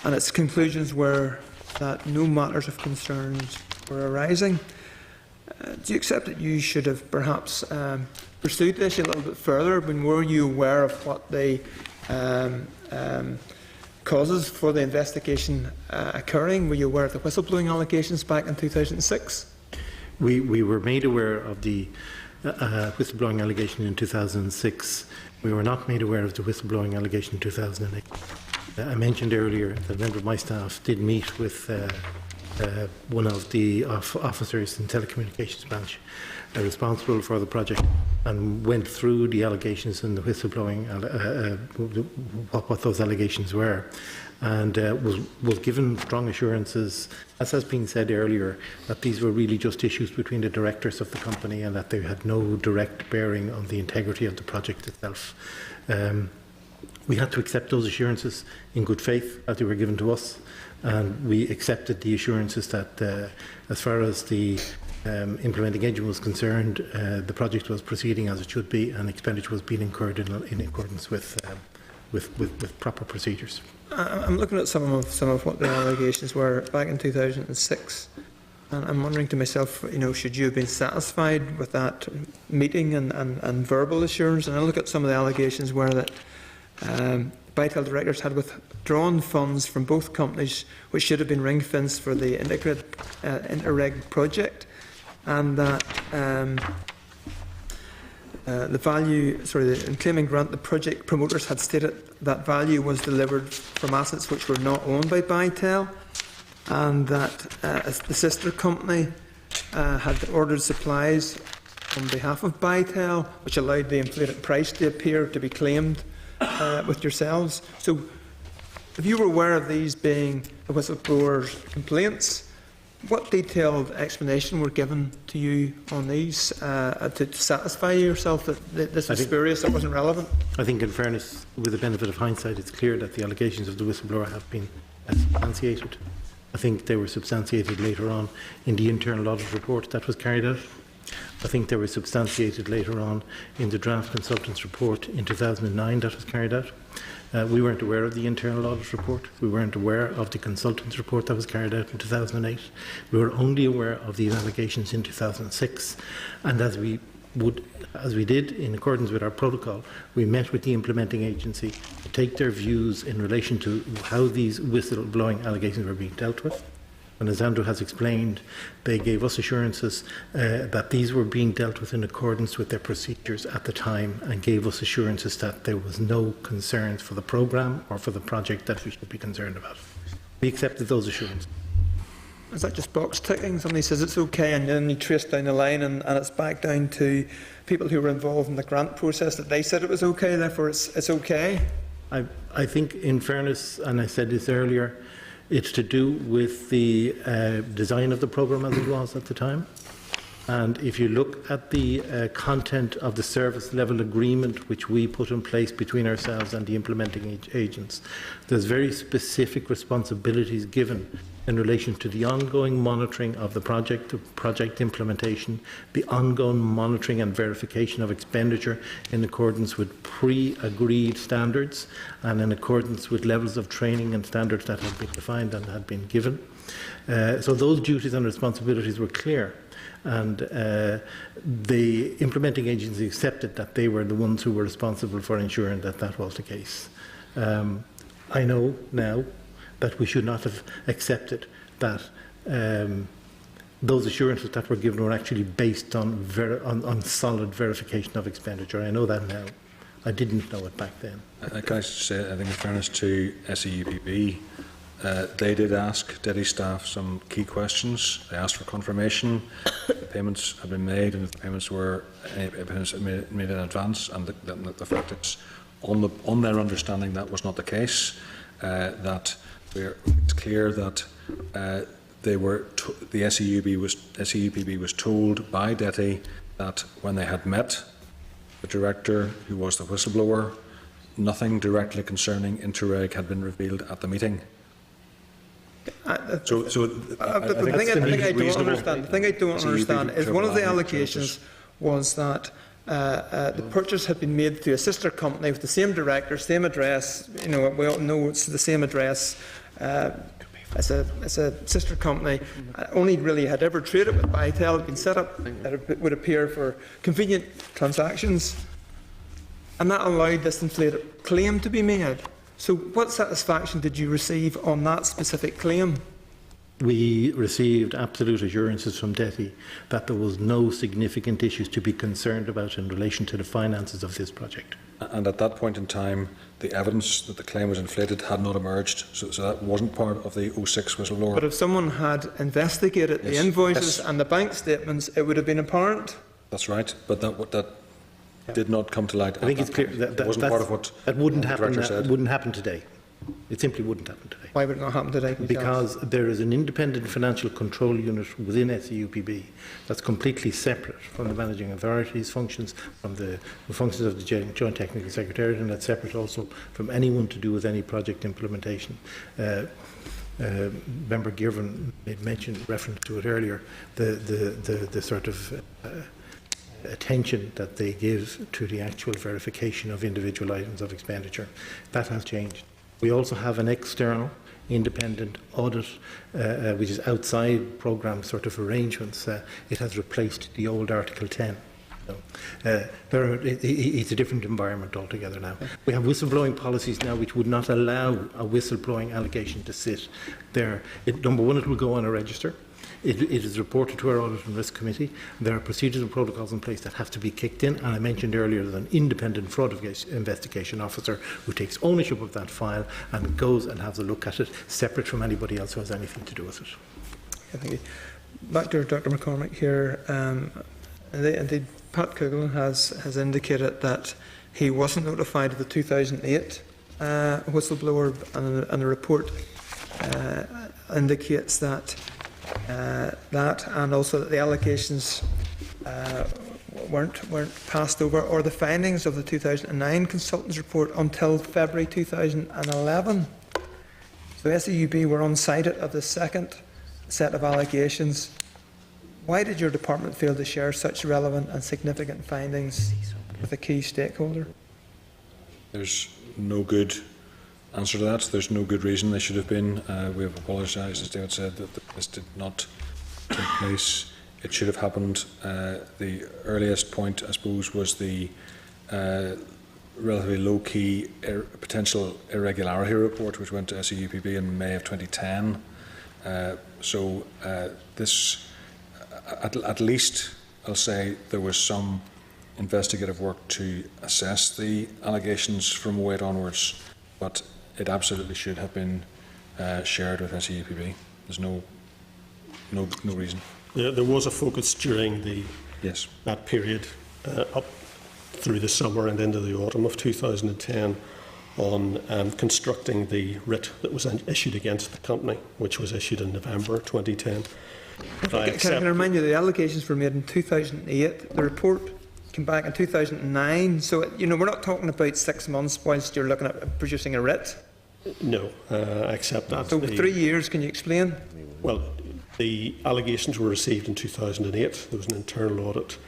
And its conclusions were that no matters of concerns were arising. Do you accept that you should have perhaps pursued the issue a little bit further? I mean, were you aware of what the causes for the investigation occurring? Were you aware of the whistleblowing allegations back in 2006? We were made aware of the whistleblowing allegation in 2006. We were not made aware of the whistleblowing allegation in 2008. I mentioned earlier that a member of my staff did meet with one of the officers in the telecommunications branch responsible for the project and went through the allegations and the whistleblowing, what those allegations were, and was given strong assurances, as has been said earlier, that these were really just issues between the directors of the company and that they had no direct bearing on the integrity of the project itself. We had to accept those assurances in good faith as they were given to us, and we accepted the assurances that as far as the implementing agent was concerned, the project was proceeding as it should be and expenditure was being incurred in accordance with proper procedures. I'm looking at some of what the allegations were back in 2006, and I'm wondering to myself, you know, should you have been satisfied with that meeting and verbal assurance? And I look at some of the allegations where that Bytel directors had withdrawn funds from both companies, which should have been ring-fenced for the Interreg project, and that the value, in claiming grant, the project promoters had stated that value was delivered from assets which were not owned by Bytel, and that the sister company had ordered supplies on behalf of Bytel, which allowed the inflated price to appear to be claimed with yourselves. So, if you were aware of these being the whistleblowers' complaints, what detailed explanation were given to you on these to satisfy yourself that this was spurious, that wasn't relevant? I think, in fairness, with the benefit of hindsight, it's clear that the allegations of the whistleblower have been substantiated. I think they were substantiated later on in the internal audit report that was carried out. I think they were substantiated later on in the draft consultant's report in 2009 that was carried out. We weren't aware of the internal audit report. We weren't aware of the consultant's report that was carried out in 2008. We were only aware of these allegations in 2006. And as we did in accordance with our protocol, we met with the implementing agency to take their views in relation to how these whistleblowing allegations were being dealt with. And as Andrew has explained, they gave us assurances that these were being dealt with in accordance with their procedures at the time, and gave us assurances that there was no concerns for the programme or for the project that we should be concerned about. We accepted those assurances. Is that just box ticking? Somebody says it's okay, and then you trace down the line, and it's back down to people who were involved in the grant process that they said it was okay, therefore it's okay? I think, in fairness, and I said this earlier, it's to do with the design of the programme as it was at the time. And if you look at the content of the service level agreement which we put in place between ourselves and the implementing agents, there's very specific responsibilities given in relation to the ongoing monitoring of the project implementation, the ongoing monitoring and verification of expenditure in accordance with pre-agreed standards and in accordance with levels of training and standards that had been defined and had been given. So those duties and responsibilities were clear, and the implementing agency accepted that they were the ones who were responsible for ensuring that that was the case. I know now that we should not have accepted that those assurances that were given were actually based on solid verification of expenditure. I know that now. I didn't know it back then. Can I say, I think in fairness to SEUPB, they did ask DETI staff some key questions. They asked for confirmation that payments had been made and if the payments were made in advance, and the fact is, on their understanding, that was not the case. That it's clear that the SEUPB was told by DETI that when they had met the director, who was the whistleblower, nothing directly concerning Interreg had been revealed at the meeting. The thing I don't understand is one of the allegations was that the purchase had been made through a sister company with the same director, same address. You know, we all know it's the same address. As a sister company, only really had ever traded with Bytel, had been set up, that it would appear for convenient transactions, and that allowed this inflated claim to be made. So what satisfaction did you receive on that specific claim? We received absolute assurances from DETI that there was no significant issues to be concerned about in relation to the finances of this project. And at that point in time, the evidence that the claim was inflated had not emerged, so that wasn't part of the 06 whistleblower. But if someone had investigated the invoices and the bank statements, it would have been apparent. That's right, but that did not come to light. I think it's clear that wasn't part of what that wouldn't the happen. director said. It wouldn't happen today. It simply wouldn't happen today. Why would it not happen today? Because there is an independent financial control unit within SEUPB that's completely separate from the managing authority's functions, from the functions of the Joint Technical Secretariat, and that's separate also from anyone to do with any project implementation. Member Girvan made reference to it earlier, the sort of attention that they give to the actual verification of individual items of expenditure. That has changed. We also have an external independent audit, which is outside programme sort of arrangements. It has replaced the old Article 10. So, it's a different environment altogether now. We have whistleblowing policies now which would not allow a whistleblowing allegation to sit there. Number one, it will go on a register. It is reported to our Audit and Risk Committee. There are procedures and protocols in place that have to be kicked in, and I mentioned earlier that an independent fraud investigation officer who takes ownership of that file and goes and has a look at it, separate from anybody else who has anything to do with it. Thank you. Back to Dr. McCormick here. Indeed, Pat Coogan has indicated that he wasn't notified of the 2008 whistleblower, and the report indicates that and also that the allegations weren't passed over, or the findings of the 2009 consultants report until February 2011. So SEUB were unsighted of the second set of allegations. Why did your department fail to share such relevant and significant findings with a key stakeholder? There's no good answer to that. There's no good reason they should have been. We have apologised, as David said, that this did not take place. It should have happened. The earliest point, I suppose, was the relatively low-key potential irregularity report, which went to SEUPB in May of 2010. This, at least, I'll say, there was some investigative work to assess the allegations from 08 onwards, but it absolutely should have been shared with SEUPB. There's no reason. There was a focus during that period up through the summer and into the autumn of 2010 on constructing the writ that was issued against the company, which was issued in November 2010. But I Can I accept, remind you, the allegations were made in 2008. The report came back in 2009. So, we're not talking about 6 months whilst you're looking at producing a writ. no, I accept that. So, 3 years, can you explain? Well, the allegations were received in 2008. There was an internal audit,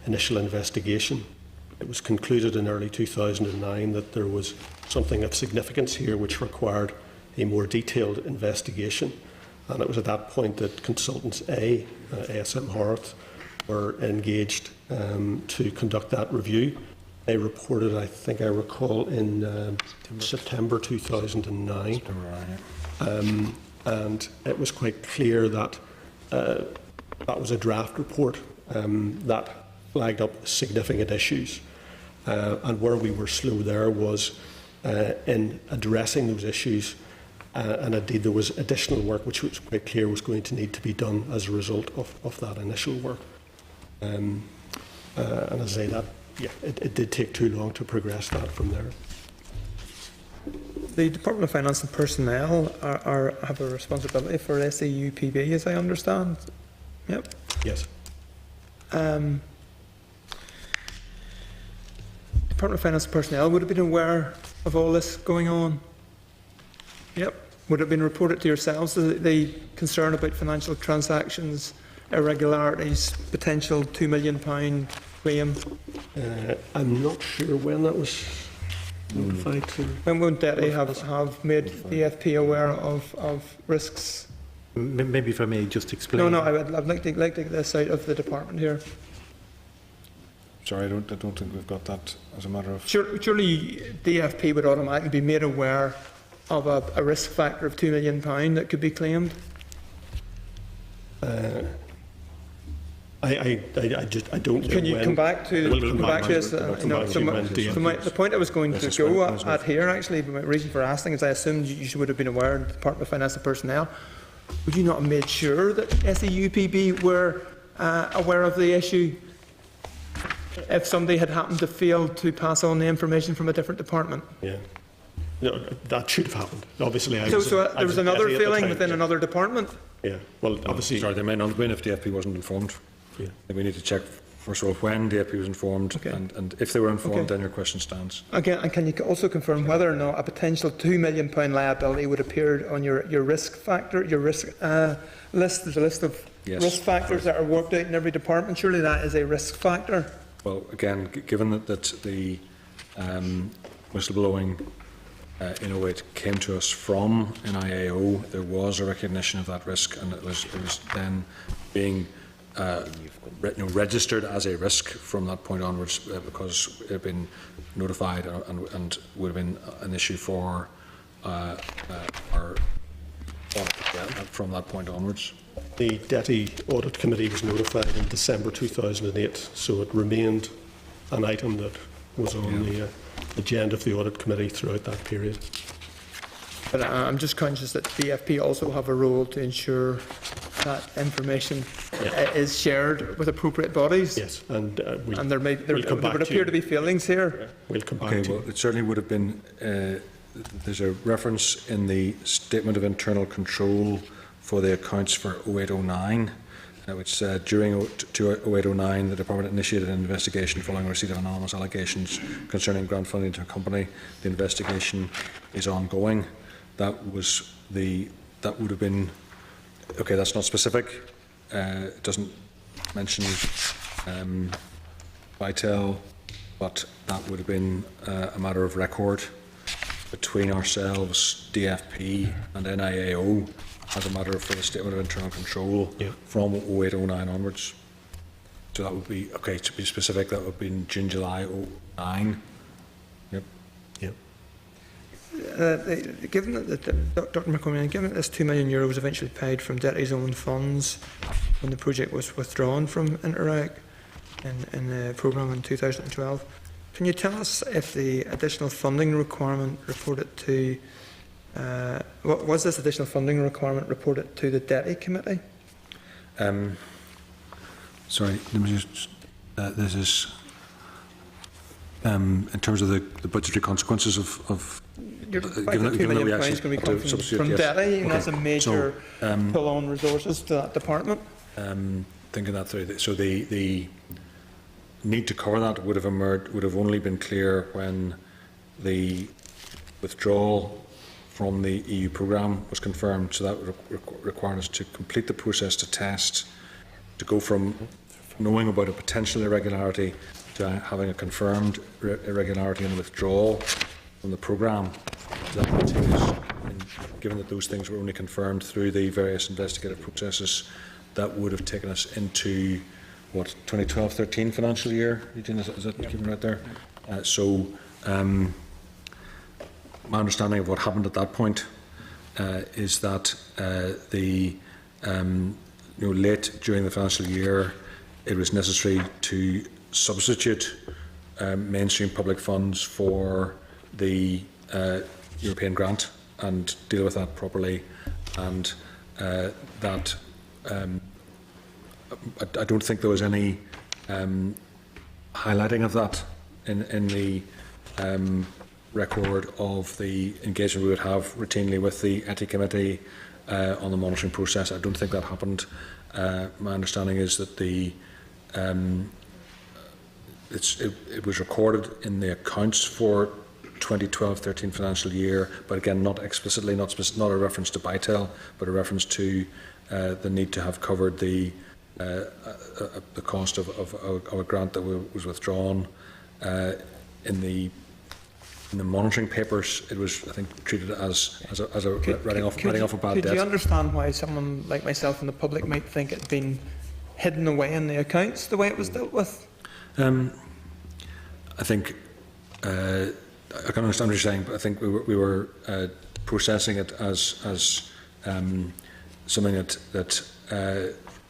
initial investigation. It was concluded in early 2009 that there was something of significance here which required a more detailed investigation. And it was at that point that consultants ASM Harth, were engaged to conduct that review. They reported, I think I recall, in September 2009. And it was quite clear that that was a draft report that flagged up significant issues. And where we were slow there was in addressing those issues. And indeed, there was additional work which was quite clear was going to need to be done as a result of that initial work. And as I say, that it did take too long to progress that from there. The Department of Finance and Personnel have a responsibility for SEUPB, as I understand. Yep. Yes. Department of Finance and Personnel would have been aware of all this going on. Yep. Would it have been reported to yourselves, the concern about financial transactions, irregularities, potential £2 million claim? I'm not sure when that was notified to. When would DETI have made the FP aware of risks? Maybe if I may just explain. No, I'd like to get this out of the department here. Sorry, I don't think we've got that as a matter of... Surely DFP would automatically be made aware of a risk factor of £2 million that could be claimed? I don't know. Can you come back to this? The point I was going to go at here, actually, my reason for asking is I assumed you would have been aware in the Department of Finance and Personnel. Would you not have made sure that SEUPB were aware of the issue if somebody had happened to fail to pass on the information from a different department? Yeah. No, that should have happened. Obviously, there was another failing within another department? Yeah. Well, obviously... Sorry, they may not have been if DFP wasn't informed. Yeah. We need to check, first of all, when DFP was informed, Okay. and if they were informed, then your question stands. Again, and can you also confirm whether or not a potential £2 million liability would appear on your risk factor, your risk list? There's a list of risk factors that are worked out in every department. Surely that is a risk factor. Well, again, given that the whistleblowing in 08 came to us from NIAO, there was a recognition of that risk, and it was then being registered as a risk from that point onwards because it had been notified and would have been an issue for our audit from that point onwards. The DETI Audit Committee was notified in December 2008, so it remained an item that was on the agenda of the Audit Committee throughout that period. But I'm just conscious that DFP also have a role to ensure that information is shared with appropriate bodies. Yes, and there would appear to be failings here. Yeah, we'll come back to well, it certainly would have been. There's a reference in the Statement of Internal Control for the accounts for 0809, which said during 0809 the Department initiated an investigation following receipt of anonymous allegations concerning grant funding to a company. The investigation is ongoing. That would have been okay. That's not specific. It doesn't mention Vitel, but that would have been a matter of record between ourselves, DFP, and NIAO as a matter for the Statement of Internal Control from 0809 onwards. So that would be okay. To be specific, that would have been June, July 09. Yep. Yep. Given that Dr. McCormick, given that this €2 million was eventually paid from DETI's own funds when the project was withdrawn from Interact in the programme in 2012, can you tell us if the additional funding requirement reported to what was this additional funding requirement reported to the DETI committee? Sorry, let me just. This is in terms of the budgetary consequences of. £2 million is going to be coming from DETI, and that's a major pull on resources to that department. thinking that through. So the need to cover that would have only been clear when the withdrawal from the EU programme was confirmed. So that would require us to complete the process to test, to go from knowing about a potential irregularity to having a confirmed irregularity and withdrawal from the programme. So that would take us, given that those things were only confirmed through the various investigative processes, that would have taken us into, what, 2012-13 financial year? Eugene, is that keeping right there? My understanding of what happened at that point is that late during the financial year, it was necessary to substitute mainstream public funds for the European grant and deal with that properly, and that I don't think there was any highlighting of that in the record of the engagement we would have routinely with the ETI committee on the monitoring process. I don't think that happened. My understanding is that it was recorded in the accounts for 2012-13 financial year, but again, not explicitly, not a reference to Bytel, but a reference to the need to have covered the cost of a grant that was withdrawn. In the monitoring papers, it was, I think, treated as a writing off a bad debt. Could you understand why someone like myself and the public might think it'd been hidden away in the accounts the way it was dealt with? I think I can understand what you're saying, but I think we were processing it as something that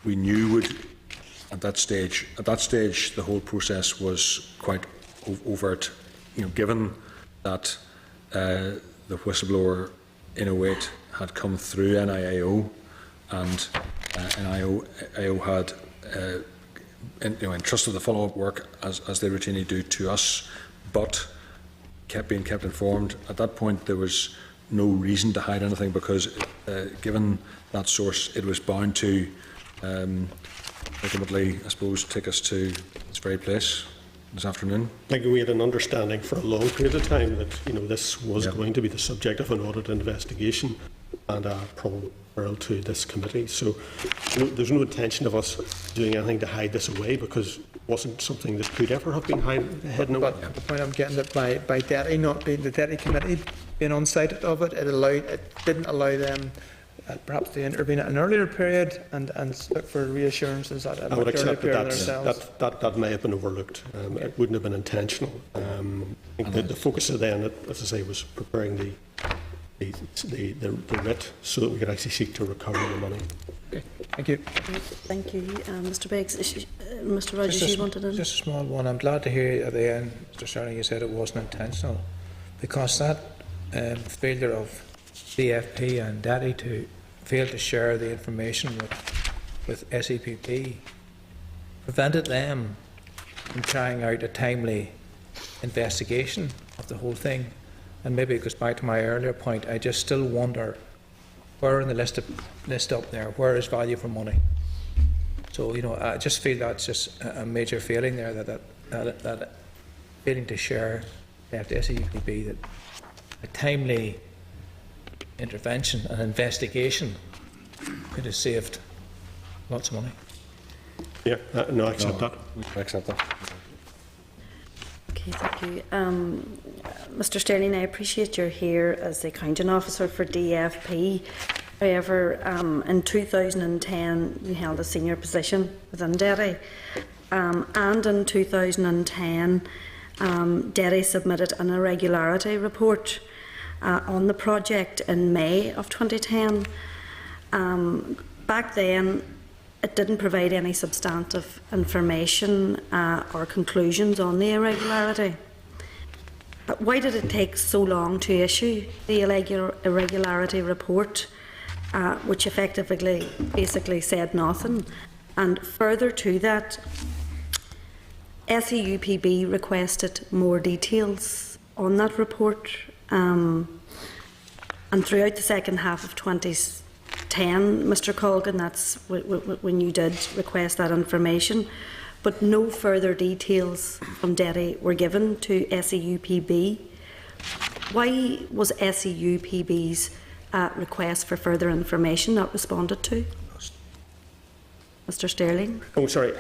we knew would at that stage. At that stage, the whole process was quite overt. Given that the whistleblower in 08 had come through NIAO, and NIAO had entrusted the follow-up work as they routinely do to us, but being kept informed. At that point, there was no reason to hide anything, because given that source, it was bound to ultimately, I suppose, take us to this very place this afternoon. I think we had an understanding for a long period of time that this was going to be the subject of an audit investigation and a probable referral to this committee. So there's no intention of us doing anything to hide this away, because it wasn't something that could ever have been hidden away. But the point I'm getting at, by DETI not being the DETI committee being on site of it, it didn't allow them perhaps to intervene at an earlier period and look for reassurances at a much earlier period themselves. That may have been overlooked. It wouldn't have been intentional. I think that the focus of then, as I say, was preparing the writ so that we could actually seek to recover the money. Okay, thank you. Thank you, Mr. Biggs. Mr. Rogers, you wanted to? Just a small one. I'm glad to hear at the end, Mr. Sterling, you said it wasn't intentional, because that failure of DFP and DETI to fail to share the information with SEPP prevented them from carrying out a timely investigation of the whole thing. And maybe it goes back to my earlier point. I just still wonder, where in the list up there, where is value for money? So I just feel that's just a major failing there, that failing to share at SEPP, that a timely intervention and investigation could have saved lots of money. Yeah, no, I accept that. I accept that. Okay, thank you. Mr. Sterling, I appreciate you're here as the accounting officer for DFP. However, in 2010 you held a senior position within DETI, and in 2010 DETI submitted an irregularity report on the project in May of 2010. Back then, it didn't provide any substantive information or conclusions on the irregularity. But why did it take so long to issue the irregularity report, which effectively basically said nothing? And further to that, SEUPB requested more details on that report, and throughout the second half of Mr Colgan, that's when you did request that information, but no further details from Derry were given to SEUPB. Why was SEUPB's request for further information not responded to? Mr Sterling? Oh, sorry.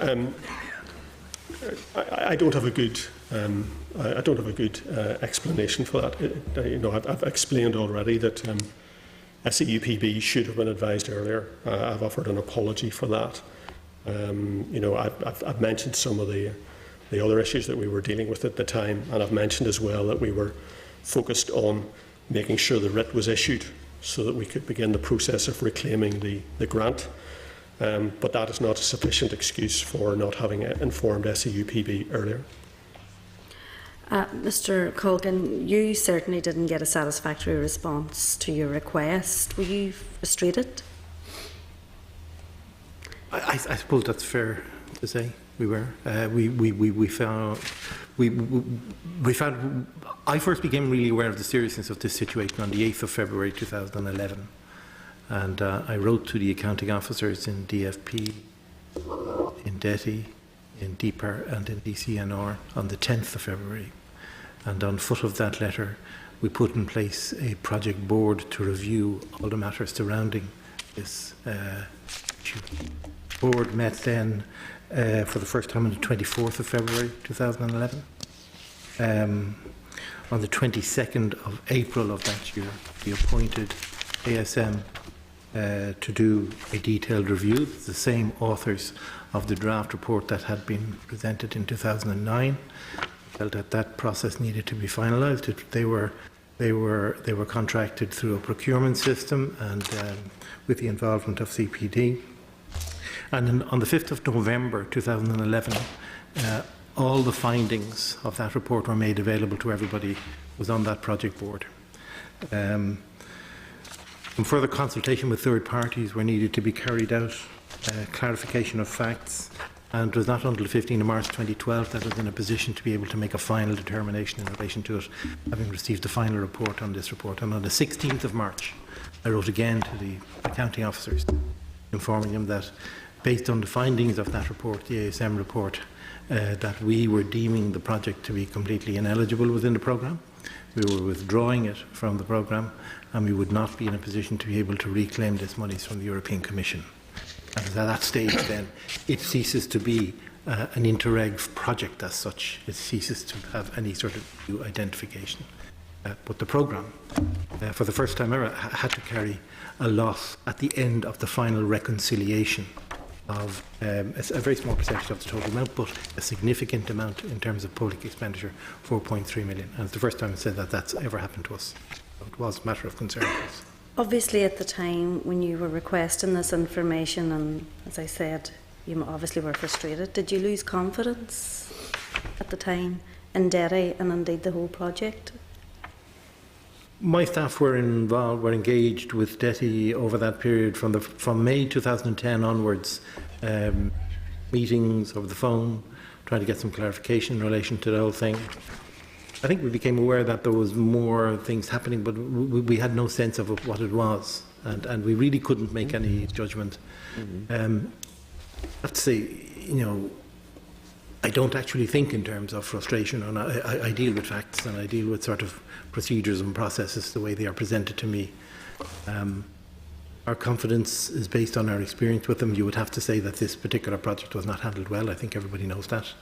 I don't have a good. I don't have a good explanation for that. I've explained already that SEUPB should have been advised earlier. I've offered an apology for that. I've mentioned some of the other issues that we were dealing with at the time, and I've mentioned as well that we were focused on making sure the writ was issued so that we could begin the process of reclaiming the grant. But that is not a sufficient excuse for not having informed SEUPB earlier. Mr Colgan, you certainly didn't get a satisfactory response to your request. Were you frustrated? I suppose that's fair to say. We were. We found. I first became really aware of the seriousness of this situation on the 8th of February 2011, and I wrote to the accounting officers in DFP, in DETI, in DPAR and in DCNR on the 10th of February. And on foot of that letter, we put in place a project board to review all the matters surrounding this issue. The board met then for the first time on the 24th of February 2011. On the 22nd of April of that year, we appointed ASM to do a detailed review, the same authors of the draft report that had been presented in 2009. Felt that that process needed to be finalised. They were contracted through a procurement system and with the involvement of CPD. And on the 5th of November 2011, all the findings of that report were made available to everybody who was on that project board. Some further consultation with third parties were needed to be carried out, clarification of facts, and it was not until the 15th of March 2012 that I was in a position to be able to make a final determination in relation to it, having received the final report on this report. And on the 16th of March, I wrote again to the accounting officers, informing them that based on the findings of that report, the ASM report, that we were deeming the project to be completely ineligible within the programme. We were withdrawing it from the programme, and we would not be in a position to be able to reclaim this monies from the European Commission. And at that stage then, it ceases to be an Interreg project as such. It ceases to have any sort of new identification. But the programme, for the first time ever, had to carry a loss at the end of the final reconciliation of a very small percentage of the total amount, but a significant amount in terms of public expenditure, 4.3 million. And it's the first time it said that that's ever happened to us. So it was a matter of concern to us. Obviously, at the time when you were requesting this information, and as I said, you obviously were frustrated, did you lose confidence at the time in Derry and indeed the whole project? My staff were involved, were engaged with DETI over that period from May 2010 onwards, meetings over the phone, trying to get some clarification in relation to the whole thing. I think we became aware that there was more things happening, but we had no sense of what it was, and we really couldn't make any judgment. I have to say, I don't actually think in terms of frustration, and I deal with facts and I deal with sort of procedures and processes the way they are presented to me. Our confidence is based on our experience with them. You would have to say that this particular project was not handled well. I think everybody knows that.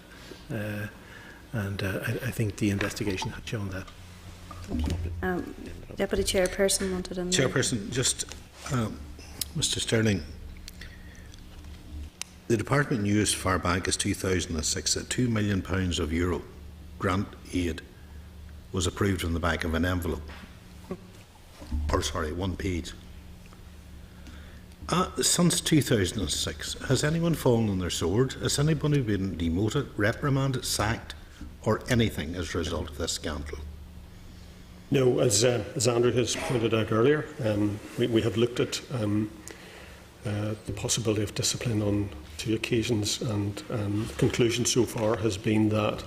And I think the investigation had shown that. Deputy Chairperson wanted in. Chairperson, just Mr. Sterling, the department knew as far back as 2006 that €2 million of euro grant aid was approved on the back of an envelope, or sorry, one page. Since 2006, has anyone fallen on their sword? Has anybody been demoted, reprimanded, sacked, or anything as a result of this scandal? No, as Andrew has pointed out earlier, we have looked at the possibility of discipline on 2 occasions, and the conclusion so far has been that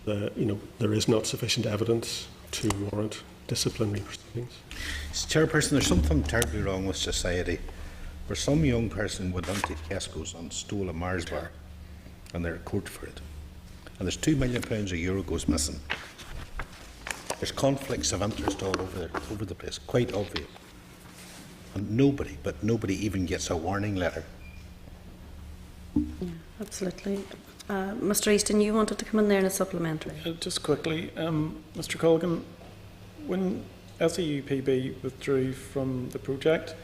there is not sufficient evidence to warrant disciplinary proceedings. Chairperson, there's something terribly wrong with society where some young person went into Tesco's and stole a Mars bar, and they're in court for it. And there's £2 million a year goes missing. There's conflicts of interest all over the place, quite obvious. And nobody even gets a warning letter. Yeah, absolutely. Mr Easton, you wanted to come in there in a supplementary. Just quickly, Mr Colgan, when SEUPB withdrew from the project,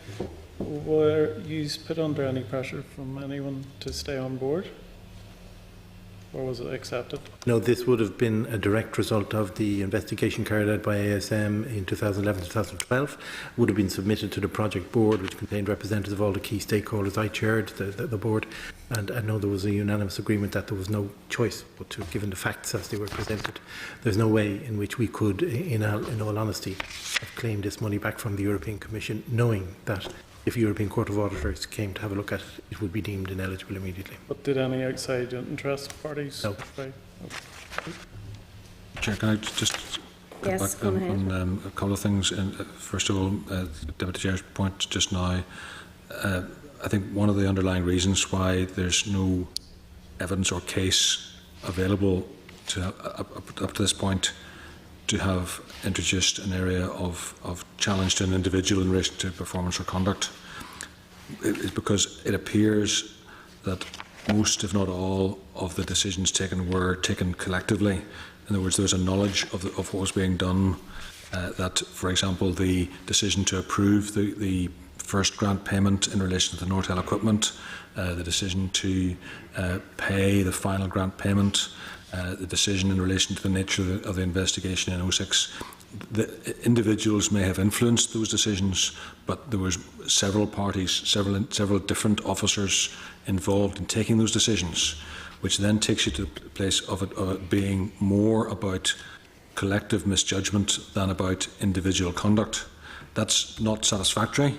were you put under any pressure from anyone to stay on board? Or was it accepted? No, this would have been a direct result of the investigation carried out by ASM in 2011-2012. Would have been submitted to the project board, which contained representatives of all the key stakeholders. I chaired the board, and I know there was a unanimous agreement that there was no choice but to, given the facts as they were presented, there's no way in which we could, in all honesty, have claimed this money back from the European Commission, knowing that if the European Court of Auditors came to have a look at it, it would be deemed ineligible immediately. But did any outside interest parties? No. Chair, can I just Yes, back go ahead. on a couple of things? First of all, Deputy Chair's point just now, I think one of the underlying reasons why there's no evidence or case available to up to this point to have introduced an area of challenge to an individual in relation to performance or conduct is because it appears that most, if not all, of the decisions taken were taken collectively. In other words, there was a knowledge of what was being done, that, for example, the decision to approve the first grant payment in relation to the Nortel equipment, the decision to pay the final grant payment, the decision in relation to the nature of the investigation in 06. The individuals may have influenced those decisions, but there was several parties, several different officers involved in taking those decisions, which then takes you to the place of it being more about collective misjudgment than about individual conduct. That's not satisfactory.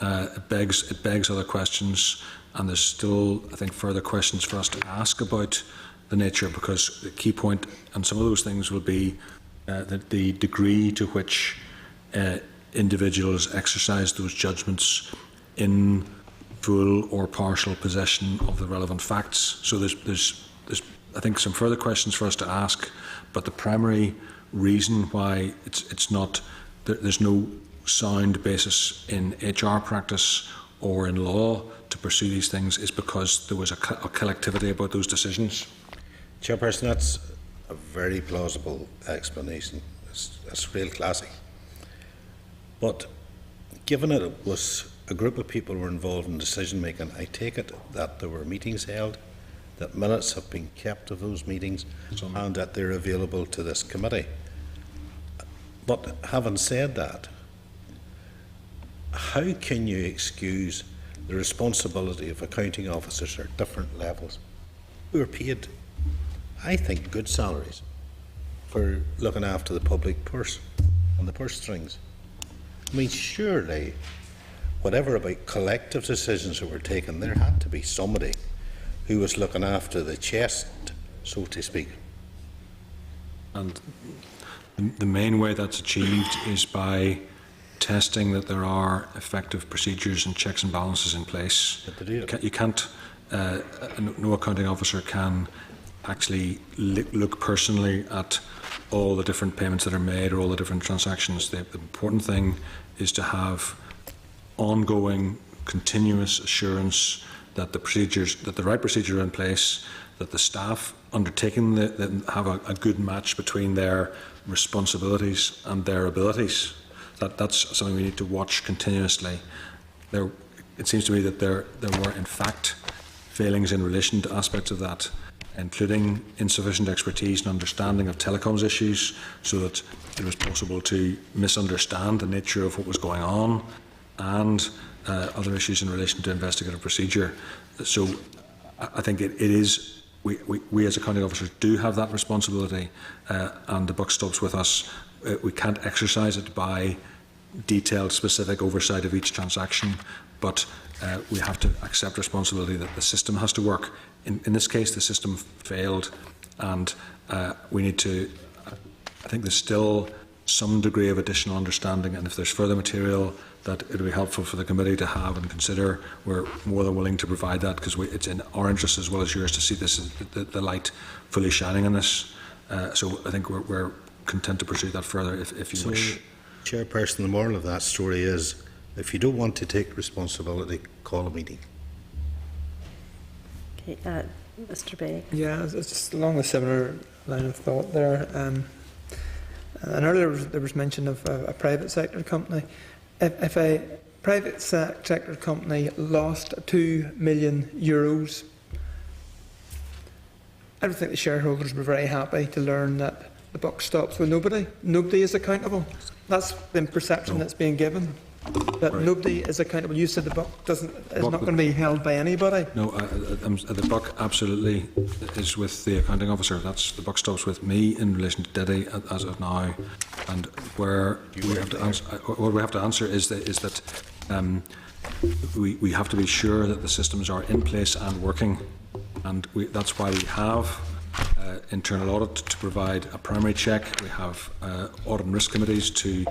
It begs other questions, and there's still, I think, further questions for us to ask about the nature, because the key point on some of those things will be the degree to which individuals exercise those judgments in full or partial possession of the relevant facts. So there's I think, some further questions for us to ask, but the primary reason why it's not, there's no sound basis in HR practice or in law to pursue these things is because there was a collectivity about those decisions. Chairperson, that's a very plausible explanation. It's real classic. But given it was a group of people who were involved in decision making, I take it that there were meetings held, that minutes have been kept of those meetings, and that they're available to this committee. But having said that, how can you excuse the responsibility of accounting officers at different levels who are paid, I think, good salaries for looking after the public purse and the purse strings? I mean, surely, whatever about collective decisions that were taken, there had to be somebody who was looking after the chest, so to speak. And the main way that's achieved is by testing that there are effective procedures and checks and balances in place. You can't, no accounting officer can actually look personally at all the different payments that are made or all the different transactions. The important thing is to have ongoing, continuous assurance that the procedures, that the right procedures are in place, that the staff undertaking that have a good match between their responsibilities and their abilities. That's something we need to watch continuously. It seems to me that there were in fact failings in relation to aspects of that, including insufficient expertise and understanding of telecoms issues, so that it was possible to misunderstand the nature of what was going on, and other issues in relation to investigative procedure. So I think it is, we as accounting officers do have that responsibility, and the buck stops with us. We can't exercise it by detailed, specific oversight of each transaction, but we have to accept responsibility that the system has to work. In this case, the system failed, and we need to, I think there's still some degree of additional understanding, and if there's further material that it would be helpful for the committee to have and consider. We're more than willing to provide that, because it's in our interest as well as yours to see this the light fully shining on this. So I think we're content to pursue that further if you wish. Chairperson, the moral of that story is, if you don't want to take responsibility, call a meeting. Okay, Mr. Bay. Yeah, it's just along a similar line of thought there. And earlier there was mention of a private sector company. If a private sector company lost €2 million, I don't think the shareholders were very happy to learn that the buck stops with nobody. Nobody is accountable. That's the perception that's being given. That nobody is accountable. You said the buck is not going to be held by anybody. No, the buck absolutely is with the accounting officer. The buck stops with me in relation to Diddy as of now, and where we have to answer, what we have to answer is that we have to be sure that the systems are in place and working, and that's why we have internal audit to provide a primary check. We have audit and risk committees to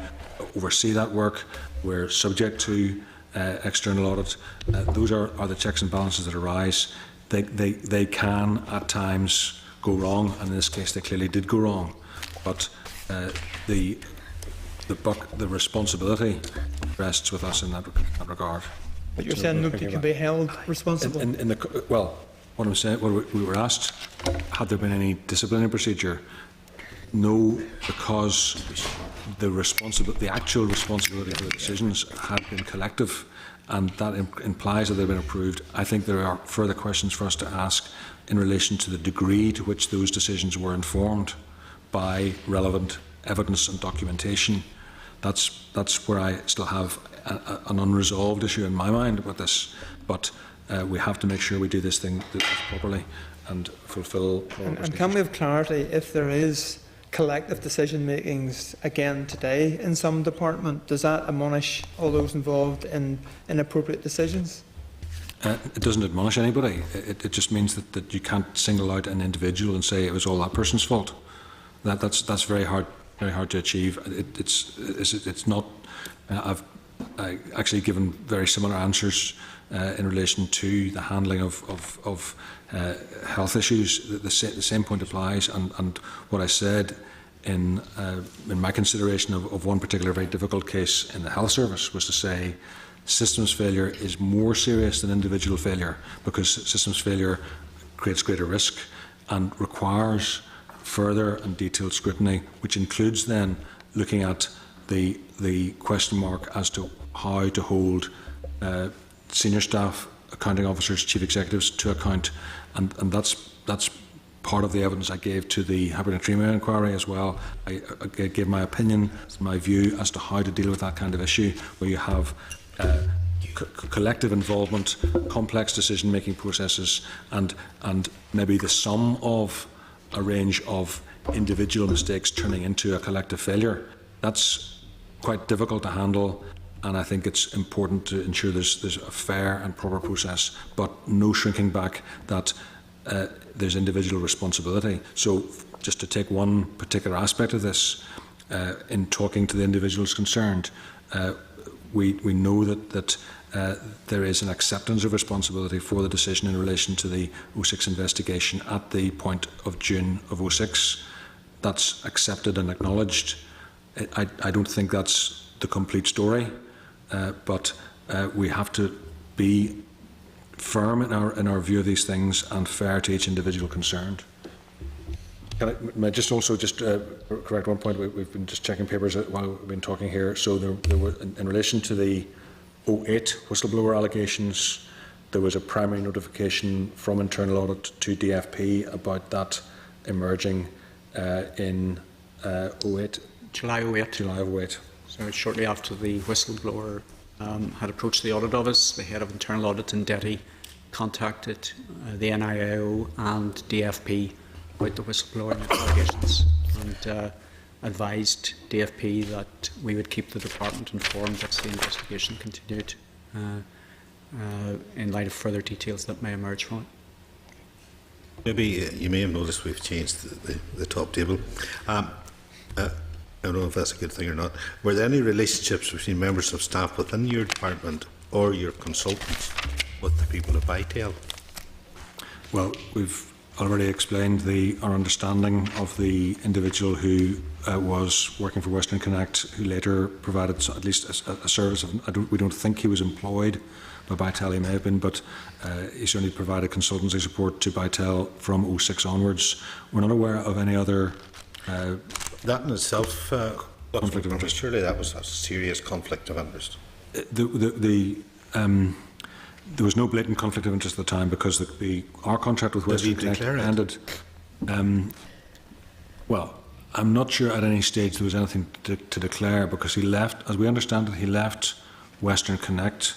oversee that work. We're subject to external audit. Those are the checks and balances that arise. They can at times go wrong, and in this case they clearly did go wrong. But the responsibility rests with us in that regard. But you're saying nobody can be held responsible? Well, what I'm saying, we were asked, had there been any disciplinary procedure? No, because the actual responsibility for the decisions had been collective, and that implies that they've been approved. I think there are further questions for us to ask in relation to the degree to which those decisions were informed by relevant evidence and documentation. That's where I still have an unresolved issue in my mind about this. But we have to make sure we do this thing properly and fulfil. And can we have clarity if there is collective decision makings again today in some department? Does that admonish all those involved in inappropriate decisions? It doesn't admonish anybody. It just means that you can't single out an individual and say it was all that person's fault. That's very hard to achieve. It's not. I've actually given very similar answers in relation to the handling of health issues. The same point applies, and what I said in my consideration of one particular very difficult case in the health service was to say systems failure is more serious than individual failure, because systems failure creates greater risk and requires further and detailed scrutiny, which includes then looking at the question mark as to how to hold senior staff, accounting officers, chief executives to account, and that's part of the evidence I gave to the Haberdashery inquiry as well. I gave my opinion, my view as to how to deal with that kind of issue, where you have collective involvement, complex decision-making processes, and maybe the sum of a range of individual mistakes turning into a collective failure. That's quite difficult to handle, and I think it's important to ensure there's a fair and proper process, but no shrinking back that there's individual responsibility. So just to take one particular aspect of this, in talking to the individuals concerned, we know that there is an acceptance of responsibility for the decision in relation to the 06 investigation at the point of June of 06. That's accepted and acknowledged. I don't think that's the complete story, but we have to be firm in our view of these things and fair to each individual concerned. May I just correct one point? We've been just checking papers while we've been talking here. So there were, in relation to the 08 whistleblower allegations, there was a primary notification from internal audit to DFP about that emerging in 08. July 08. July of 08. So shortly after the whistleblower had approached the audit office, the head of internal audit in Detty contacted the NIO and DFP about the whistleblowing allegations, and advised DFP that we would keep the department informed as the investigation continued, in light of further details that may emerge from it. Maybe you may have noticed we've changed the top table. I don't know if that's a good thing or not. Were there any relationships between members of staff within your department or your consultants with the people at Bytel? Well, we've already explained our understanding of the individual who was working for Western Connect, who later provided at least a service. We don't think he was employed by Bytel, he may have been, but he certainly provided consultancy support to Bytel from 2006 onwards. We're not aware of any other that in itself, conflict of interest. Surely that was a serious conflict of interest. There was no blatant conflict of interest at the time because our contract with Western Connect ended. Well, I'm not sure at any stage there was anything to declare, because he left, as we understand it, he left Western Connect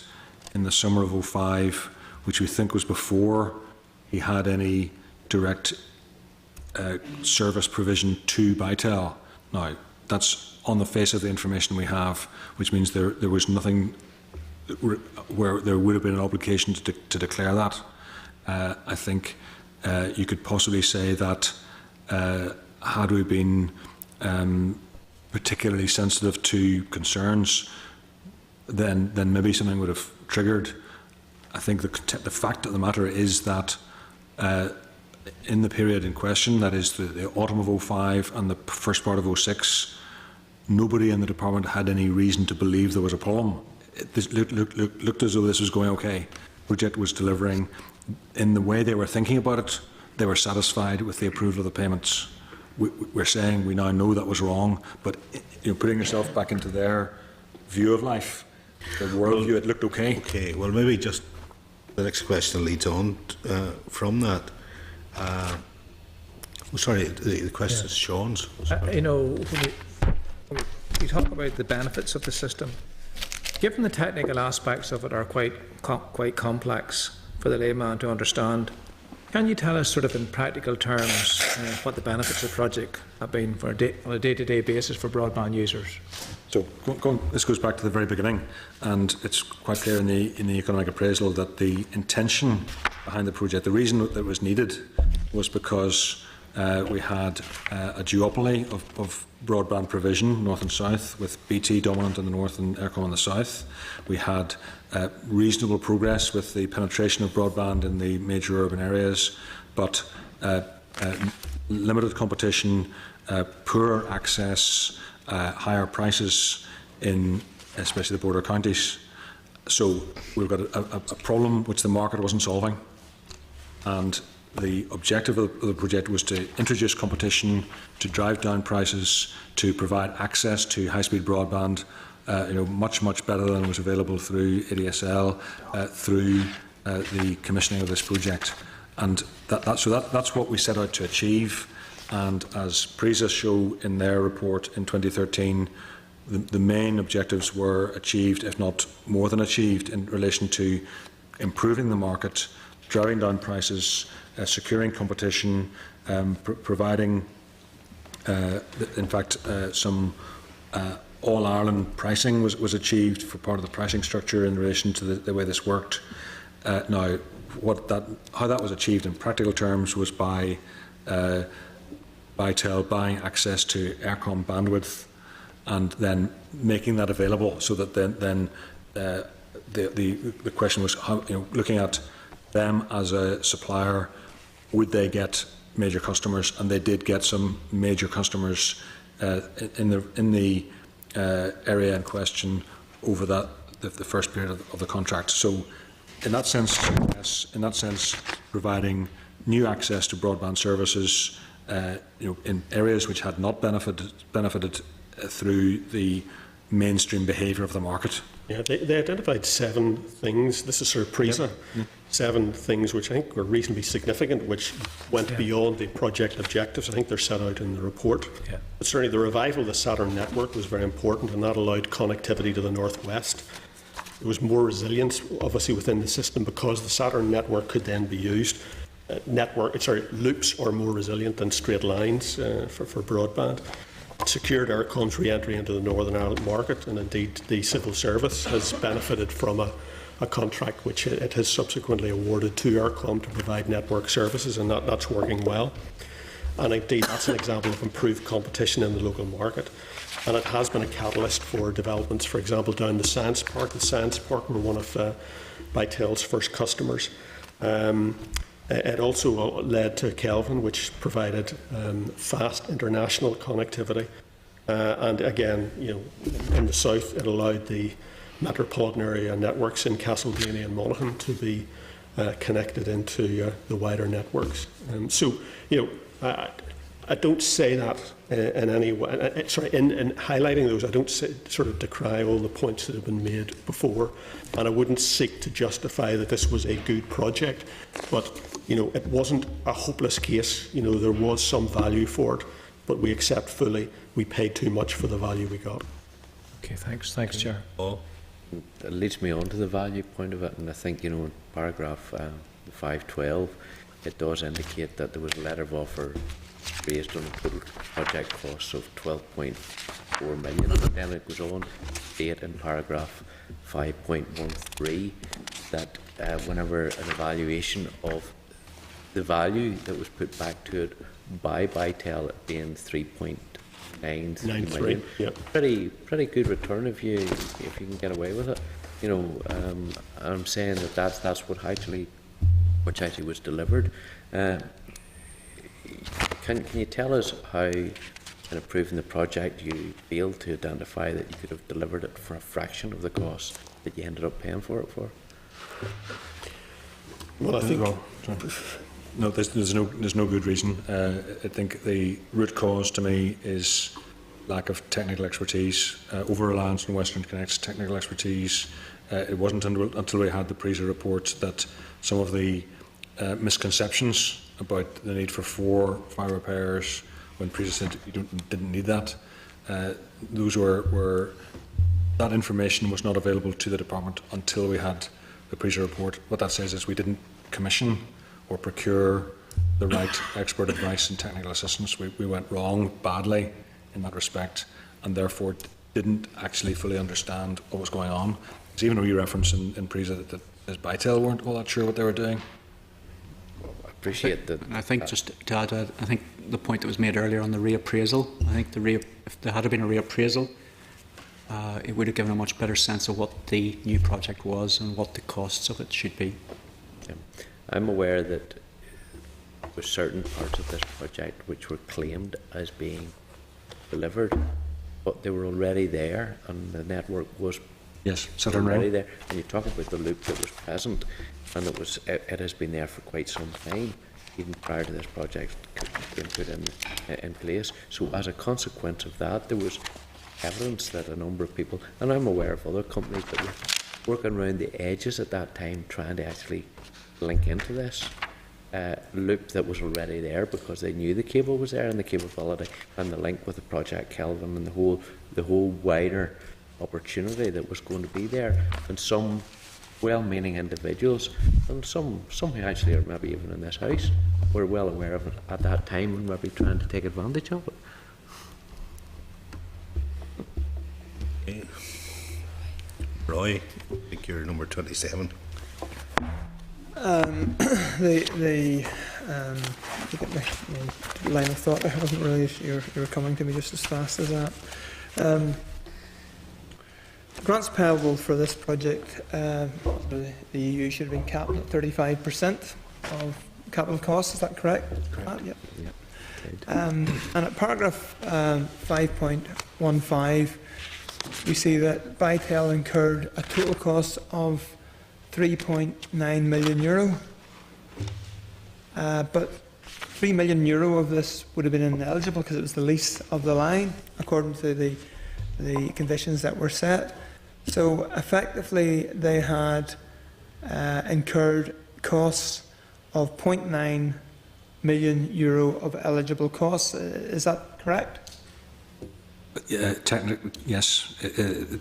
in the summer of 2005, which we think was before he had any direct service provision to Bytel. Now, that's on the face of the information we have, which means there was nothing where there would have been an obligation to declare that. I think you could possibly say that had we been particularly sensitive to concerns, then maybe something would have triggered. I think the fact of the matter is that in the period in question, that is the autumn of 2005 and the first part of 2006, nobody in the department had any reason to believe there was a problem. It looked as though this was going okay. The project was delivering in the way they were thinking about it. They were satisfied with the approval of the payments. We're saying we now know that was wrong, but putting yourself back into their view of life, their worldview, it looked okay. Okay, well, maybe just the next question leads on from that. Sorry, the question is Sean's. When you talk about the benefits of the system, given the technical aspects of it are quite complex for the layman to understand, can you tell us sort of in practical terms what the benefits of the project have been on a day-to-day basis for broadband users? So this goes back to the very beginning, and it's quite clear in the economic appraisal that the intention behind the project, the reason that it was needed, was because we had a duopoly of broadband provision, north and south, with BT dominant in the north and Eircom in the south. We had reasonable progress with the penetration of broadband in the major urban areas, but limited competition, poorer access, higher prices in especially the border counties. So we've got a problem which the market wasn't solving, and the objective of the project was to introduce competition, to drive down prices, to provide access to high-speed broadband, much better than was available through ADSL, through the commissioning of this project. And that's what we set out to achieve. And as PRISA show in their report in 2013, the main objectives were achieved, if not more than achieved, in relation to improving the market, driving down prices, securing competition, providing, in fact, some all-Ireland pricing was achieved for part of the pricing structure in relation to the way this worked. Now, how that was achieved in practical terms was by Bytel buying access to Eircom bandwidth and then making that available, so that then the question was how, looking at them as a supplier, would they get major customers? And they did get some major customers in the area in question over the first period of the contract. So in that sense, yes, providing new access to broadband services in areas which had not benefited through the mainstream behaviour of the market. Yeah, they identified 7 things. This is sort of PRISA. Yep. 7 things which I think were reasonably significant, which went beyond the project objectives. I think they're set out in the report. Yeah. But certainly the revival of the Saturn network was very important, and that allowed connectivity to the northwest. There was more resilience, obviously, within the system because the Saturn network could then be used. Loops are more resilient than straight lines for broadband. It secured Eircom's re-entry into the Northern Ireland market, and indeed the civil service has benefited from a contract which it has subsequently awarded to Eircom to provide network services, and that's working well. And indeed, that's an example of improved competition in the local market. And it has been a catalyst for developments, for example, down the Science Park. The Science Park were one of Bytel's first customers. It also led to Kelvin, which provided fast international connectivity. And again, in the south, it allowed the metropolitan area networks in Castleblaney and Monaghan to be connected into the wider networks. I don't say that in any way. In highlighting those, I don't sort of decry all the points that have been made before, and I wouldn't seek to justify that this was a good project. But it wasn't a hopeless case. There was some value for it, but we accept fully we paid too much for the value we got. Okay, thanks, Chair. That leads me on to the value point of it, and I think in paragraph 512, it does indicate that there was a letter of offer based on total project costs of 12.4 million, and then it goes on to state in paragraph 5.13 that whenever an evaluation of the value that was put back to it by Bytel being 3.93 million, yep. pretty good return if you can get away with it. I'm saying that's what actually was delivered. Can you tell us how, in approving the project, you failed to identify that you could have delivered it for a fraction of the cost that you ended up paying for it for? Well, I think no, there's no good reason. I think the root cause to me is lack of technical expertise, over-reliance on Western Connect's technical expertise. It wasn't until we had the PRESA report that some of the misconceptions about the need for 4 fire repairs when PRESA said you didn't need that. That information was not available to the department until we had the PRESA report. What that says is we didn't commission or procure the right expert advice and technical assistance. We went wrong badly in that respect, and therefore didn't actually fully understand what was going on. There's even a wee reference in PRESA that Bytel weren't all that sure what they were doing. Appreciate that. I think just to add to that, I think the point that was made earlier on the reappraisal, I think if there had been a reappraisal, it would have given a much better sense of what the new project was and what the costs of it should be. Yeah. I'm aware that there were certain parts of this project which were claimed as being delivered, but they were already there and the network was already there. And you talk about the loop that was present, and it has been there for quite some time, even prior to this project being put in place. So as a consequence of that, there was evidence that a number of people, and I'm aware of other companies that were working around the edges at that time, trying to actually link into this loop that was already there because they knew the cable was there and the capability and the link with the Project Kelvin and the whole wider opportunity that was going to be there. And some well-meaning individuals, and some who actually are maybe even in this house, were well aware of it at that time and maybe trying to take advantage of it. Okay. Roy, I think you're number 27. To get my line of thought, I wasn't really sure you were coming to me just as fast as that. Grants payable for this project, the EU should have been capped at 35% of capital costs. Is that correct? Correct. Yep. And at paragraph 5.15, we see that Bytel incurred a total cost of €3.9 million. But €3 million of this would have been ineligible because it was the lease of the line, according to the conditions that were set. So effectively, they had incurred costs of €0.9 million of eligible costs. Is that correct? Technically, yes.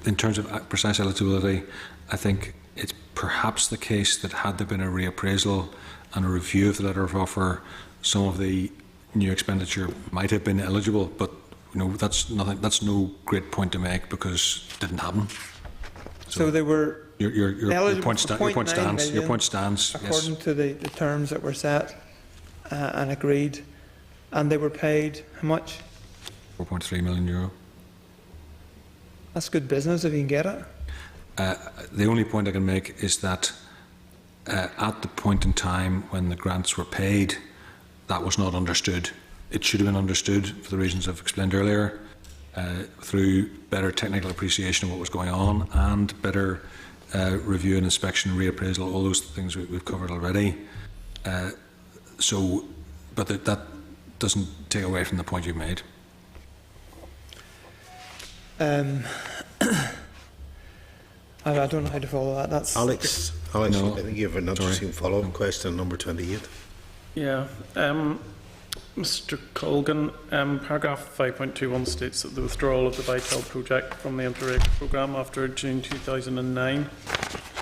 In terms of precise eligibility, I think it's perhaps the case that had there been a reappraisal and a review of the letter of offer, some of the new expenditure might have been eligible, but that's no great point to make because it didn't happen. So they were your point stands. Your point stands. According to the terms that were set and agreed And they were paid how much? €4.3 million. That's good business if you can get it. The only point I can make is that at the point in time when the grants were paid, that was not understood. It should have been understood for the reasons I've explained earlier, through better technical appreciation of what was going on and better review and inspection, reappraisal, all those things we've covered already. But that doesn't take away from the point you've made. I don't know how to follow that. That's Alex, No. I think you have an interesting follow-up question, number 28. Yeah. Mr. Colgan, paragraph 5.21 states that the withdrawal of the Vital project from the Interreg programme after June 2009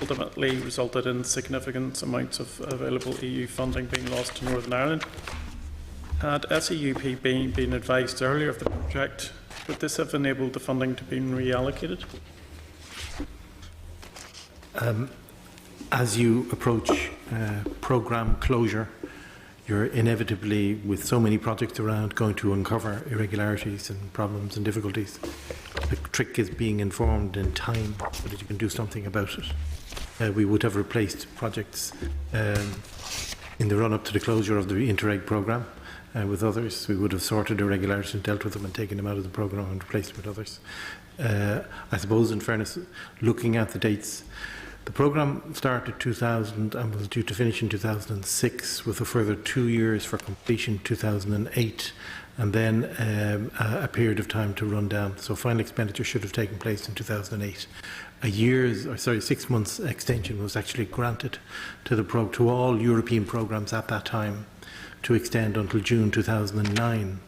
ultimately resulted in significant amounts of available EU funding being lost to Northern Ireland. Had SEUP been advised earlier of the project, would this have enabled the funding to be reallocated? As you approach programme closure, you're inevitably, with so many projects around, going to uncover irregularities and problems and difficulties. The trick is being informed in time so that you can do something about it. We would have replaced projects in the run-up to the closure of the Interreg programme with others. We would have sorted irregularities and dealt with them and taken them out of the programme and replaced them with others. I suppose, in fairness, looking at the dates, the programme started 2000 and was due to finish in 2006, with a further 2 years for completion 2008, and then a period of time to run down. So final expenditure should have taken place in 2008. 6 months extension was actually granted to all European programmes at that time to extend until June 2009.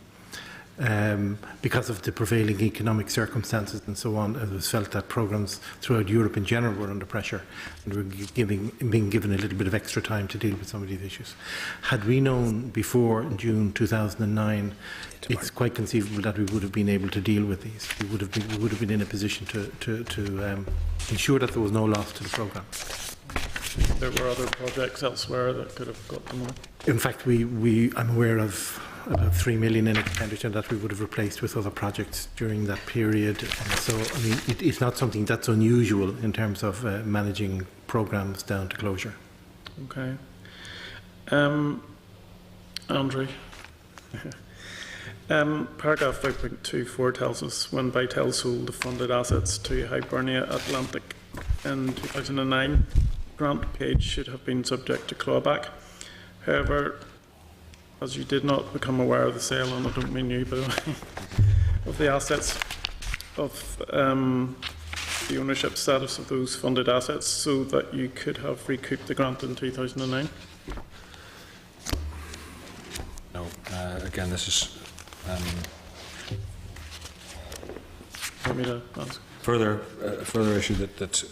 Because of the prevailing economic circumstances and so on, it was felt that programmes throughout Europe in general were under pressure and were being given a little bit of extra time to deal with some of these issues. Had we known before June 2009, it's quite conceivable that we would have been able to deal with these. We would have been in a position to ensure that there was no loss to the programme. There were other projects elsewhere that could have got the money. In fact, I'm aware of about 3 million in expenditure that we would have replaced with other projects during that period. And so, I mean, it's not something that's unusual in terms of managing programmes down to closure. Okay. Andrew. Paragraph 5.24 tells us when Vital sold the funded assets to Hibernia Atlantic in 2009, grant paid should have been subject to clawback. However, as you did not become aware of the sale, and I don't mean you, by the way, of the assets of the ownership status of those funded assets, so that you could have recouped the grant in 2009? No. Again, this is Want me to ask? further issue that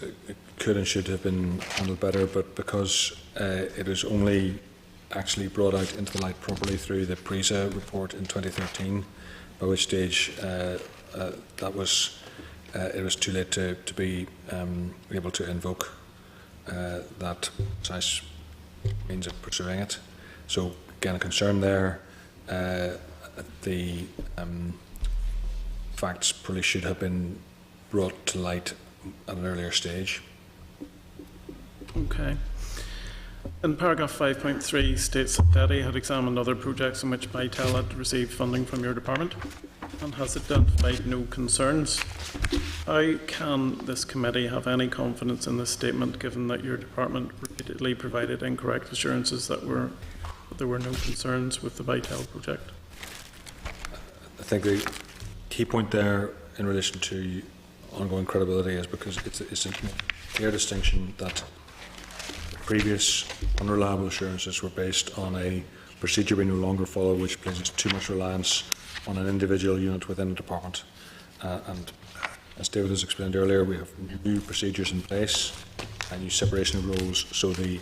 could and should have been handled better, but because it was only actually brought out into the light properly through the PRISA report in 2013, by which stage it was too late to be able to invoke that precise means of pursuing it. So again, a concern there. The facts probably should have been brought to light at an earlier stage. Okay. And paragraph 5.3 states that DETI had examined other projects in which Vital had received funding from your department and has identified no concerns. How can this committee have any confidence in this statement, given that your department repeatedly provided incorrect assurances that there were no concerns with the Vital project? I think the key point there in relation to ongoing credibility is because it's a clear distinction that previous unreliable assurances were based on a procedure we no longer follow, which places too much reliance on an individual unit within a department. And as David has explained earlier, we have new procedures in place, a new separation of roles. So the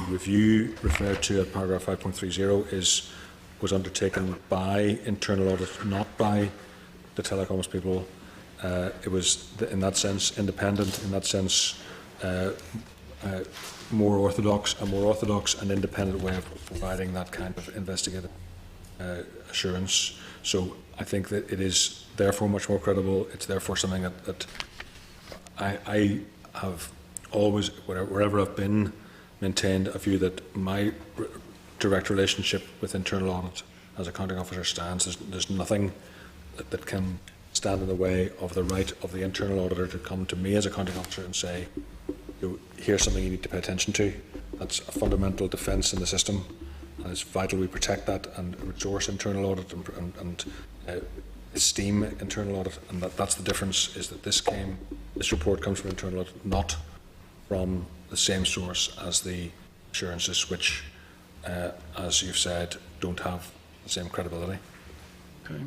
review referred to at paragraph 5.30 was undertaken by internal audit, not by the telecoms people. It was, in that sense, independent. In that sense, a more orthodox and independent way of providing that kind of investigative assurance. So I think that it is therefore much more credible. It's therefore something that I have always, wherever I've been, maintained a view that my direct relationship with internal audit as accounting officer stands. There's nothing that can stand in the way of the right of the internal auditor to come to me as accounting officer and say, here's something you need to pay attention to. That's a fundamental defence in the system, and it's vital we protect that and resource internal audit and esteem internal audit. And that's the difference, is that this report comes from internal audit, not from the same source as the assurances, which, as you've said, don't have the same credibility. Okay.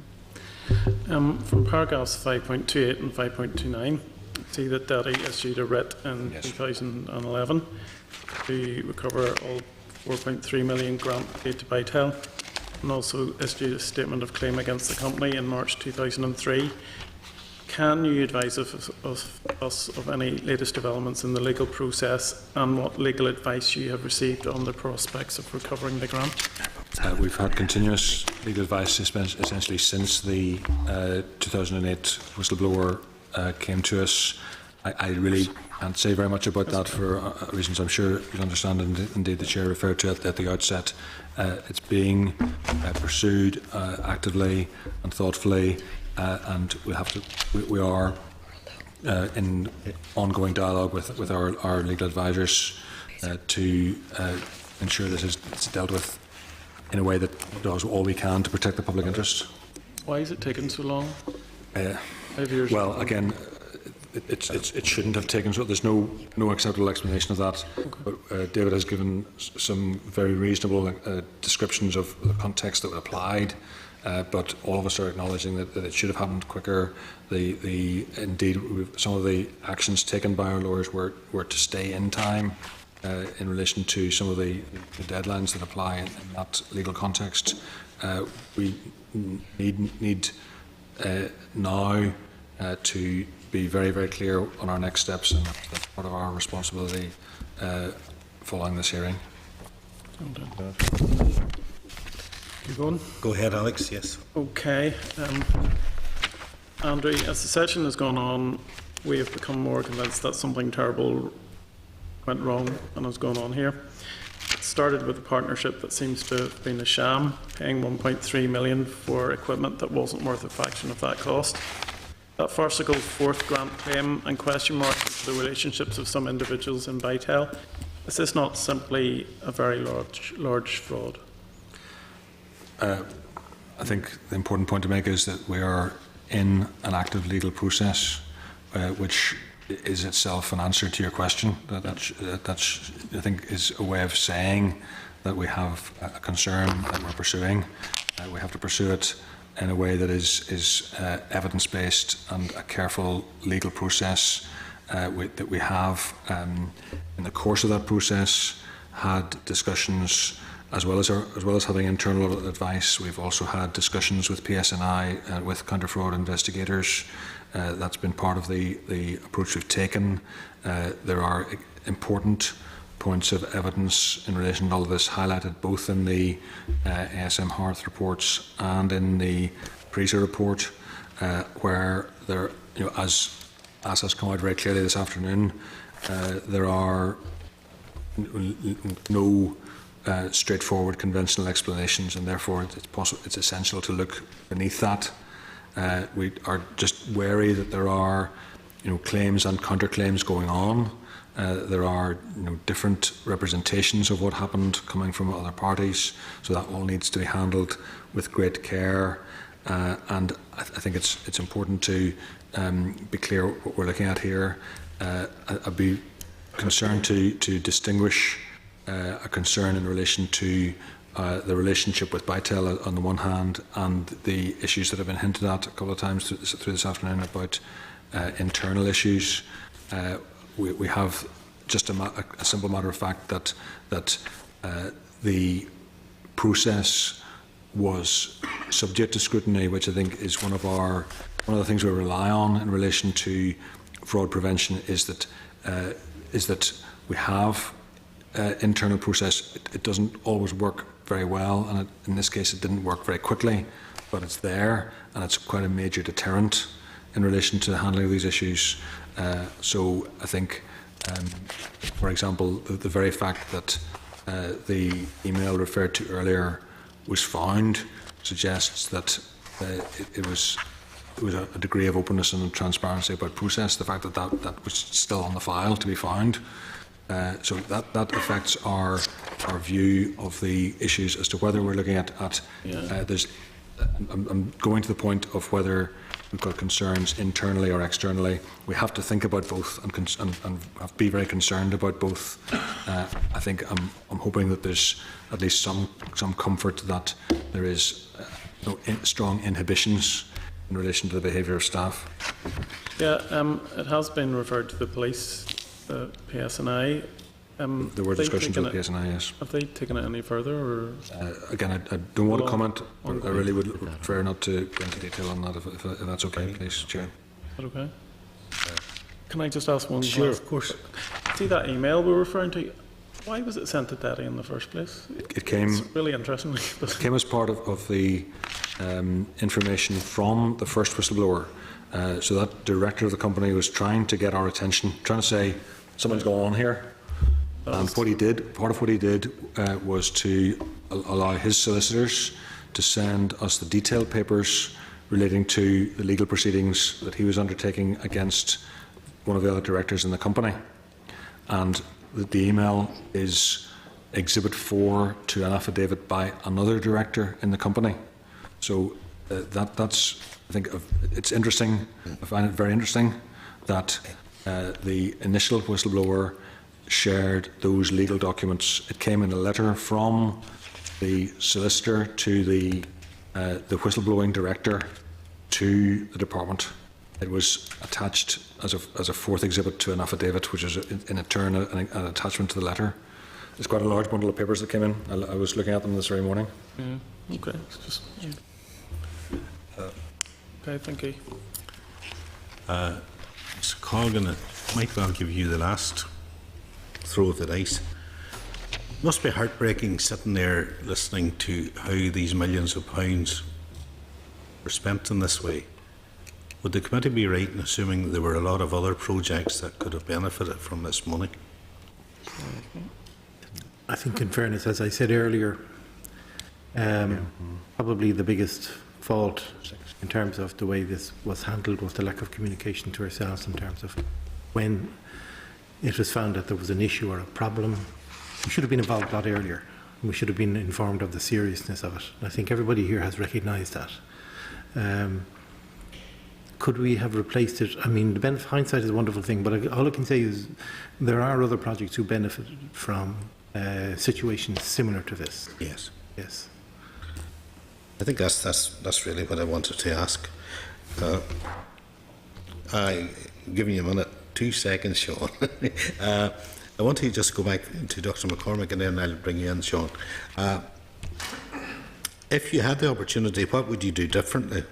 From paragraphs 5.28 and 5.29, see that DETI issued a writ in 2011 to recover all 4.3 million grant paid to Bytel, and also issued a statement of claim against the company in March 2003. Can you advise us of any latest developments in the legal process and what legal advice you have received on the prospects of recovering the grant? We've had continuous legal advice essentially since the 2008 whistleblower came to us. I really can't say very much about that for reasons I'm sure you'll understand, and indeed the Chair referred to it at the outset. It's being pursued actively and thoughtfully, and we are in ongoing dialogue with our legal advisors to ensure that it's dealt with in a way that does all we can to protect the public interest. Why has it taken so long? 5 years. Well, again, it shouldn't have taken so. There's no acceptable explanation of that. But David has given some very reasonable descriptions of the context that applied. But all of us are acknowledging that it should have happened quicker. Indeed, some of the actions taken by our lawyers were to stay in time in relation to some of the deadlines that apply in that legal context. We need now to be very, very clear on our next steps, and that's part of our responsibility following this hearing. Keep going. Go ahead, Alex. Yes. Okay. Andrew, as the session has gone on, we have become more convinced that something terrible went wrong and has gone on here. It started with a partnership that seems to have been a sham, paying 1.3 million for equipment that wasn't worth a fraction of that cost. That farcical fourth grant claim and question marks into the relationships of some individuals in Bytel. Is this not simply a very large fraud? I think the important point to make is that we are in an active legal process, which is itself an answer to your question. That I think is a way of saying that we have a concern that we're pursuing. We have to pursue it in a way that is evidence-based and a careful legal process that we have. In the course of that process, had discussions. As well as having internal audit advice, we've also had discussions with PSNI, with counter-fraud investigators. That's been part of the approach we've taken. There are important points of evidence in relation to all of this highlighted both in the ASM Hearth reports and in the PRISA report, where there, as has come out very clearly this afternoon, there are no straightforward conventional explanations, and therefore it's essential to look beneath that. We are just wary that there are claims and counterclaims going on. There are different representations of what happened coming from other parties, so that all needs to be handled with great care. And I think it's important to be clear what we're looking at here. I'd be concerned to distinguish a concern in relation to the relationship with Bytel on the one hand, and the issues that have been hinted at a couple of times through this afternoon about internal issues. We have just a simple matter of fact that the process was subject to scrutiny, which I think is one of the things we rely on in relation to fraud prevention. Is that we have internal process. It doesn't always work very well, and in this case it didn't work very quickly, but it's there, and it's quite a major deterrent in relation to the handling of these issues. So I think, for example, the very fact that the email referred to earlier was found suggests that it was a degree of openness and transparency about process. The fact that that was still on the file to be found. So that affects our view of the issues as to whether we're looking at I'm going to the point of whether we've got concerns internally or externally. We have to think about both and be very concerned about both. I think I'm hoping that there's at least some comfort that there is no strong inhibitions in relation to the behaviour of staff. Yeah, it has been referred to the police, the PSNI. There were discussions with the PSNI, yes. Have they taken it any further? Or? Again, I don't want to comment, but I really would prefer not to go into detail on that, if that's okay, please, Chair. Is that okay? Can I just ask one? Sure, of course. See that email we're referring to? Why was it sent to Daddy in the first place? It came. It's really interesting. It came as part of the information from the first whistleblower. So that director of the company was trying to get our attention, trying to say something's going on here. And what he did, part of what he did, was to allow his solicitors to send us the detailed papers relating to the legal proceedings that he was undertaking against one of the other directors in the company. And the email is Exhibit 4 to an affidavit by another director in the company. So that's, I think, it's interesting. I find it very interesting that the initial whistleblower shared those legal documents. It came in a letter from the solicitor to the whistleblowing director to the department. It was attached as a fourth exhibit to an affidavit, which is in turn an attachment to the letter. It's quite a large bundle of papers that came in. I was looking at them this very morning. Yeah. Okay. It's just, okay, thank you. Mr. Colgan, it might well give you the last throw of the dice. Must be heartbreaking sitting there listening to how these millions of pounds were spent in this way. Would the committee be right in assuming that there were a lot of other projects that could have benefited from this money? I think, in fairness, as I said earlier, probably the biggest fault in terms of the way this was handled was the lack of communication to ourselves in terms of when it was found that there was an issue or a problem. We should have been involved a lot earlier. We should have been informed of the seriousness of it. And I think everybody here has recognised that. Could we have replaced it? I mean, the benefit, hindsight is a wonderful thing, but all I can say is there are other projects who benefited from situations similar to this. Yes. Yes. I think that's really what I wanted to ask. I'm giving you a minute, 2 seconds, Sean. I want to just go back to Dr. McCormick and then I'll bring you in, Sean. If you had the opportunity, what would you do differently?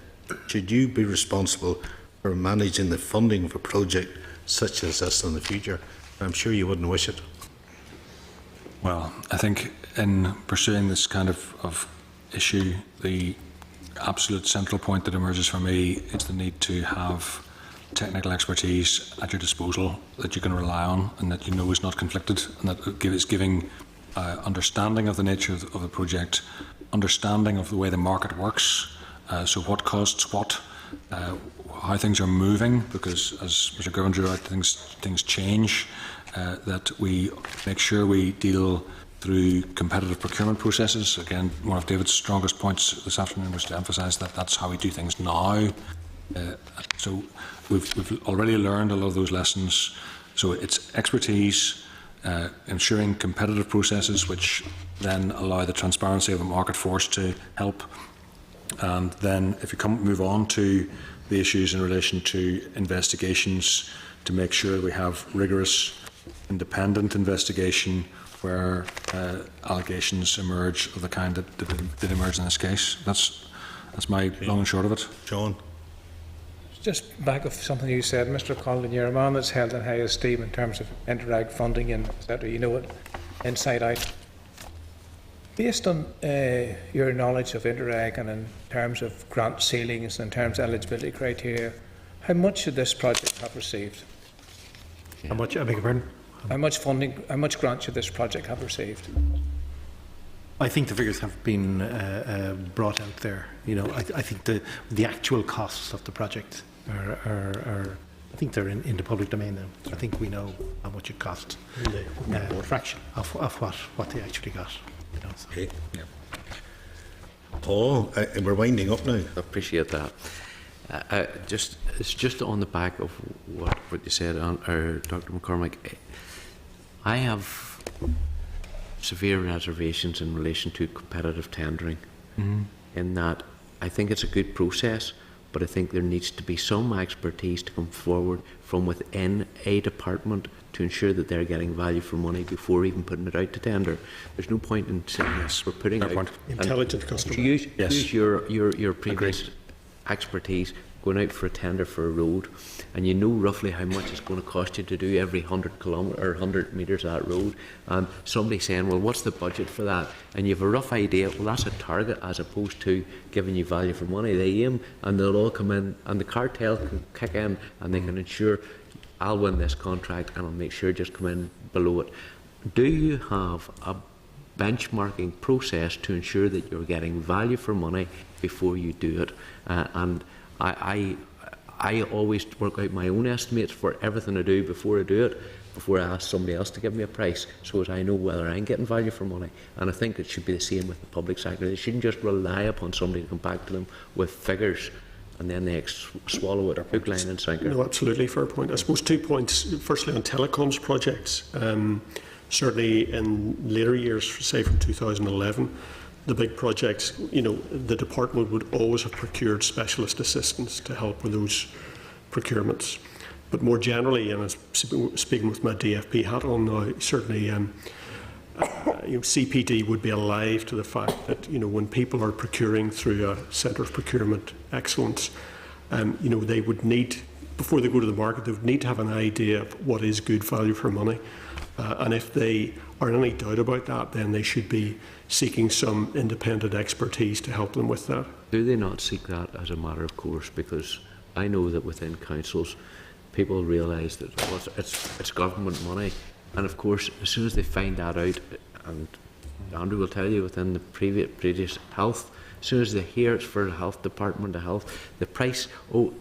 Should you be responsible for managing the funding of a project such as this in the future? I'm sure you wouldn't wish it. Well, I think in pursuing this kind of issue, the absolute central point that emerges for me is the need to have technical expertise at your disposal that you can rely on and that you know is not conflicted, and that is giving understanding of the nature of the project, understanding of the way the market works, so what costs what, how things are moving, because as Mr. Govan drew out, things change, that we make sure we deal through competitive procurement processes. Again, one of David's strongest points this afternoon was to emphasise that that's how we do things now. So we've already learned a lot of those lessons. So it's expertise, ensuring competitive processes which then allow the transparency of a market force to help. And then if you move on to the issues in relation to investigations, to make sure we have rigorous independent investigation where allegations emerge of the kind that did emerge in this case. That's my long and short of it. John? Just back of something you said, Mr. Conlon, you're a man that's held in high esteem in terms of Interact funding and etc. You know it inside out. Based on your knowledge of Interreg and in terms of grant ceilings and in terms of eligibility criteria, how much should this project have received? How much, I beg your pardon? How much funding, how much grant should this project have received? I think the figures have been brought out there. You know, I think the actual costs of the project are I think they're in the public domain now. I think we know how much it cost. A fraction of what they actually got. You know, so. Okay. Yeah. Paul, we're winding up now. I appreciate that. It's just on the back of what you said, Dr. McCormick. I have severe reservations in relation to competitive tendering, in that I think it's a good process, but I think there needs to be some expertise to come forward from within a department to ensure that they're getting value for money before even putting it out to tender. There's no point in saying, yes, we're putting out... Intelligent customer. To use your previous expertise, going out for a tender for a road, and you know roughly how much it's going to cost you to do every 100 kilometres or 100 metres of that road, and somebody saying, well, what's the budget for that? And you have a rough idea, well, that's a target, as opposed to giving you value for money. They aim, and they'll all come in, and the cartel can kick in, and they can ensure, I'll win this contract, and I'll make sure just come in below it. Do you have a benchmarking process to ensure that you're getting value for money before you do it? And I always work out my own estimates for everything I do before I do it, before I ask somebody else to give me a price, so as I know whether I'm getting value for money. And I think it should be the same with the public sector. They shouldn't just rely upon somebody to come back to them with figures and then they swallow it, hook, line and sinker. No, absolutely, fair point. I suppose 2 points. Firstly, on telecoms projects, certainly in later years, say from 2011, the big projects, you know, the department would always have procured specialist assistance to help with those procurements. But more generally, and speaking with my DFP hat on now, certainly you know, CPD would be alive to the fact that, you know, when people are procuring through a Centre of Procurement Excellence, you know, they would need, before they go to the market, they would need to have an idea of what is good value for money. And if they are in any doubt about that, then they should be seeking some independent expertise to help them with that. Do they not seek that as a matter of course? Because I know that within councils, people realise that well, it's government money, and of course, as soon as they find that out, and Andrew will tell you within the previous health, as soon as they hear it's for the health department, the price,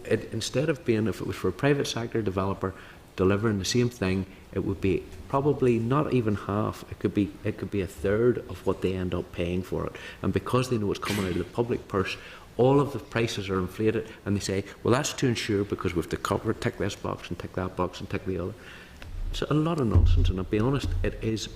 instead of being, if it was for a private sector developer delivering the same thing, it would be probably not even half. It could be a third of what they end up paying for it. And because they know it's coming out of the public purse, all of the prices are inflated, and they say, well, that's to ensure because we have to cover, tick this box and tick that box and tick the other. It's a lot of nonsense, and I'll be honest, it is.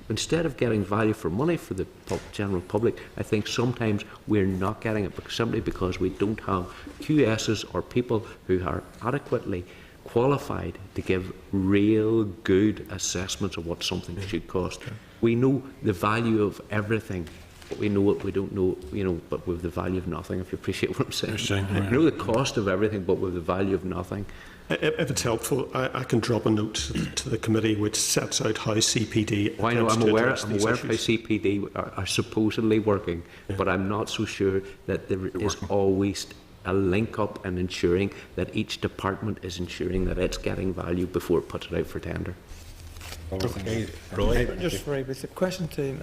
Instead of getting value for money for the general public, I think sometimes we're not getting it simply because we don't have QSs or people who are adequately qualified to give real good assessments of what something should cost. We know the value of everything, but we know what we don't know, you know, but with the value of nothing, if you appreciate what I'm saying. We know the cost of everything, but with the value of nothing. If it's helpful, I can drop a note to the committee which sets out how CPD... Well, I know, I'm aware of how CPD are supposedly working, but I'm not so sure that there is always a link up and ensuring that each department is ensuring that it's getting value before it puts it out for tender. Okay, Roy. Just very brief question to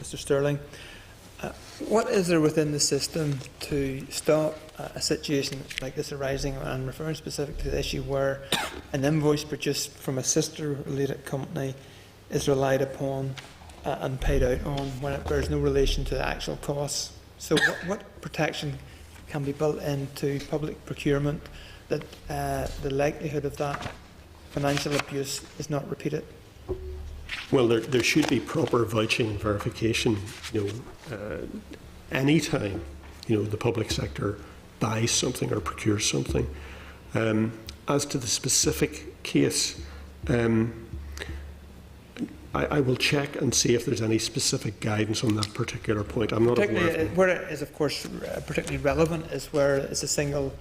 Mr. Sterling. What is there within the system to stop a situation like this arising? I'm referring specifically to the issue where an invoice produced from a sister-related company is relied upon and paid out on when it bears no relation to the actual costs. So what protection can be built into public procurement that the likelihood of that financial abuse is not repeated? Well, there should be proper vouching and verification. You know, any time, you know, the public sector buys something or procures something. As to the specific case, I will check and see if there's any specific guidance on that particular point. I'm not aware of where it is, of course, particularly relevant is where it's a single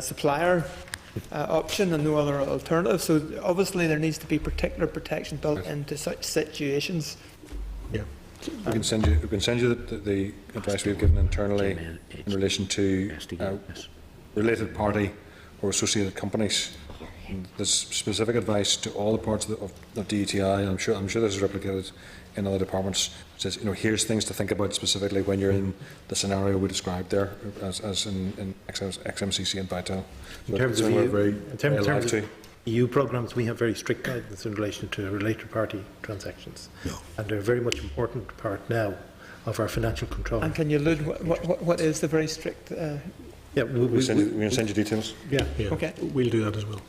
supplier option and no other alternative. So obviously there needs to be particular protection built into such situations. Yeah. We can send you the advice we've given internally in relation to related party or associated companies. There's specific advice to all the parts of DETI. I'm sure this is replicated in other departments. It says, here's things to think about specifically when you're in the scenario we described there, as in XMCC and Vital. In terms of EU programmes, we have very strict guidance in relation to related party transactions. No. And they're a very much important part now of our financial control. And can you allude what is the very strict? Yeah, we'll send you details. Yeah. Okay. We'll do that as well.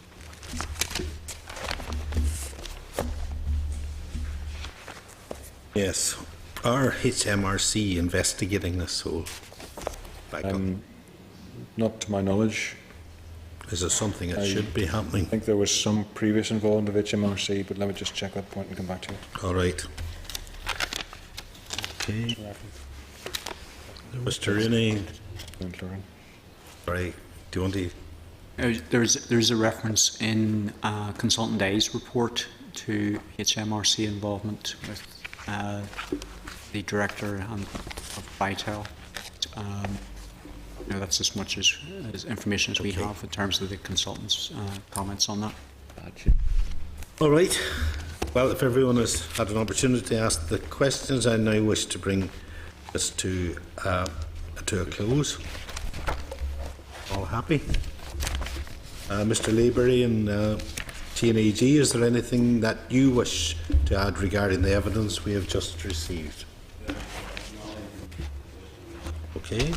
Yes. Are HMRC investigating this whole backup? Not to my knowledge. Is it something that should be happening? I think there was some previous involvement of HMRC, but let me just check that point and come back to you. All right. Okay. Mr. Rooney. Sorry, do you want to? There's a reference in Consultant A's report to HMRC involvement with the director of Vital. That's as much as information as we have in terms of the consultant's comments on that. All right. Well, if everyone has had an opportunity to ask the questions, I now wish to bring this to a close. All happy? Mr. Laborie and TNAG, is there anything that you wish to add regarding the evidence we have just received? Okay.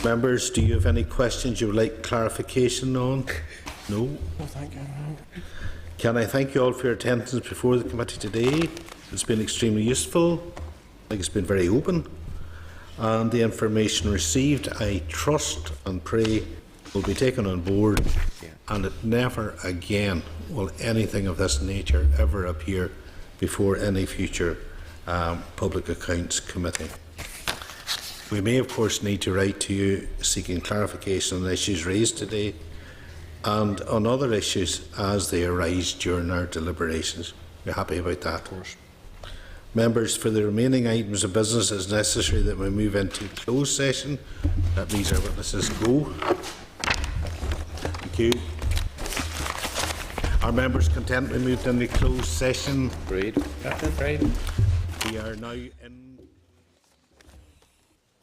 Members, do you have any questions you would like clarification on? No? No, thank you. Can I thank you all for your attendance before the committee today? It's been extremely useful. I think it's been very open. And the information received, I trust and pray, will be taken on board, and it never again will anything of this nature ever appear before any future Public Accounts Committee. We may, of course, need to write to you seeking clarification on issues raised today and on other issues as they arise during our deliberations. We're happy about that. Of course. Members, for the remaining items of business, it is necessary that we move into closed session. That means our witnesses go. Thank you. Are members content we moved into closed session? Agreed. We are now in